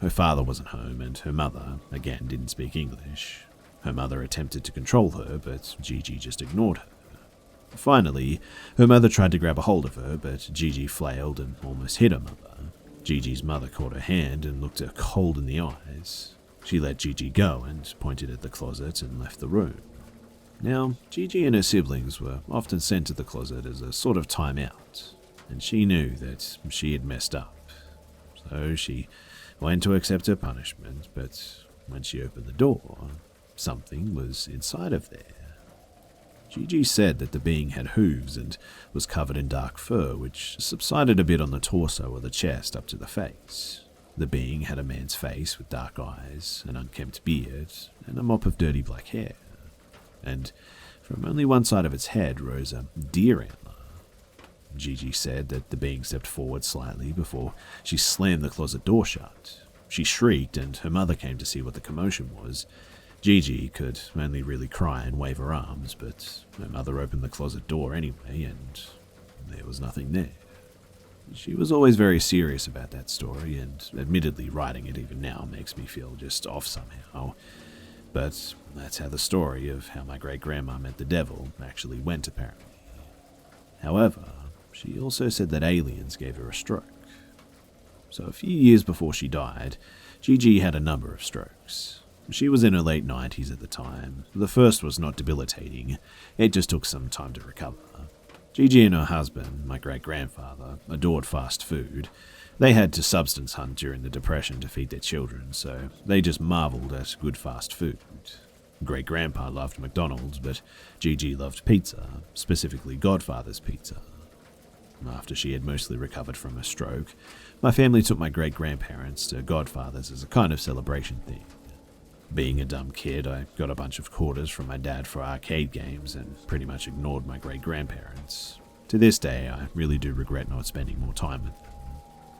Her father wasn't home, and her mother, again, didn't speak English. Her mother attempted to control her, but Gigi just ignored her. Finally, her mother tried to grab a hold of her, but Gigi flailed and almost hit her mother. Gigi's mother caught her hand and looked her cold in the eyes. She let Gigi go and pointed at the closet and left the room. Now, Gigi and her siblings were often sent to the closet as a sort of timeout, and she knew that she had messed up. So she went to accept her punishment, but when she opened the door, something was inside of there. Gigi said that the being had hooves and was covered in dark fur, which subsided a bit on the torso or the chest up to the face. The being had a man's face with dark eyes, an unkempt beard, and a mop of dirty black hair. And from only one side of its head rose a deer antler. Gigi said that the being stepped forward slightly before she slammed the closet door shut. She shrieked, and her mother came to see what the commotion was. Gigi could only really cry and wave her arms, but her mother opened the closet door anyway, and there was nothing there. She was always very serious about that story, and admittedly writing it even now makes me feel just off somehow. But that's how the story of how my great-grandma met the devil actually went, apparently. However, she also said that aliens gave her a stroke. So a few years before she died, Gigi had a number of strokes. She was in her late 90s at the time. The first was not debilitating, it just took some time to recover. Gigi and her husband, my great-grandfather, adored fast food, They had to substance hunt during the Depression to feed their children, so they just marveled at good fast food. Great-grandpa loved McDonald's, but Gigi loved pizza, specifically Godfather's pizza. After she had mostly recovered from a stroke, my family took my great-grandparents to Godfather's as a kind of celebration thing. Being a dumb kid, I got a bunch of quarters from my dad for arcade games and pretty much ignored my great-grandparents. To this day, I really do regret not spending more time with them.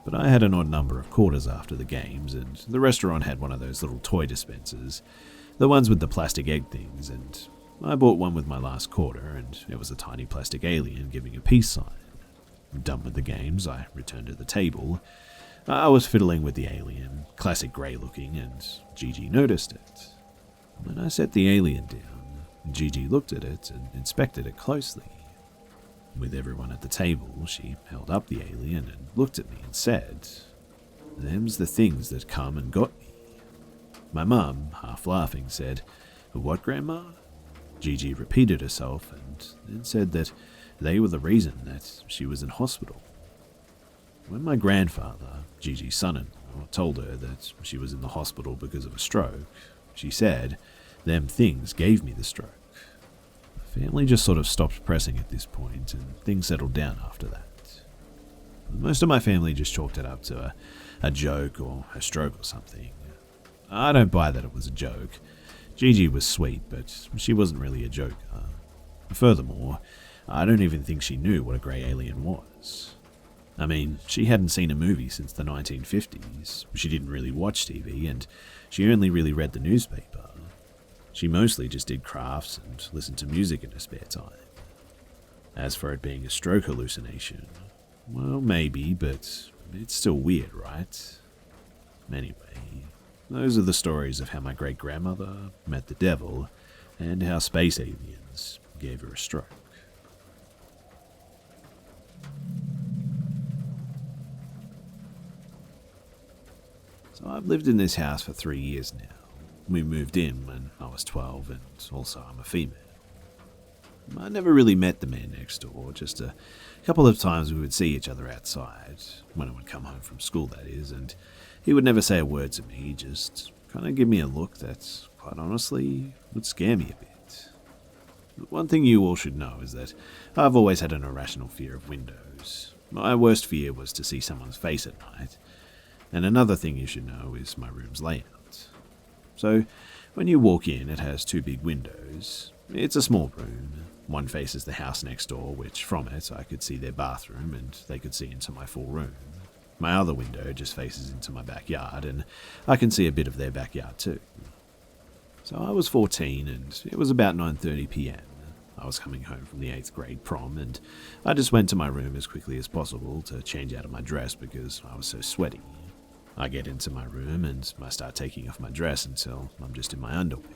But I had an odd number of quarters after the games, and the restaurant had one of those little toy dispensers, the ones with the plastic egg things, and I bought one with my last quarter, and it was a tiny plastic alien giving a peace sign. Done with the games, I returned to the table. I was fiddling with the alien, classic grey looking, and Gigi noticed it. When I set the alien down, Gigi looked at it and inspected it closely. With everyone at the table, she held up the alien and looked at me and said, "Them's the things that come and got me." My mum, half laughing, said, "What, Grandma?" Gigi repeated herself and then said that they were the reason that she was in hospital. When my grandfather, Gigi's son-in-law, told her that she was in the hospital because of a stroke, she said, "Them things gave me the stroke." The family just sort of stopped pressing at this point, and things settled down after that. Most of my family just chalked it up to a joke or a stroke or something. I don't buy that it was a joke. Gigi was sweet, but she wasn't really a joker. Furthermore, I don't even think she knew what a grey alien was. I mean, she hadn't seen a movie since the 1950s, she didn't really watch TV, and she only really read the newspaper. She mostly just did crafts and listened to music in her spare time. As for it being a stroke hallucination, well, maybe, but it's still weird, right? Anyway, those are the stories of how my great-grandmother met the devil and how space aliens gave her a stroke. So I've lived in this house for 3 years now. We moved in when I was 12, and also I'm a female. I never really met the man next door, just a couple of times we would see each other outside, when I would come home from school, that is, and he would never say a word to me, just kind of give me a look that, quite honestly, would scare me a bit. But one thing you all should know is that I've always had an irrational fear of windows. My worst fear was to see someone's face at night. And another thing you should know is my room's layout. So, when you walk in, it has 2 big windows. It's a small room. One faces the house next door, which from it I could see their bathroom and they could see into my full room. My other window just faces into my backyard, and I can see a bit of their backyard too. So I was 14 and it was about 9:30 p.m. I was coming home from the 8th grade prom, and I just went to my room as quickly as possible to change out of my dress because I was so sweaty. I get into my room and I start taking off my dress until I'm just in my underwear.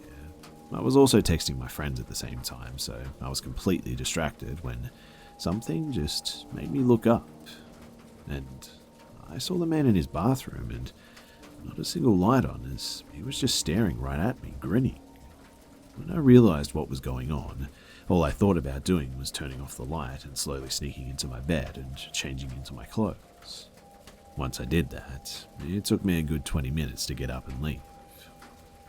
I was also texting my friends at the same time, so I was completely distracted when something just made me look up. And I saw the man in his bathroom and not a single light on, as he was just staring right at me, grinning. When I realized what was going on, all I thought about doing was turning off the light and slowly sneaking into my bed and changing into my clothes. Once I did that, it took me a good 20 minutes to get up and leave.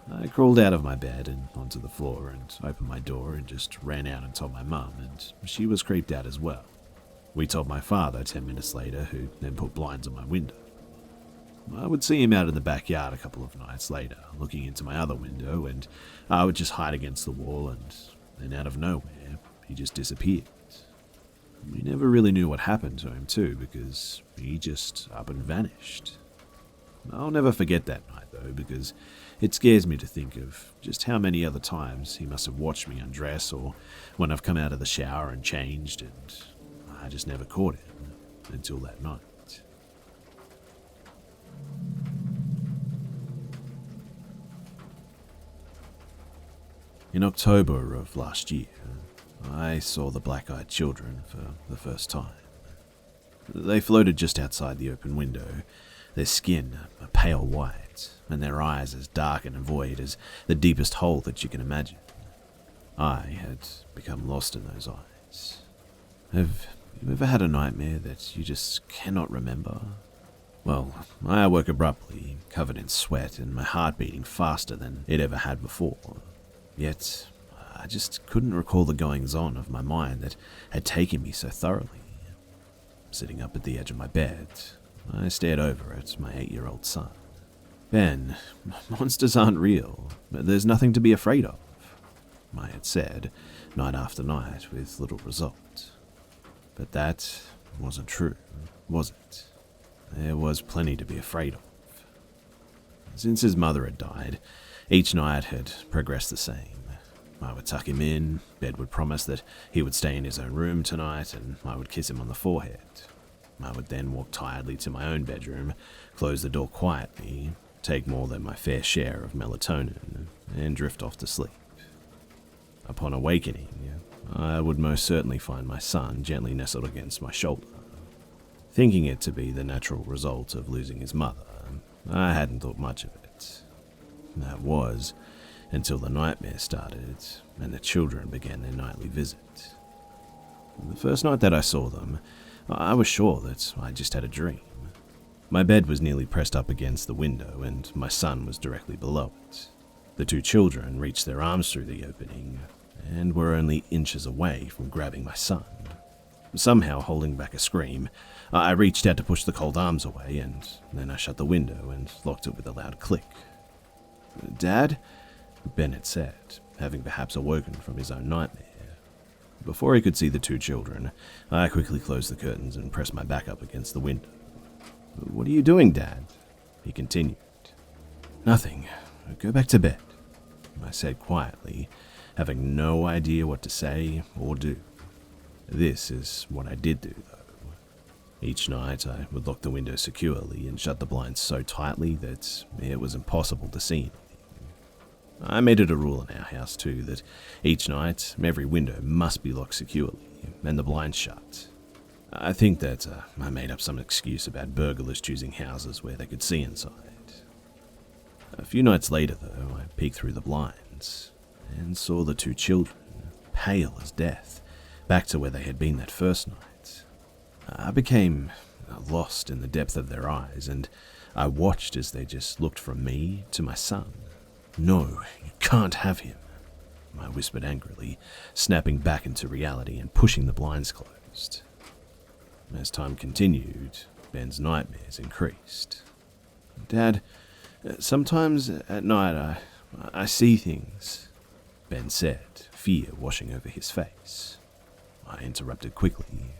I crawled out of my bed and onto the floor and opened my door and just ran out and told my mum, and she was creeped out as well. We told my father 10 minutes later, who then put blinds on my window. I would see him out in the backyard a couple of nights later, looking into my other window, and I would just hide against the wall, and then out of nowhere, he just disappeared. We never really knew what happened to him too, because he just up and vanished. I'll never forget that night though, because it scares me to think of just how many other times he must have watched me undress, or when I've come out of the shower and changed, and I just never caught him until that night. In October of last year, I saw the black-eyed children for the first time. They floated just outside the open window, their skin a pale white, and their eyes as dark and void as the deepest hole that you can imagine. I had become lost in those eyes. Have you ever had a nightmare that you just cannot remember? Well, I awoke abruptly, covered in sweat and my heart beating faster than it ever had before. Yet, I just couldn't recall the goings-on of my mind that had taken me so thoroughly. Sitting up at the edge of my bed, I stared over at my 8-year-old son. "Ben, monsters aren't real. There's nothing to be afraid of," I had said, night after night, with little result. But that wasn't true, was it? There was plenty to be afraid of. Since his mother had died, each night had progressed the same. I would tuck him in, Ben would promise that he would stay in his own room tonight, and I would kiss him on the forehead. I would then walk tiredly to my own bedroom, close the door quietly, take more than my fair share of melatonin, and drift off to sleep. Upon awakening, I would most certainly find my son gently nestled against my shoulder. Thinking it to be the natural result of losing his mother, I hadn't thought much of it. That was until the nightmare started and the children began their nightly visit. The first night that I saw them, I was sure that I just had a dream. My bed was nearly pressed up against the window and my son was directly below it. The two children reached their arms through the opening and were only inches away from grabbing my son. Somehow holding back a scream, I reached out to push the cold arms away, and then I shut the window and locked it with a loud click. "Dad?" Ben had said, having perhaps awoken from his own nightmare. Before he could see the two children, I quickly closed the curtains and pressed my back up against the window. "What are you doing, Dad?" he continued. "Nothing. Go back to bed," I said quietly, having no idea what to say or do. This is what I did do, though. Each night I would lock the window securely and shut the blinds so tightly that it was impossible to see anything. I made it a rule in our house too that each night every window must be locked securely and the blinds shut. I think that I made up some excuse about burglars choosing houses where they could see inside. A few nights later, though, I peeked through the blinds and saw the two children, pale as death, back to where they had been that first night. I became lost in the depth of their eyes, and I watched as they just looked from me to my son. "No, you can't have him," I whispered angrily, snapping back into reality and pushing the blinds closed. As time continued, Ben's nightmares increased. "Dad, sometimes at night I see things," Ben said, fear washing over his face. I interrupted quickly.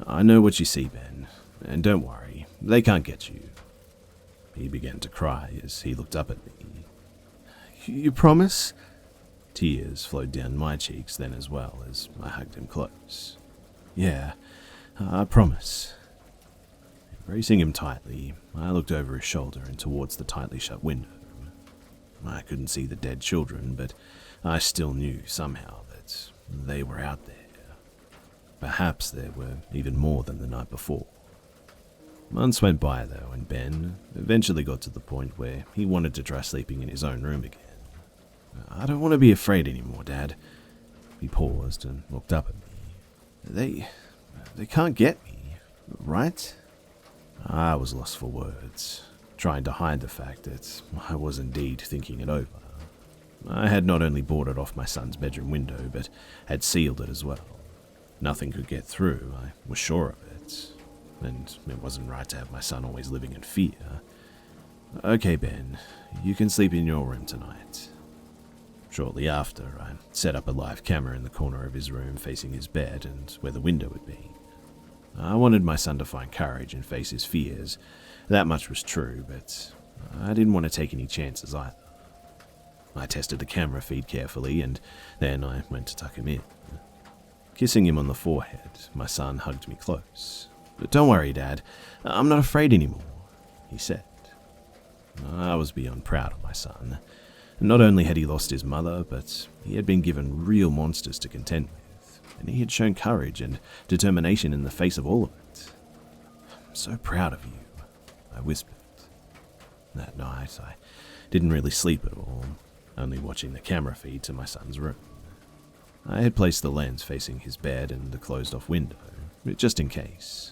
"I know what you see, Ben, and don't worry, they can't get you." He began to cry as he looked up at me. "You promise?" Tears flowed down my cheeks then as well as I hugged him close. "Yeah, I promise." Embracing him tightly, I looked over his shoulder and towards the tightly shut window. I couldn't see the dead children, but I still knew somehow that they were out there. Perhaps there were even more than the night before. Months went by, though, and Ben eventually got to the point where he wanted to try sleeping in his own room again. "I don't want to be afraid anymore, Dad." He paused and looked up at me. They can't get me, right?" I was lost for words, trying to hide the fact that I was indeed thinking it over. I had not only boarded off my son's bedroom window, but had sealed it as well. Nothing could get through, I was sure of it, and it wasn't right to have my son always living in fear. "Okay, Ben, you can sleep in your room tonight." Shortly after, I set up a live camera in the corner of his room facing his bed and where the window would be. I wanted my son to find courage and face his fears. That much was true, but I didn't want to take any chances either. I tested the camera feed carefully, and then I went to tuck him in. Kissing him on the forehead, my son hugged me close. "Don't worry, Dad. I'm not afraid anymore," he said. I was beyond proud of my son. Not only had he lost his mother, but he had been given real monsters to contend with, and he had shown courage and determination in the face of all of it. "I'm so proud of you," I whispered. That night, I didn't really sleep at all, only watching the camera feed to my son's room. I had placed the lens facing his bed and the closed-off window, just in case,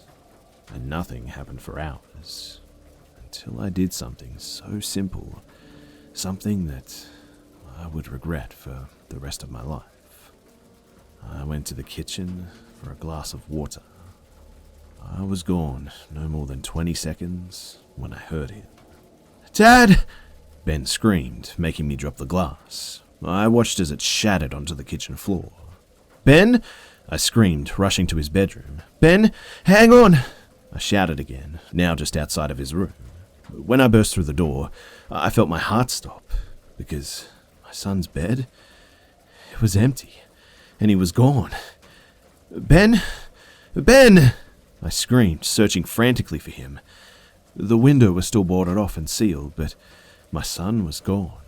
and nothing happened for hours. until I did something so simple, something that I would regret for the rest of my life. I went to the kitchen for a glass of water. I was gone no more than 20 seconds when I heard him. "Dad!" Ben screamed, making me drop the glass. I watched as it shattered onto the kitchen floor. "Ben!" I screamed, rushing to his bedroom. "Ben, hang on!" I shouted again, now just outside of his room. When I burst through the door, I felt my heart stop, because my son's bed, it was empty, and he was gone. "Ben! Ben!" I screamed, searching frantically for him. The window was still boarded off and sealed, but my son was gone,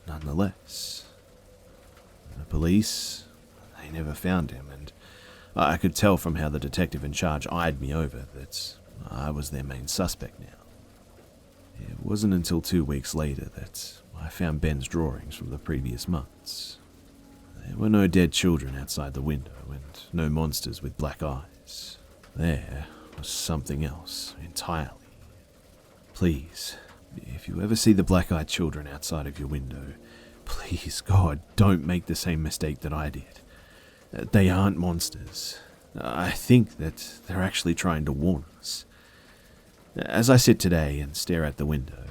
nonetheless. The police, they never found him, and I could tell from how the detective in charge eyed me over that I was their main suspect now. It wasn't until 2 weeks later that I found Ben's drawings from the previous months. There were no dead children outside the window, and no monsters with black eyes. There was something else entirely. Please, if you ever see the black-eyed children outside of your window, please, God, don't make the same mistake that I did. They aren't monsters. I think that they're actually trying to warn us. As I sit today and stare out the window,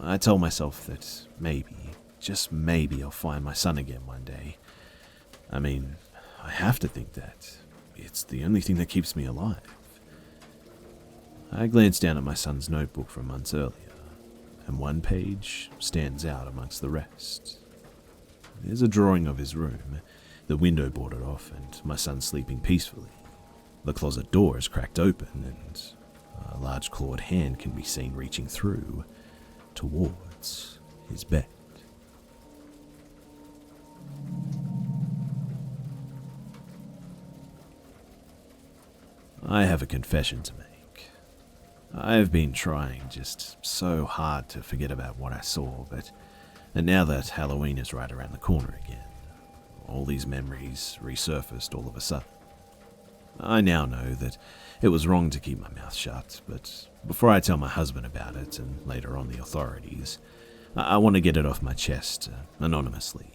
I tell myself that maybe, just maybe, I'll find my son again one day. I mean, I have to think that. It's the only thing that keeps me alive. I glanced down at my son's notebook from months earlier, and one page stands out amongst the rest. There's a drawing of his room, the window boarded off, and my son sleeping peacefully. The closet door is cracked open, and a large clawed hand can be seen reaching through towards his bed. I have a confession to make. I have been trying just so hard to forget about what I saw, but now that Halloween is right around the corner again, all these memories resurfaced all of a sudden. I now know that it was wrong to keep my mouth shut, but before I tell my husband about it, and later on the authorities, I want to get it off my chest, anonymously.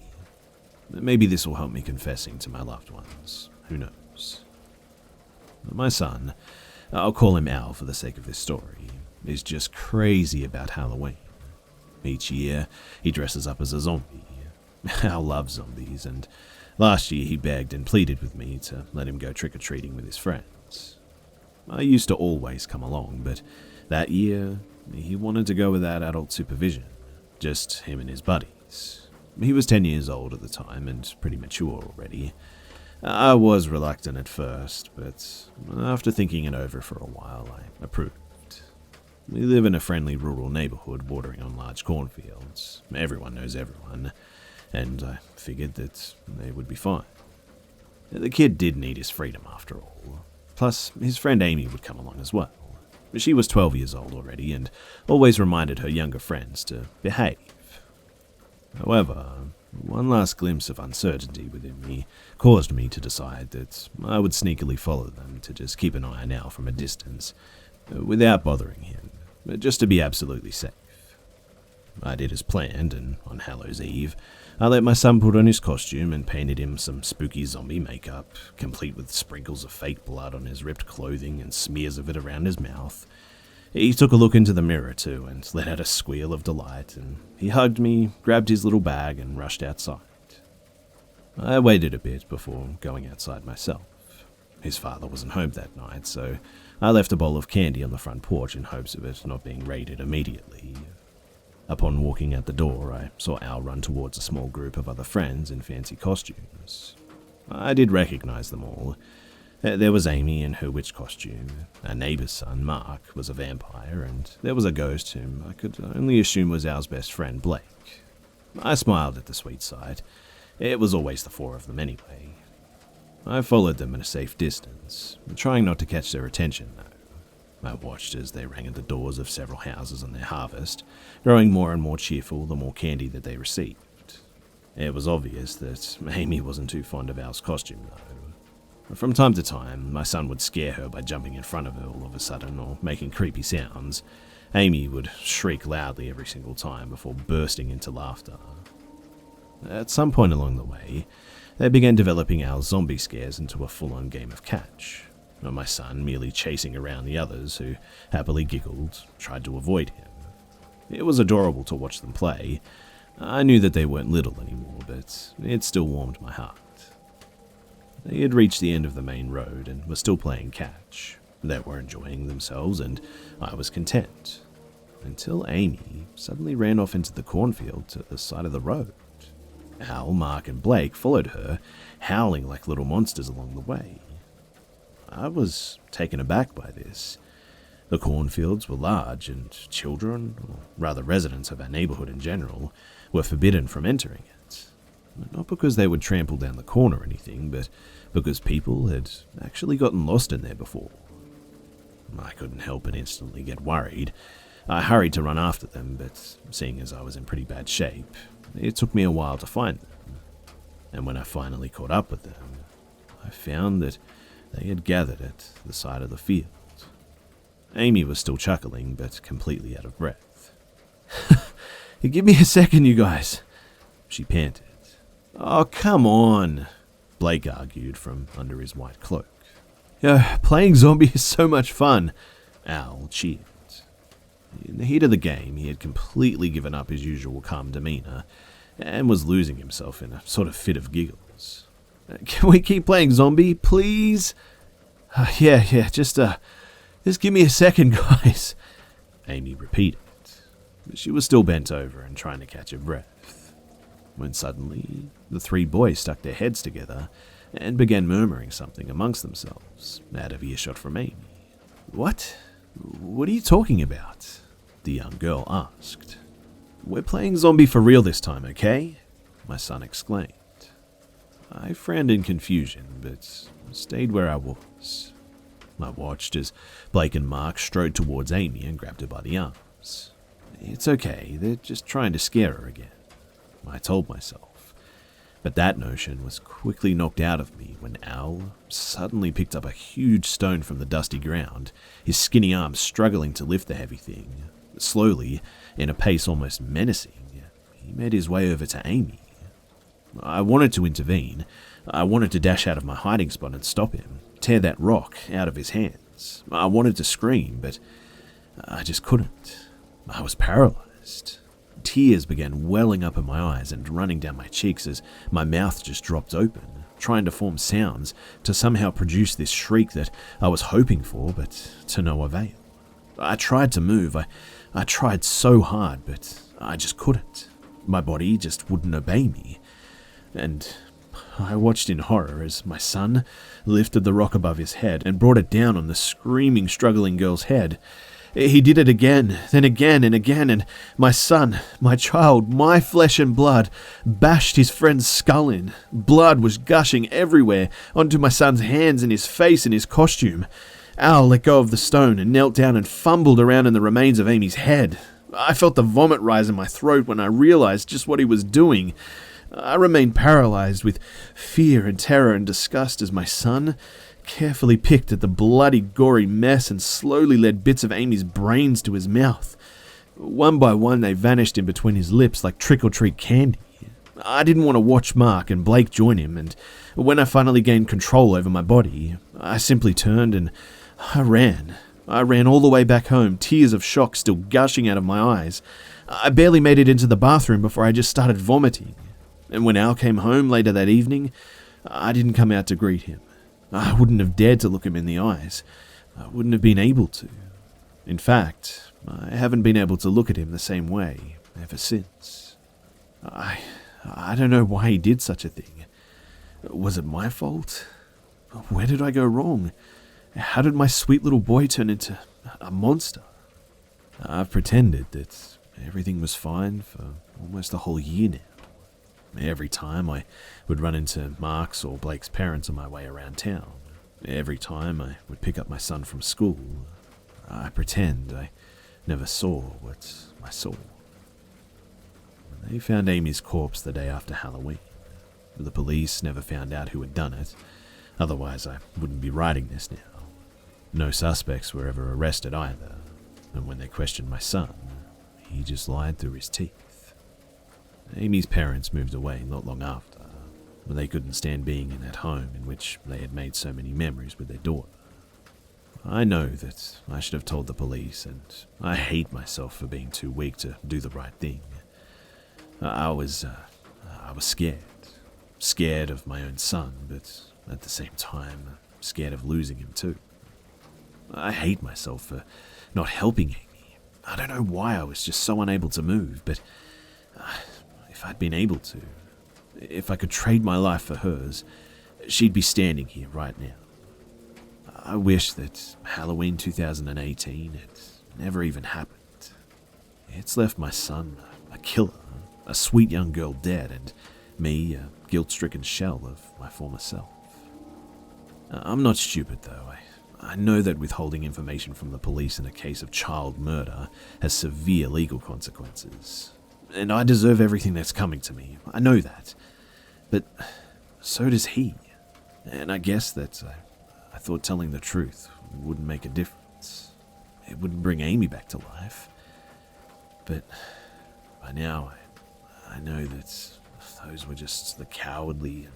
Maybe this will help me confessing to my loved ones. Who knows? My son, I'll call him Al for the sake of this story, is just crazy about Halloween. Each year, he dresses up as a zombie. Al loves zombies, and last year he begged and pleaded with me to let him go trick-or-treating with his friends. I used to always come along, but that year, he wanted to go without adult supervision, just him and his buddies. He was 10 years old at the time and pretty mature already. I was reluctant at first, but after thinking it over for a while, I approved. We live in a friendly rural neighborhood bordering on large cornfields. Everyone knows everyone, and I figured that they would be fine. The kid did need his freedom after all. Plus, his friend Amy would come along as well. She was 12 years old already and always reminded her younger friends to behave. However, one last glimpse of uncertainty within me caused me to decide that I would sneakily follow them to just keep an eye on Al from a distance, without bothering him, just to be absolutely safe. I did as planned, and on Hallows Eve, I let my son put on his costume and painted him some spooky zombie makeup, complete with sprinkles of fake blood on his ripped clothing and smears of it around his mouth. He took a look into the mirror too and let out a squeal of delight, and he hugged me, grabbed his little bag and rushed outside. I waited a bit before going outside myself. His father wasn't home that night, so I left a bowl of candy on the front porch in hopes of it not being raided immediately. Upon walking out the door, I saw Al run towards a small group of other friends in fancy costumes. I did recognize them all. There was Amy in her witch costume, our neighbor's son, Mark, was a vampire, and there was a ghost whom I could only assume was Al's best friend, Blake. I smiled at the sweet sight. It was always the four of them anyway. I followed them at a safe distance, trying not to catch their attention, though. I watched as they rang at the doors of several houses on their harvest, growing more and more cheerful the more candy that they received. It was obvious that Amy wasn't too fond of Al's costume, though. From time to time, my son would scare her by jumping in front of her all of a sudden or making creepy sounds, Amy would shriek loudly every single time before bursting into laughter. At some point along the way, they began developing our zombie scares into a full-on game of catch, with my son merely chasing around the others who happily giggled, tried to avoid him. It was adorable to watch them play. I knew that they weren't little anymore, but it still warmed my heart. They had reached the end of the main road and were still playing catch. They were enjoying themselves, and I was content. Until Amy suddenly ran off into the cornfield to the side of the road. Al, Mark, and Blake followed her, howling like little monsters along the way. I was taken aback by this. The cornfields were large, and children, or rather residents of our neighborhood in general, were forbidden from entering it. Not because they would trample down the corn or anything, but because people had actually gotten lost in there before. I couldn't help but instantly get worried. I hurried to run after them, but seeing as I was in pretty bad shape, it took me a while to find them. And when I finally caught up with them, I found that they had gathered at the side of the field. Amy was still chuckling, but completely out of breath. "Give me a second, you guys," she panted. "Oh, come on," Blake argued from under his white cloak. "Playing zombie is so much fun," Al cheered. In the heat of the game, he had completely given up his usual calm demeanor and was losing himself in a sort of fit of giggles. "Can we keep playing zombie, please?" Yeah, just give me a second, guys," Amy repeated. She was still bent over and trying to catch her breath, when suddenly the three boys stuck their heads together and began murmuring something amongst themselves, out of earshot from Amy. What are you talking about?" the young girl asked. "We're playing zombie for real this time, okay?" my son exclaimed. I frowned in confusion, but stayed where I was. I watched as Blake and Mark strode towards Amy and grabbed her by the arms. "It's okay, they're just trying to scare her again," I told myself. But that notion was quickly knocked out of me when Al suddenly picked up a huge stone from the dusty ground, his skinny arms struggling to lift the heavy thing. Slowly, in a pace almost menacing, he made his way over to Amy. I wanted to intervene. I wanted to dash out of my hiding spot and stop him, tear that rock out of his hands. I wanted to scream, but I just couldn't. I was paralyzed. Tears began welling up in my eyes and running down my cheeks as my mouth just dropped open, trying to form sounds to somehow produce this shriek that I was hoping for, but to no avail. I tried to move. I tried so hard, but I just couldn't. My body just wouldn't obey me. And I watched in horror as my son lifted the rock above his head and brought it down on the screaming, struggling girl's head. He did it again, then again and again, and my son, my child, my flesh and blood, bashed his friend's skull in. Blood was gushing everywhere, onto my son's hands and his face and his costume. Al let go of the stone and knelt down and fumbled around in the remains of Amy's head. I felt the vomit rise in my throat when I realized just what he was doing. I remained paralyzed with fear and terror and disgust as my son carefully picked at the bloody, gory mess and slowly led bits of Amy's brains to his mouth. One by one, they vanished in between his lips like trick-or-treat candy. I didn't want to watch Mark and Blake join him, and when I finally gained control over my body, I simply turned and I ran. I ran all the way back home, tears of shock still gushing out of my eyes. I barely made it into the bathroom before I just started vomiting. And when Al came home later that evening, I didn't come out to greet him. I wouldn't have dared to look him in the eyes. I wouldn't have been able to. In fact, I haven't been able to look at him the same way ever since. I don't know why he did such a thing. Was it my fault? Where did I go wrong? How did my sweet little boy turn into a monster? I've pretended that everything was fine for almost a whole year now. Every time I would run into Mark's or Blake's parents on my way around town. Every time I would pick up my son from school. I pretend I never saw what I saw. They found Amy's corpse the day after Halloween. The police never found out who had done it. Otherwise, I wouldn't be writing this now. No suspects were ever arrested either. and when they questioned my son, he just lied through his teeth. Amy's parents moved away not long after, but they couldn't stand being in that home in which they had made so many memories with their daughter. I know that I should have told the police, and I hate myself for being too weak to do the right thing. I was scared of my own son, but at the same time, scared of losing him too. I hate myself for not helping Amy. I don't know why I was just so unable to move, but if I'd been able to, if I could trade my life for hers, she'd be standing here right now. I wish that Halloween 2018 had never even happened. It's left my son a killer, a sweet young girl dead, and me a guilt-stricken shell of my former self. I'm not stupid though. I know that withholding information from the police in a case of child murder has severe legal consequences. And I deserve everything that's coming to me. I know that. But so does he. And I guess that I thought telling the truth wouldn't make a difference. It wouldn't bring Amy back to life. But by now, I know that those were just the cowardly and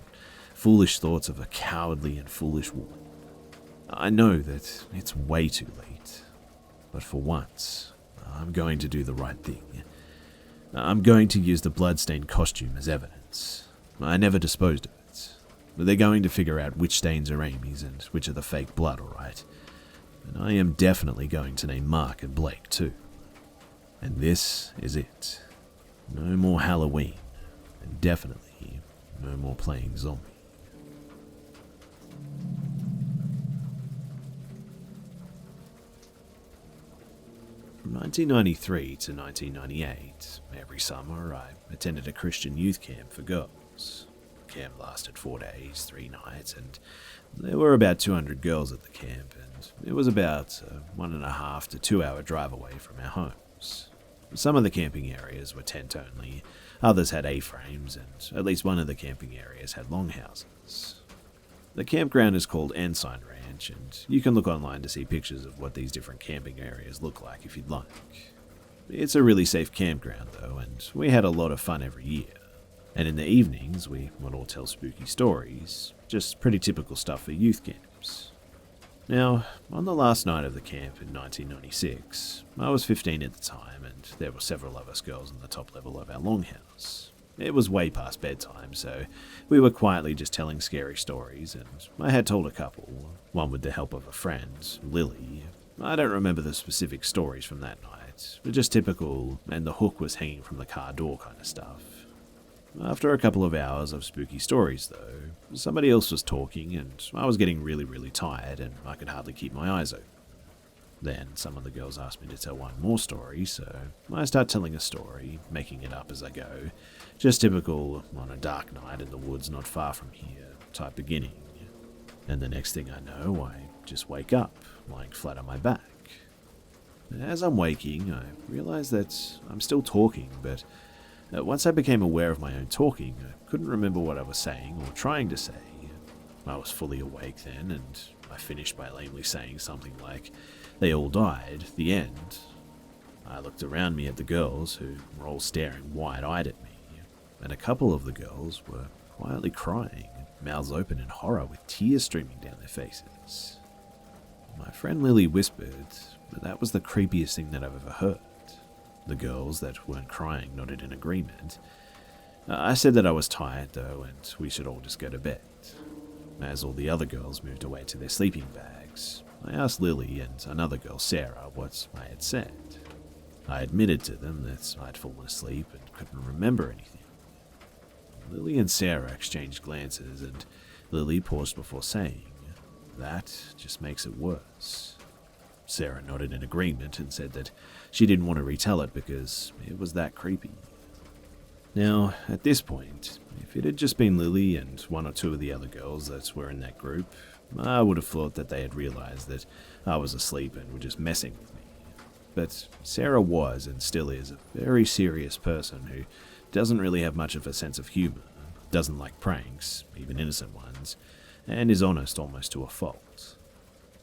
foolish thoughts of a cowardly and foolish woman. I know that it's way too late. But for once, I'm going to do the right thing. I'm going to use the bloodstained costume as evidence. I never disposed of it. But they're going to figure out which stains are Amy's and which are the fake blood, alright? And I am definitely going to name Mark and Blake too. And this is it. No more Halloween. And definitely no more playing zombie. From 1993 to 1998, every summer I attended a Christian youth camp for girls. The camp lasted 4 days, 3 nights, and there were about 200 girls at the camp, and it was about a 1.5 to 2 hour drive away from our homes. Some of the camping areas were tent only, others had A-frames, and at least one of the camping areas had longhouses. The campground is called Ensign Ranch, and you can look online to see pictures of what these different camping areas look like if you'd like. It's a really safe campground though, and we had a lot of fun every year. And in the evenings, we would all tell spooky stories, just pretty typical stuff for youth camps. Now, on the last night of the camp in 1996, I was 15 at the time, and there were several of us girls on the top level of our longhouse. It was way past bedtime, so we were quietly just telling scary stories, and I had told a couple, one with the help of a friend, Lily. I don't remember the specific stories from that night, but just typical, and the hook was hanging from the car door kind of stuff. After a couple of hours of spooky stories, though, somebody else was talking, and I was getting really, really tired, and I could hardly keep my eyes open. Then some of the girls asked me to tell one more story, so I start telling a story, making it up as I go. Just typical, on a dark night in the woods not far from here, type beginning. And the next thing I know, I just wake up, lying flat on my back. As I'm waking, I realize that I'm still talking, but once I became aware of my own talking, I couldn't remember what I was saying or trying to say. I was fully awake then, and I finished by lamely saying something like, "They all died, the end." I looked around me at the girls, who were all staring wide-eyed at me, and a couple of the girls were quietly crying, mouths open in horror with tears streaming down their faces. My friend Lily whispered that that was the creepiest thing that I've ever heard. The girls that weren't crying nodded in agreement. I said that I was tired though, and we should all just go to bed. As all the other girls moved away to their sleeping bags, I asked Lily and another girl, Sarah, what I had said. I admitted to them that I'd fallen asleep and couldn't remember anything. Lily and Sarah exchanged glances, and Lily paused before saying, "That just makes it worse." Sarah nodded in agreement and said that she didn't want to retell it because it was that creepy. Now, at this point, if it had just been Lily and 1 or 2 of the other girls that were in that group, I would have thought that they had realized that I was asleep and were just messing with me. But Sarah was and still is a very serious person who doesn't really have much of a sense of humor, doesn't like pranks, even innocent ones, and is honest almost to a fault.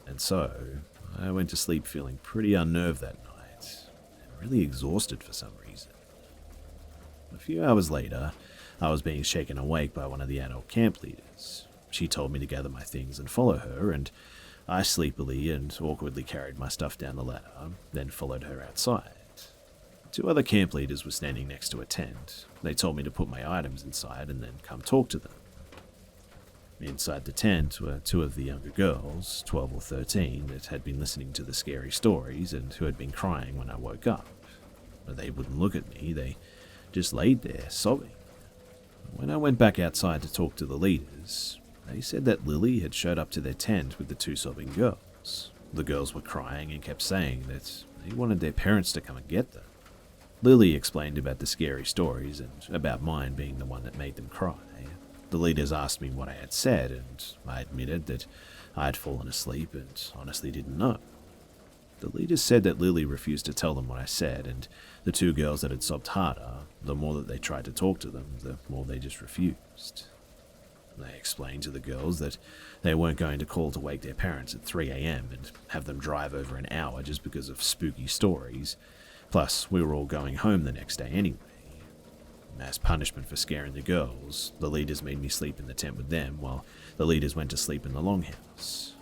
And so, I went to sleep feeling pretty unnerved that night, really exhausted for some reason. A few hours later, I was being shaken awake by one of the adult camp leaders. She told me to gather my things and follow her, and I sleepily and awkwardly carried my stuff down the ladder, then followed her outside. Two other camp leaders were standing next to a tent. They told me to put my items inside and then come talk to them. Inside the tent were two of the younger girls, 12 or 13, that had been listening to the scary stories and who had been crying when I woke up. But they wouldn't look at me, they just laid there, sobbing. When I went back outside to talk to the leaders, they said that Lily had showed up to their tent with the two sobbing girls. The girls were crying and kept saying that they wanted their parents to come and get them. Lily explained about the scary stories and about mine being the one that made them cry. The leaders asked me what I had said, and I admitted that I had fallen asleep and honestly didn't know. The leaders said that Lily refused to tell them what I said, and the two girls that had sobbed harder, the more that they tried to talk to them, the more they just refused. They explained to the girls that they weren't going to call to wake their parents at 3 a.m. and have them drive over an hour just because of spooky stories. Plus, we were all going home the next day anyway. As punishment for scaring the girls, the leaders made me sleep in the tent with them while the leaders went to sleep in the longhouse.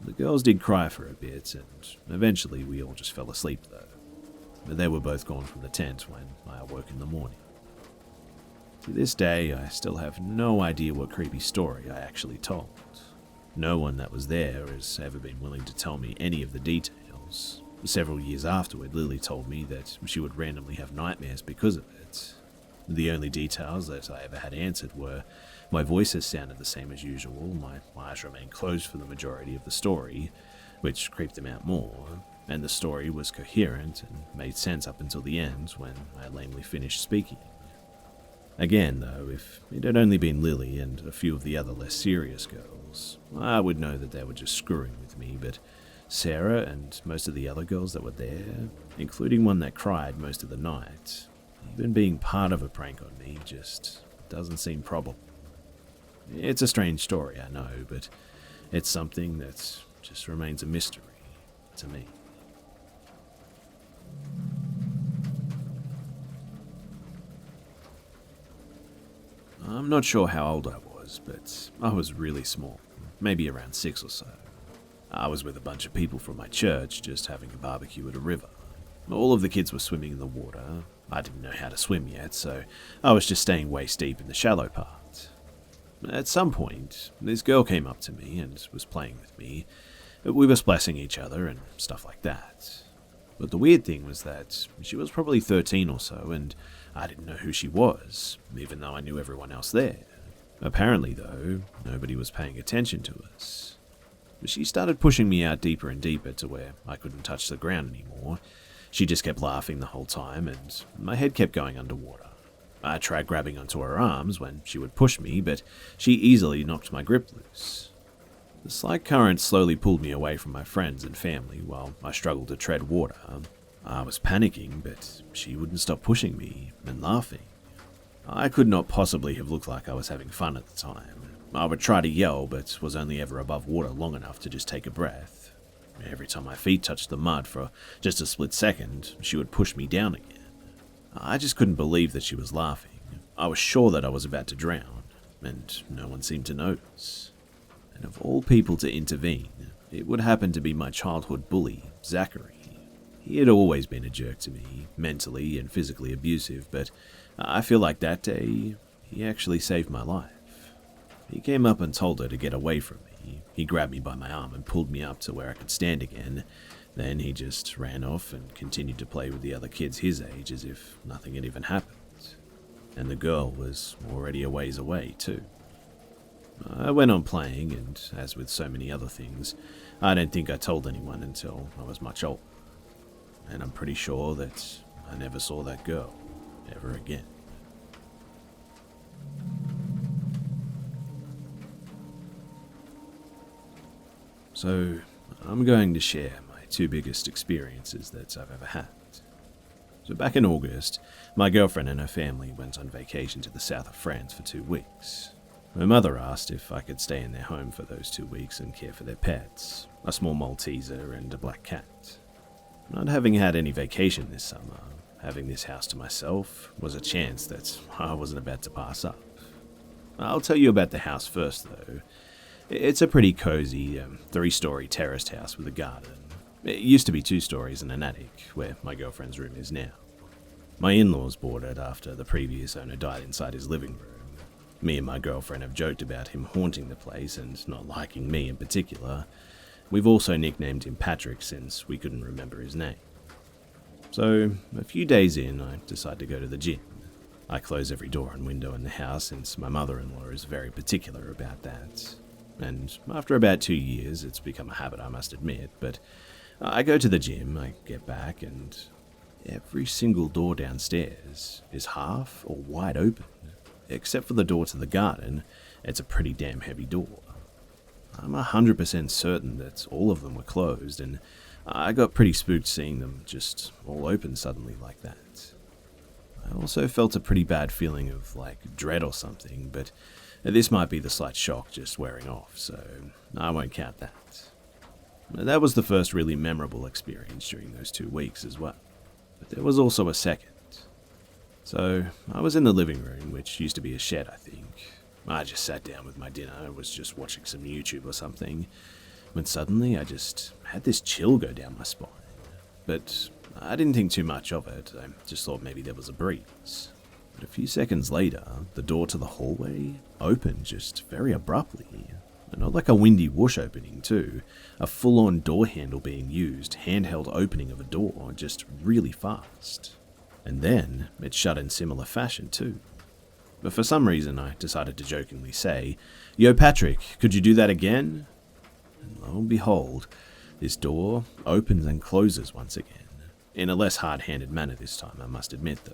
The girls did cry for a bit, and eventually we all just fell asleep though. But they were both gone from the tent when I awoke in the morning. To this day, I still have no idea what creepy story I actually told. No one that was there has ever been willing to tell me any of the details. Several years afterward, Lily told me that she would randomly have nightmares because of it. The only details that I ever had answered were my voices sounded the same as usual, my eyes remained closed for the majority of the story, which creeped them out more, and the story was coherent and made sense up until the end when I lamely finished speaking. Again, though, if it had only been Lily and a few of the other less serious girls, I would know that they were just screwing with me, but Sarah and most of the other girls that were there, including one that cried most of the night, even being part of a prank on me just doesn't seem probable. It's a strange story, I know, but it's something that just remains a mystery to me. I'm not sure how old I was, but I was really small, maybe around 6 or so. I was with a bunch of people from my church just having a barbecue at a river. All of the kids were swimming in the water. I didn't know how to swim yet, so I was just staying waist deep in the shallow part. At some point, this girl came up to me and was playing with me. We were splashing each other and stuff like that. But the weird thing was that she was probably 13 or so, and I didn't know who she was, even though I knew everyone else there. Apparently, though, nobody was paying attention to us. She started pushing me out deeper and deeper to where I couldn't touch the ground anymore. She just kept laughing the whole time, and my head kept going underwater. I tried grabbing onto her arms when she would push me, but she easily knocked my grip loose. The slight current slowly pulled me away from my friends and family while I struggled to tread water. I was panicking, but she wouldn't stop pushing me and laughing. I could not possibly have looked like I was having fun at the time. I would try to yell, but was only ever above water long enough to just take a breath. Every time my feet touched the mud for just a split second, she would push me down again. I just couldn't believe that she was laughing. I was sure that I was about to drown, and no one seemed to notice. And of all people to intervene, it would happen to be my childhood bully, Zachary. He had always been a jerk to me, mentally and physically abusive, but I feel like that day, he actually saved my life. He came up and told her to get away from me. He grabbed me by my arm and pulled me up to where I could stand again. Then he just ran off and continued to play with the other kids his age as if nothing had even happened. And the girl was already a ways away, too. I went on playing, and as with so many other things, I don't think I told anyone until I was much older. And I'm pretty sure that I never saw that girl ever again. So, I'm going to share my two biggest experiences that I've ever had. So back in August, my girlfriend and her family went on vacation to the south of France for 2 weeks. Her mother asked if I could stay in their home for those 2 weeks and care for their pets, a small Malteser and a black cat. Not having had any vacation this summer, having this house to myself was a chance that I wasn't about to pass up. I'll tell you about the house first, though. It's a pretty cozy, 3-story terraced house with a garden. It used to be 2 stories and an attic, where my girlfriend's room is now. My in-laws bought it after the previous owner died inside his living room. Me and my girlfriend have joked about him haunting the place and not liking me in particular. We've also nicknamed him Patrick since we couldn't remember his name. So, a few days in, I decide to go to the gym. I close every door and window in the house since my mother-in-law is very particular about that. And after about 2 years, it's become a habit, I must admit, but I go to the gym, I get back, and every single door downstairs is half or wide open. Except for the door to the garden, it's a pretty damn heavy door. I'm 100% certain that all of them were closed, and I got pretty spooked seeing them just all open suddenly like that. I also felt a pretty bad feeling of, dread or something, but this might be the slight shock just wearing off, so I won't count that. That was the first really memorable experience during those 2 weeks as well. But there was also a second. So, I was in the living room, which used to be a shed, I think. I just sat down with my dinner, I was just watching some YouTube or something, when suddenly I just had this chill go down my spine. But I didn't think too much of it, I just thought maybe there was a breeze. But a few seconds later, the door to the hallway opened just very abruptly. And not like a windy whoosh opening too, a full-on door handle being used, handheld opening of a door just really fast. And then it shut in similar fashion too. But for some reason I decided to jokingly say, "Yo Patrick, could you do that again?" And lo and behold, this door opens and closes once again. In a less hard-handed manner this time, I must admit though.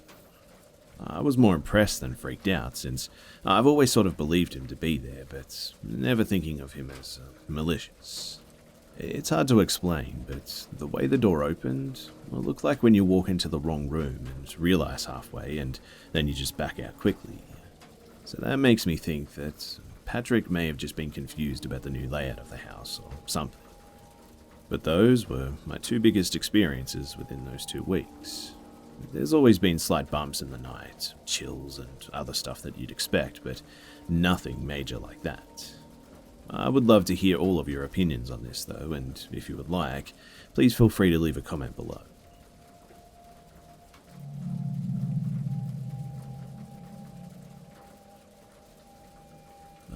I was more impressed than freaked out, since I've always sort of believed him to be there, but never thinking of him as malicious. It's hard to explain, but the way the door opened, it looked like when you walk into the wrong room and realize halfway, and then you just back out quickly. So that makes me think that Patrick may have just been confused about the new layout of the house or something. But those were my 2 biggest experiences within those 2 weeks. There's always been slight bumps in the night, chills and other stuff that you'd expect, but nothing major like that. I would love to hear all of your opinions on this though, and if you would like, please feel free to leave a comment below.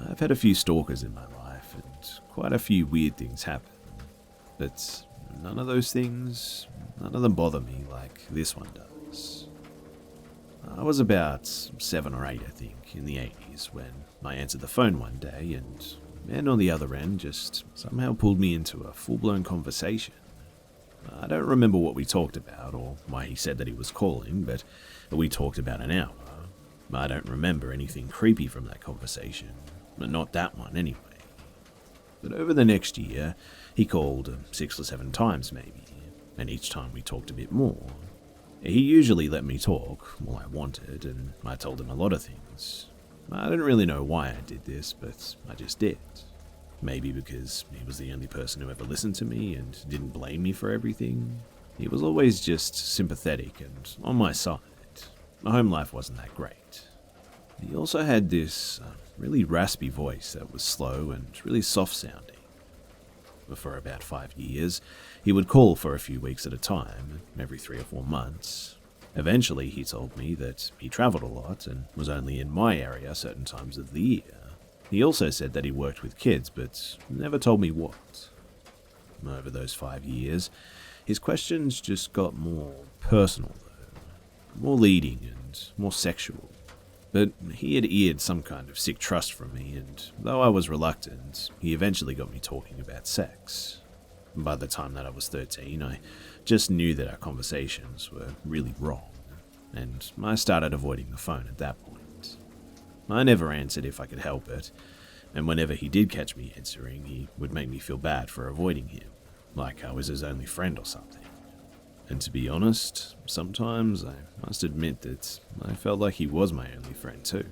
I've had a few stalkers in my life, and quite a few weird things happen, but none of them bother me like this one does. I was about 7 or 8, I think, in the 80s, when I answered the phone one day, and man on the other end just somehow pulled me into a full-blown conversation. I don't remember what we talked about, or why he said that he was calling, but we talked about an hour. I don't remember anything creepy from that conversation, not that one anyway. But over the next year, he called 6 or 7 times maybe, and each time we talked a bit more. He usually let me talk all I wanted, and I told him a lot of things. I don't really know why I did this, but I just did. Maybe because he was the only person who ever listened to me and didn't blame me for everything. He was always just sympathetic and on my side. My home life wasn't that great. He also had this really raspy voice that was slow and really soft sounding. For about 5 years, he would call for a few weeks at a time, every 3 or 4 months. Eventually, he told me that he traveled a lot and was only in my area certain times of the year. He also said that he worked with kids, but never told me what. Over those 5 years, his questions just got more personal, though. More leading and more sexual. But he had eared some kind of sick trust from me, and though I was reluctant, he eventually got me talking about sex. By the time that I was 13, I just knew that our conversations were really wrong, and I started avoiding the phone at that point. I never answered if I could help it, and whenever he did catch me answering, he would make me feel bad for avoiding him, like I was his only friend or something. And to be honest, sometimes I must admit that I felt like he was my only friend too.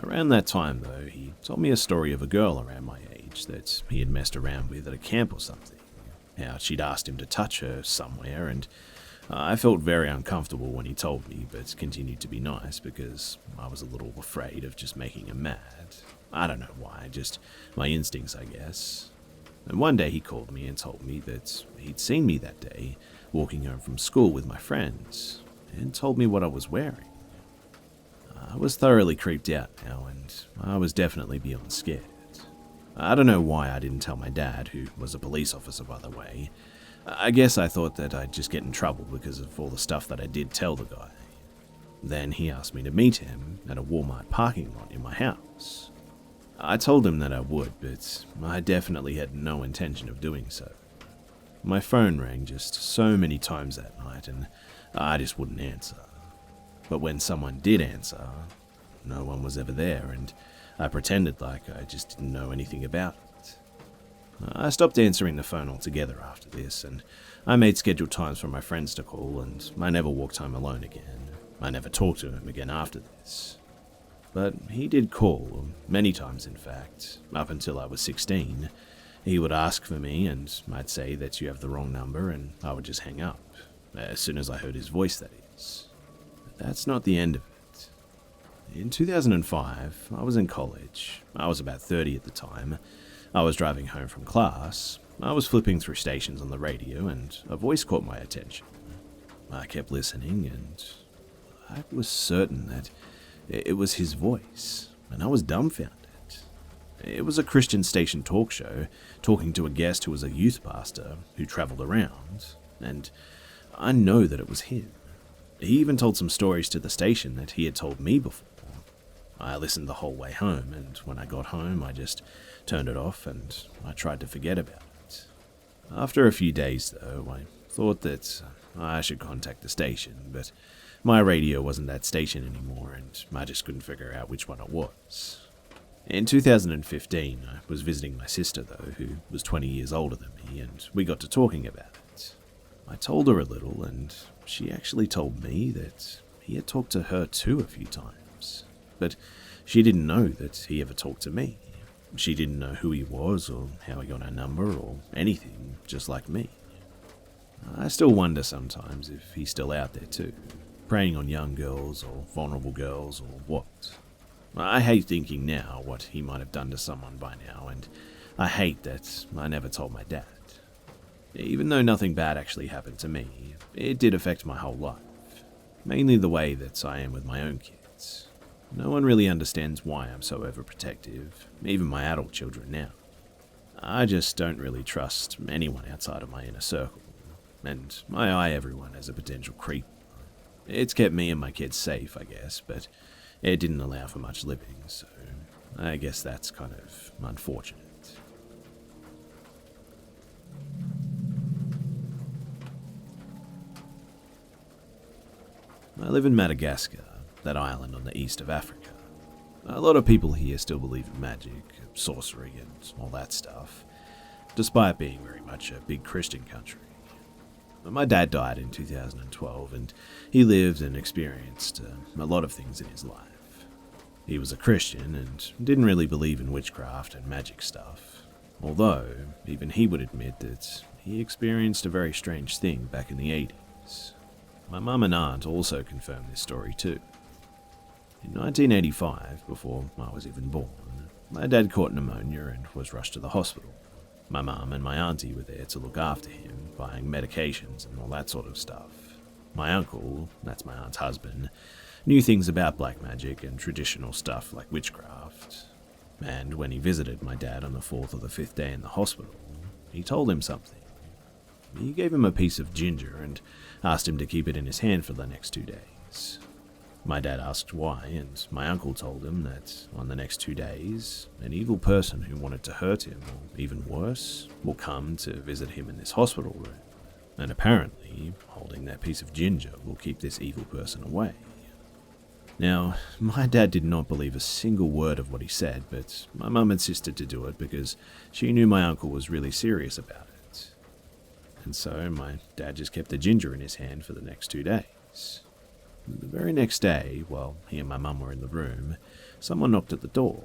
Around that time though, he told me a story of a girl around my age that he had messed around with at a camp or something. how she'd asked him to touch her somewhere, and I felt very uncomfortable when he told me, but continued to be nice because I was a little afraid of just making him mad. I don't know why, just my instincts, I guess. And one day he called me and told me that he'd seen me that day, walking home from school with my friends, and told me what I was wearing. I was thoroughly creeped out now, and I was definitely beyond scared. I don't know why I didn't tell my dad, who was a police officer by the way. I guess I thought that I'd just get in trouble because of all the stuff that I did tell the guy. Then he asked me to meet him at a Walmart parking lot in my house. I told him that I would, but I definitely had no intention of doing so. My phone rang just so many times that night, and I just wouldn't answer. But when someone did answer, no one was ever there, and I pretended like I just didn't know anything about it. I stopped answering the phone altogether after this, and I made scheduled times for my friends to call, and I never walked home alone again. I never talked to him again after this. But he did call, many times in fact, up until I was 16. He would ask for me, and I'd say that you have the wrong number, and I would just hang up, as soon as I heard his voice, that is. But that's not the end of it. In 2005, I was in college. I was about 30 at the time. I was driving home from class. I was flipping through stations on the radio, and a voice caught my attention. I kept listening, and I was certain that it was his voice, and I was dumbfounded. It was a Christian station talk show, talking to a guest who was a youth pastor who travelled around, and I know that it was him. He even told some stories to the station that he had told me before. I listened the whole way home, and when I got home, I just turned it off and I tried to forget about it. After a few days, though, I thought that I should contact the station, but my radio wasn't that station anymore, and I just couldn't figure out which one it was. In 2015, I was visiting my sister, though, who was 20 years older than me, and we got to talking about it. I told her a little, and she actually told me that he had talked to her too a few times. But she didn't know that he ever talked to me. She didn't know who he was, or how he got our number, or anything, just like me. I still wonder sometimes if he's still out there too, preying on young girls, or vulnerable girls, or what. I hate thinking now what he might have done to someone by now, and I hate that I never told my dad. Even though nothing bad actually happened to me, it did affect my whole life. Mainly the way that I am with my own kids. No one really understands why I'm so overprotective, even my adult children now. I just don't really trust anyone outside of my inner circle, and I eye everyone as a potential creep. It's kept me and my kids safe, I guess, but it didn't allow for much living, so I guess that's kind of unfortunate. I live in Madagascar, that island on the east of Africa. A lot of people here still believe in magic, sorcery, and all that stuff, despite being very much a big Christian country. My dad died in 2012, and he lived and experienced a lot of things in his life. He was a Christian and didn't really believe in witchcraft and magic stuff, although even he would admit that he experienced a very strange thing back in the 80s. My mum and aunt also confirmed this story too. In 1985, before I was even born, my dad caught pneumonia and was rushed to the hospital. My mum and my auntie were there to look after him, buying medications and all that sort of stuff. My uncle, that's my aunt's husband, knew things about black magic and traditional stuff like witchcraft. And when he visited my dad on the 4th or the 5th day in the hospital, he told him something. He gave him a piece of ginger and asked him to keep it in his hand for the next 2 days. My dad asked why, and my uncle told him that on the next 2 days, an evil person who wanted to hurt him, or even worse, will come to visit him in this hospital room. And apparently, holding that piece of ginger will keep this evil person away. Now, my dad did not believe a single word of what he said, but my mum insisted to do it because she knew my uncle was really serious about it. And so my dad just kept the ginger in his hand for the next 2 days. The very next day, while he and my mum were in the room, someone knocked at the door.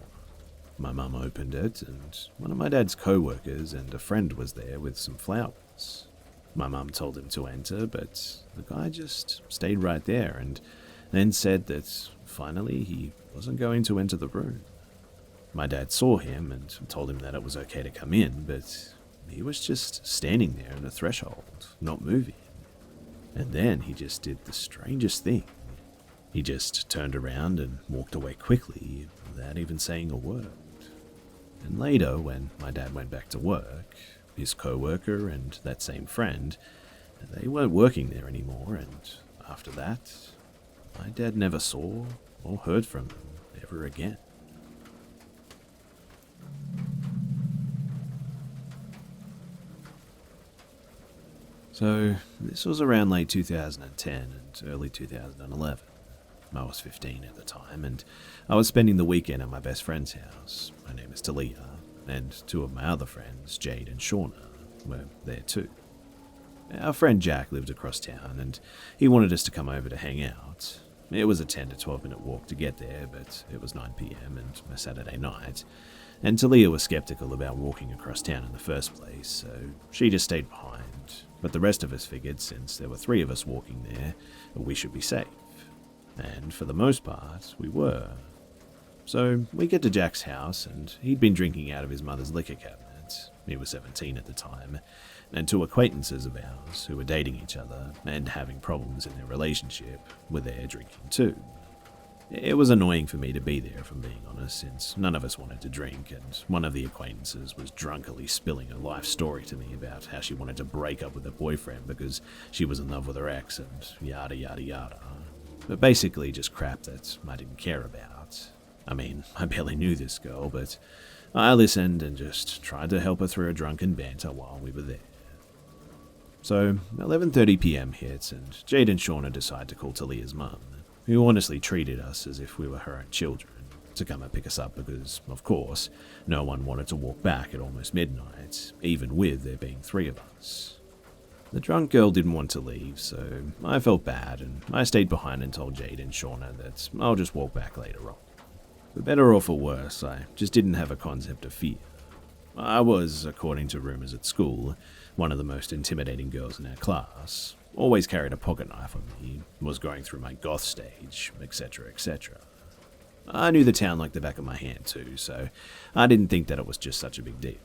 My mum opened it, and one of my dad's co-workers and a friend was there with some flowers. My mum told him to enter, but the guy just stayed right there and then said that finally he wasn't going to enter the room. My dad saw him and told him that it was okay to come in, but he was just standing there in the threshold, not moving. And then he just did the strangest thing. He just turned around and walked away quickly without even saying a word. And later, when my dad went back to work, his co-worker and that same friend, they weren't working there anymore, and after that, my dad never saw or heard from them ever again. So, this was around late 2010 and early 2011. I was 15 at the time, and I was spending the weekend at my best friend's house. Her name is Talia, and two of my other friends, Jade and Shauna, were there too. Our friend Jack lived across town, and he wanted us to come over to hang out. It was a 10 to 12 minute walk to get there, but it was 9 p.m. and a Saturday night, and Talia was skeptical about walking across town in the first place, so she just stayed behind. But the rest of us figured since there were 3 of us walking there, we should be safe. And for the most part, we were. So we get to Jack's house, and he'd been drinking out of his mother's liquor cabinet. He was 17 at the time, and 2 acquaintances of ours who were dating each other and having problems in their relationship were there drinking too. It was annoying for me to be there, if I'm being honest, since none of us wanted to drink, and one of the acquaintances was drunkenly spilling a life story to me about how she wanted to break up with her boyfriend because she was in love with her ex and yada yada yada. But basically just crap that I didn't care about. I mean, I barely knew this girl, but I listened and just tried to help her through her drunken banter while we were there. So, 11:30 p.m. hits, and Jade and Shauna decide to call Talia's mum, who honestly treated us as if we were her own children, to come and pick us up because, of course, no one wanted to walk back at almost midnight, even with there being 3 of us. The drunk girl didn't want to leave, so I felt bad, and I stayed behind and told Jade and Shauna that I'll just walk back later on. For better or for worse, I just didn't have a concept of fear. I was, according to rumors at school, one of the most intimidating girls in our class, always carried a pocket knife on me, was going through my goth stage, etc, etc. I knew the town like the back of my hand too, so I didn't think that it was just such a big deal.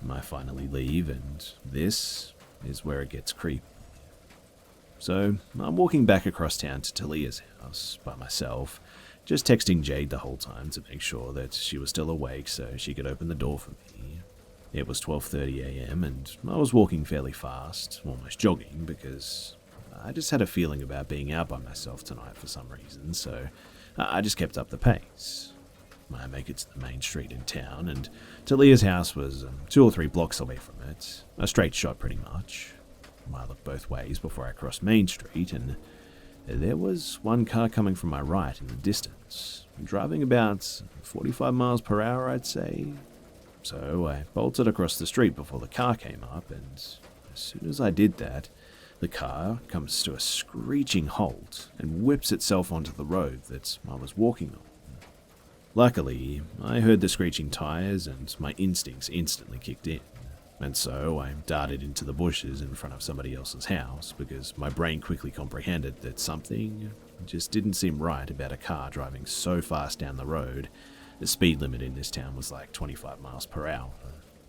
I finally leave, and this is where it gets creepy. So I'm walking back across town to Talia's house by myself, just texting Jade the whole time to make sure that she was still awake so she could open the door for me. It was 12:30 a.m. and I was walking fairly fast, almost jogging, because I just had a feeling about being out by myself tonight for some reason, so I just kept up the pace. I make it to the main street in town, and Talia's house was 2 or 3 blocks away from it, a straight shot pretty much. I looked both ways before I crossed Main Street, and there was one car coming from my right in the distance, driving about 45 miles per hour, I'd say. So I bolted across the street before the car came up, and as soon as I did that, the car comes to a screeching halt and whips itself onto the road that I was walking on. Luckily, I heard the screeching tires and my instincts instantly kicked in, and so I darted into the bushes in front of somebody else's house because my brain quickly comprehended that something just didn't seem right about a car driving so fast down the road. The speed limit in this town was like 25 miles per hour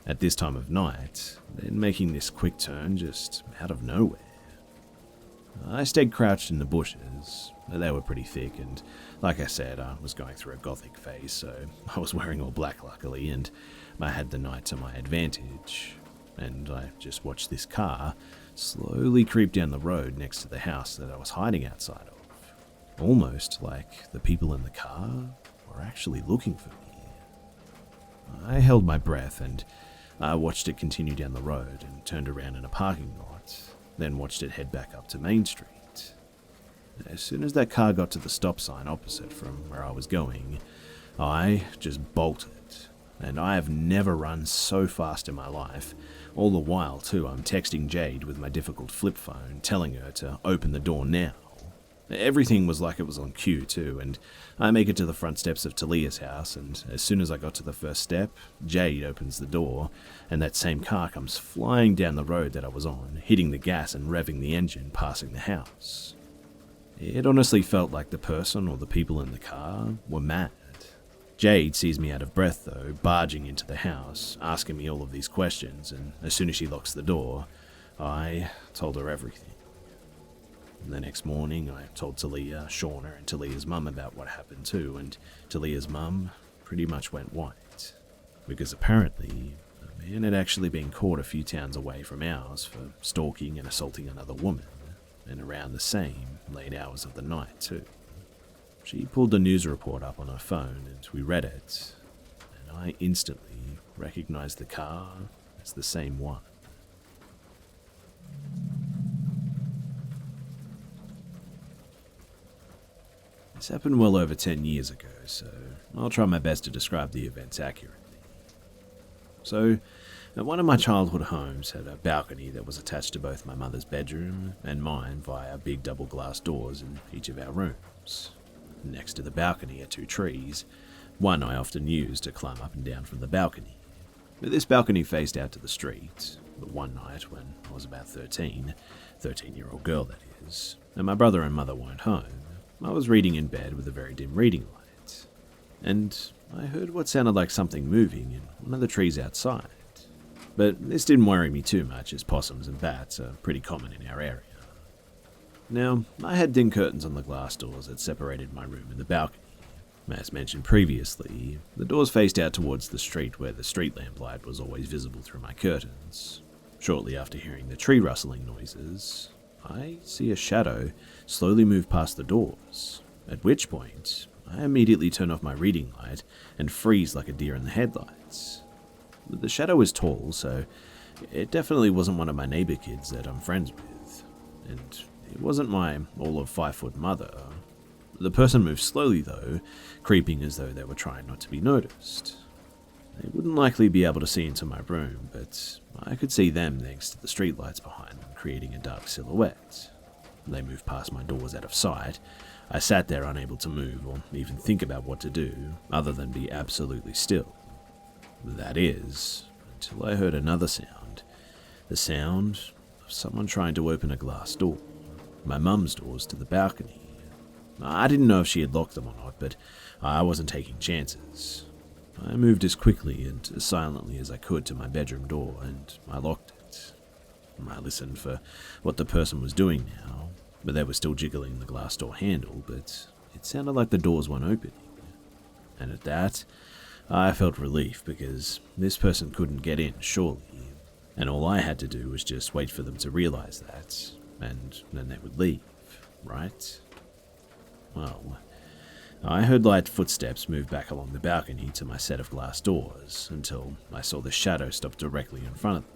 at this time of night, then making this quick turn just out of nowhere. I stayed crouched in the bushes. They were pretty thick, and like I said, I was going through a gothic phase, so I was wearing all black luckily, and I had the night to my advantage. And I just watched this car slowly creep down the road next to the house that I was hiding outside of. Almost like the people in the car were actually looking for me. I held my breath, and I watched it continue down the road and turned around in a parking lot, then watched it head back up to Main Street. As soon as that car got to the stop sign opposite from where I was going, I just bolted, and I have never run so fast in my life. All the while, too, I'm texting Jade with my difficult flip phone, telling her to open the door now. Everything was like it was on cue too, and I make it to the front steps of Talia's house, and as soon as I got to the first step, Jade opens the door, and that same car comes flying down the road that I was on, hitting the gas and revving the engine, passing the house. It honestly felt like the person or the people in the car were mad. Jade sees me out of breath though, barging into the house, asking me all of these questions, and as soon as she locks the door, I told her everything. And the next morning, I told Talia, Shauna, and Talia's mum about what happened too, and Talia's mum pretty much went white. Because apparently, a man had actually been caught a few towns away from ours for stalking and assaulting another woman, and around the same late hours of the night too. She pulled the news report up on her phone, and we read it, and I instantly recognized the car as the same one. This happened well over 10 years ago, so I'll try my best to describe the events accurately. So, one of my childhood homes had a balcony that was attached to both my mother's bedroom and mine via big double glass doors in each of our rooms. Next to the balcony are two trees, one I often used to climb up and down from the balcony. This balcony faced out to the street, but one night when I was about 13-year-old girl that is, and my brother and mother weren't home, I was reading in bed with a very dim reading light, and I heard what sounded like something moving in one of the trees outside. But this didn't worry me too much, as possums and bats are pretty common in our area. Now, I had dim curtains on the glass doors that separated my room and the balcony. As mentioned previously, the doors faced out towards the street where the street lamp light was always visible through my curtains. Shortly after hearing the tree rustling noises, I see a shadow slowly move past the doors, at which point I immediately turn off my reading light and freeze like a deer in the headlights. The shadow was tall, so it definitely wasn't one of my neighbor kids that I'm friends with, and it wasn't my all of 5-foot mother. The person moved slowly though, creeping as though they were trying not to be noticed. They wouldn't likely be able to see into my room, but I could see them thanks to the streetlights behind them, creating a dark silhouette. They moved past my doors out of sight. I sat there unable to move or even think about what to do, other than be absolutely still. That is, until I heard another sound. The sound of someone trying to open a glass door. My mum's doors to the balcony. I didn't know if she had locked them or not, but I wasn't taking chances. I moved as quickly and as silently as I could to my bedroom door, and I locked it. I listened for what the person was doing now, but they were still jiggling the glass door handle, but it sounded like the doors weren't opening. And at that, I felt relief because this person couldn't get in, surely, and all I had to do was just wait for them to realize that, and then they would leave, right? Well, I heard light footsteps move back along the balcony to my set of glass doors until I saw the shadow stop directly in front of them.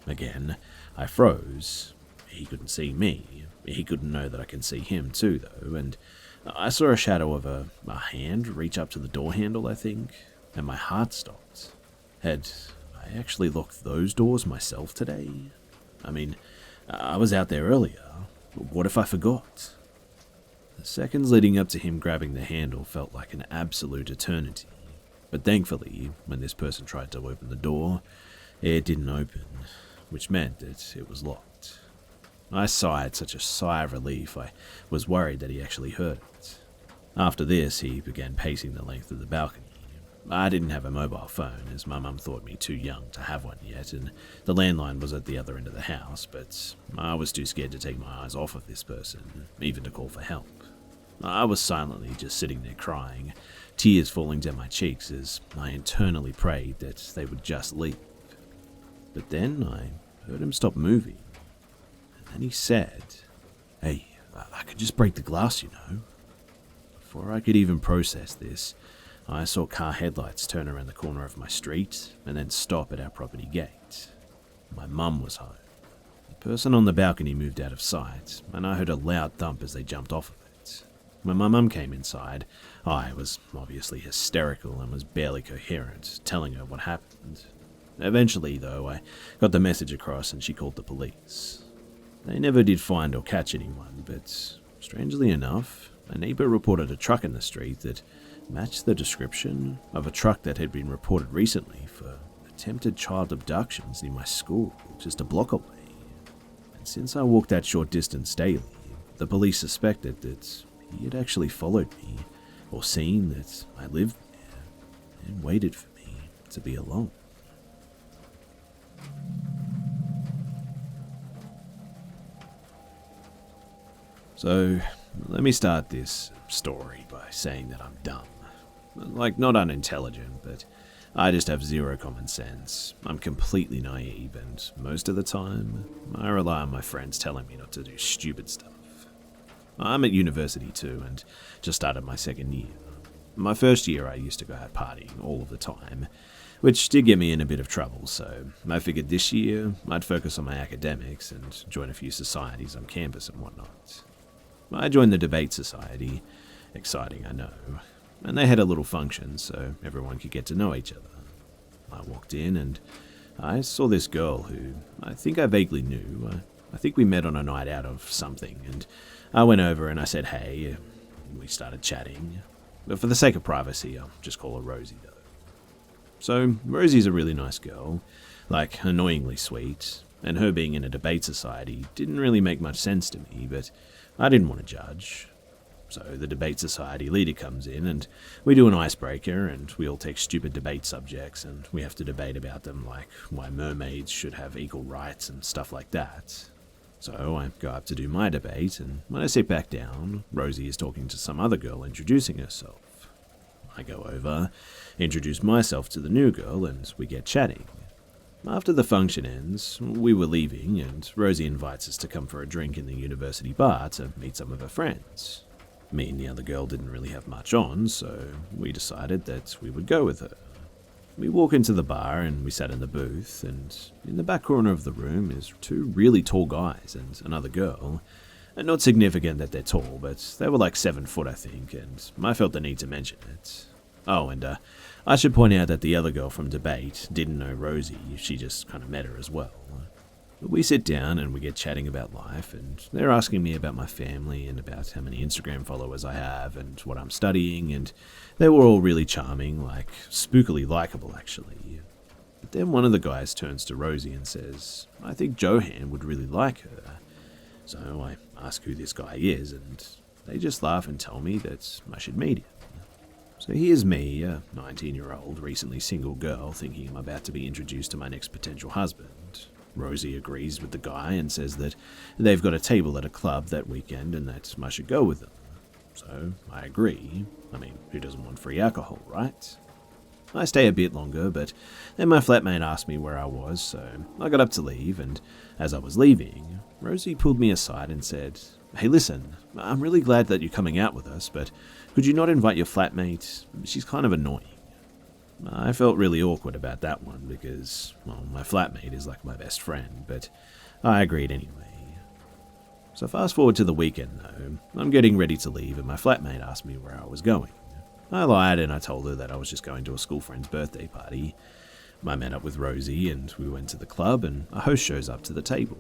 Again, I froze. He couldn't see me. He couldn't know that I can see him too, though, and I saw a shadow of a hand reach up to the door handle, I think, and my heart stopped. Had I actually locked those doors myself today? I mean, I was out there earlier. What if I forgot? The seconds leading up to him grabbing the handle felt like an absolute eternity. But thankfully, when this person tried to open the door, it didn't open, which meant that it was locked. I sighed such a sigh of relief, I was worried that he actually heard it. After this, he began pacing the length of the balcony. I didn't have a mobile phone, as my mum thought me too young to have one yet, and the landline was at the other end of the house, but I was too scared to take my eyes off of this person, even to call for help. I was silently just sitting there crying, tears falling down my cheeks as I internally prayed that they would just leave. But then I heard him stop moving, and then he said, "Hey, I could just break the glass, you know." Before I could even process this, I saw car headlights turn around the corner of my street and then stop at our property gate. My mum was home. The person on the balcony moved out of sight, and I heard a loud thump as they jumped off of it. When my mum came inside, I was obviously hysterical and was barely coherent, telling her what happened. Eventually, though, I got the message across and she called the police. They never did find or catch anyone, but Strangely enough, a neighbor reported a truck in the street that matched the description of a truck that had been reported recently for attempted child abductions near my school, just a block away. And since I walked that short distance daily, the police suspected that he had actually followed me, or seen that I lived there, and waited for me to be alone. So, let me start this story by saying that I'm dumb. Like, not unintelligent, but I just have zero common sense. I'm completely naive, and most of the time, I rely on my friends telling me not to do stupid stuff. I'm at university too, and just started my second year. My first year, I used to go out partying all of the time, which did get me in a bit of trouble, so I figured this year I'd focus on my academics and join a few societies on campus and whatnot. I joined the debate society. Exciting, I know. And they had a little function so everyone could get to know each other. I walked in and I saw this girl who I think I vaguely knew. I think we met on a night out of something, and I went over and I said hey, and we started chatting. But for the sake of privacy, I'll just call her Rosie though. So Rosie's a really nice girl, like annoyingly sweet, and her being in a debate society didn't really make much sense to me, but I didn't want to judge. So the debate society leader comes in and we do an icebreaker and we all take stupid debate subjects and we have to debate about them, like why mermaids should have equal rights and stuff like that. So I go up to do my debate, and when I sit back down, Rosie is talking to some other girl introducing herself. I go over, introduce myself to the new girl, and we get chatting. After the function ends, we were leaving, and Rosie invites us to come for a drink in the university bar to meet some of her friends. Me and the other girl didn't really have much on, so we decided that we would go with her. We walk into the bar and we sat in the booth, and in the back corner of the room is two really tall guys and another girl. And not significant that they're tall, but they were like 7 foot, I think, and I felt the need to mention it. Oh, and I should point out that the other girl from debate didn't know Rosie, she just kind of met her as well. We sit down and we get chatting about life, and they're asking me about my family and about how many Instagram followers I have and what I'm studying, and they were all really charming, like spookily likable actually. But then one of the guys turns to Rosie and says, I think Johan would really like her. So I ask who this guy is, and they just laugh and tell me that I should meet him. So here's me, a 19-year-old, recently single girl, thinking I'm about to be introduced to my next potential husband. Rosie agrees with the guy and says that they've got a table at a club that weekend and that I should go with them. So I agree. I mean, who doesn't want free alcohol, right? I stay a bit longer, but then my flatmate asked me where I was, so I got up to leave, and as I was leaving, Rosie pulled me aside and said, Hey listen, I'm really glad that you're coming out with us, but could you not invite your flatmate? She's kind of annoying. I felt really awkward about that one because, well, my flatmate is like my best friend, but I agreed anyway. So fast forward to the weekend though, I'm getting ready to leave and my flatmate asked me where I was going. I lied and I told her that I was just going to a school friend's birthday party. I met up with Rosie and we went to the club, and a host shows up to the table.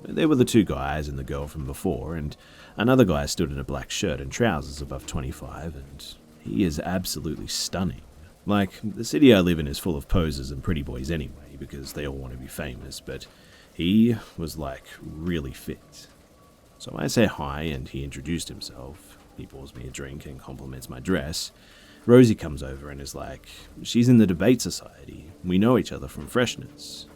There were the two guys and the girl from before, and another guy stood in a black shirt and trousers above 25, and he is absolutely stunning. Like, the city I live in is full of posers and pretty boys anyway, because they all want to be famous, but he was like really fit. So I say hi and he introduced himself. He pours me a drink and compliments my dress. Rosie comes over and is like, she's in the debate society. We know each other from freshness.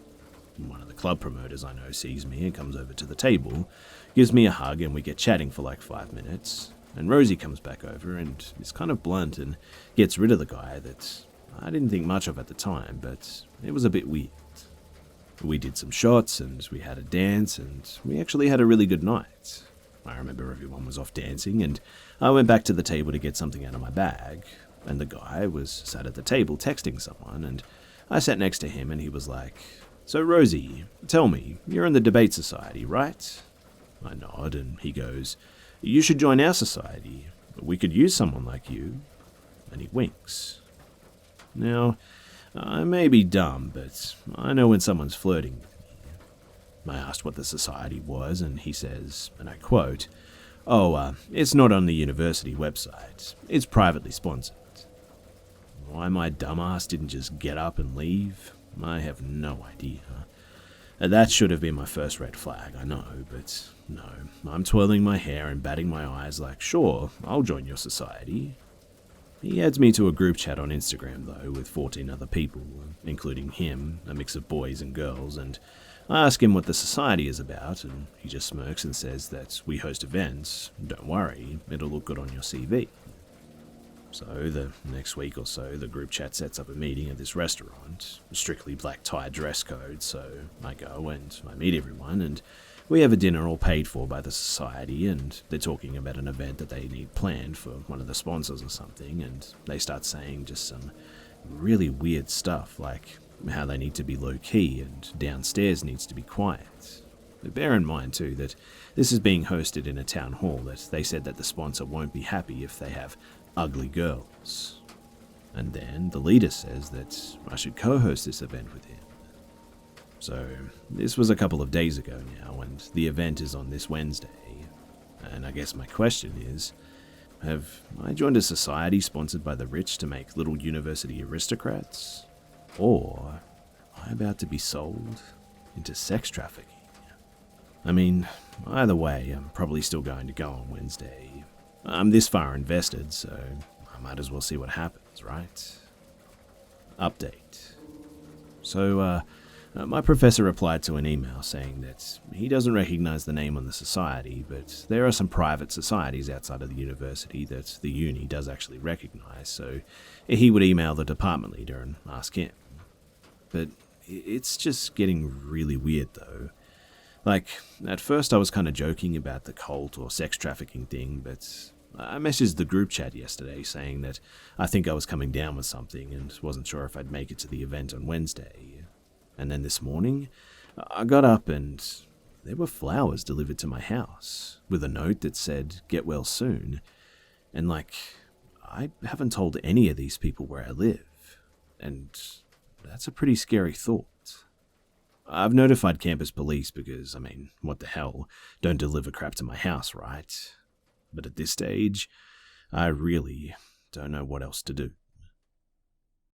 One of the club promoters I know sees me and comes over to the table, gives me a hug, and we get chatting for like 5 minutes. And Rosie comes back over and is kind of blunt and gets rid of the guy that I didn't think much of at the time, but it was a bit weird. We did some shots and we had a dance and we actually had a really good night. I remember everyone was off dancing and I went back to the table to get something out of my bag, and the guy was sat at the table texting someone, and I sat next to him and he was like, So Rosie, tell me, you're in the debate society, right? I nod and he goes, You should join our society. We could use someone like you. And he winks. Now, I may be dumb, but I know when someone's flirting with me. I asked what the society was, and he says, and I quote, Oh, it's not on the university website. It's privately sponsored. Why my dumbass didn't just get up and leave, I have no idea. That should have been my first red flag, I know, but no. I'm twirling my hair and batting my eyes like, sure, I'll join your society. He adds me to a group chat on Instagram, though, with 14 other people, including him, a mix of boys and girls, and I ask him what the society is about, and he just smirks and says that we host events. Don't worry, it'll look good on your CV. So the next week or so, the group chat sets up a meeting at this restaurant, strictly black tie dress code, so I go and I meet everyone, and we have a dinner all paid for by the society, and they're talking about an event that they need planned for one of the sponsors or something, and they start saying just some really weird stuff, like how they need to be low-key and downstairs needs to be quiet. Bear in mind, too, that this is being hosted in a town hall that they said that the sponsor won't be happy if they have ugly girls. And then the leader says that I should co-host this event with him. So this was a couple of days ago now, and the event is on this Wednesday. And I guess my question is, have I joined a society sponsored by the rich to make little university aristocrats? Or am I about to be sold into sex trafficking? I mean, either way, I'm probably still going to go on Wednesday. I'm this far invested, so I might as well see what happens, right? Update. So, my professor replied to an email saying that he doesn't recognize the name on the society, but there are some private societies outside of the university that the uni does actually recognize, so he would email the department leader and ask him. But it's just getting really weird, though. Like, at first I was kind of joking about the cult or sex trafficking thing, but I messaged the group chat yesterday saying that I think I was coming down with something and wasn't sure if I'd make it to the event on Wednesday. And then this morning, I got up and there were flowers delivered to my house with a note that said, "Get well soon." And I haven't told any of these people where I live. And that's a pretty scary thought. I've notified campus police because, what the hell, don't deliver crap to my house, right? But at this stage, I really don't know what else to do.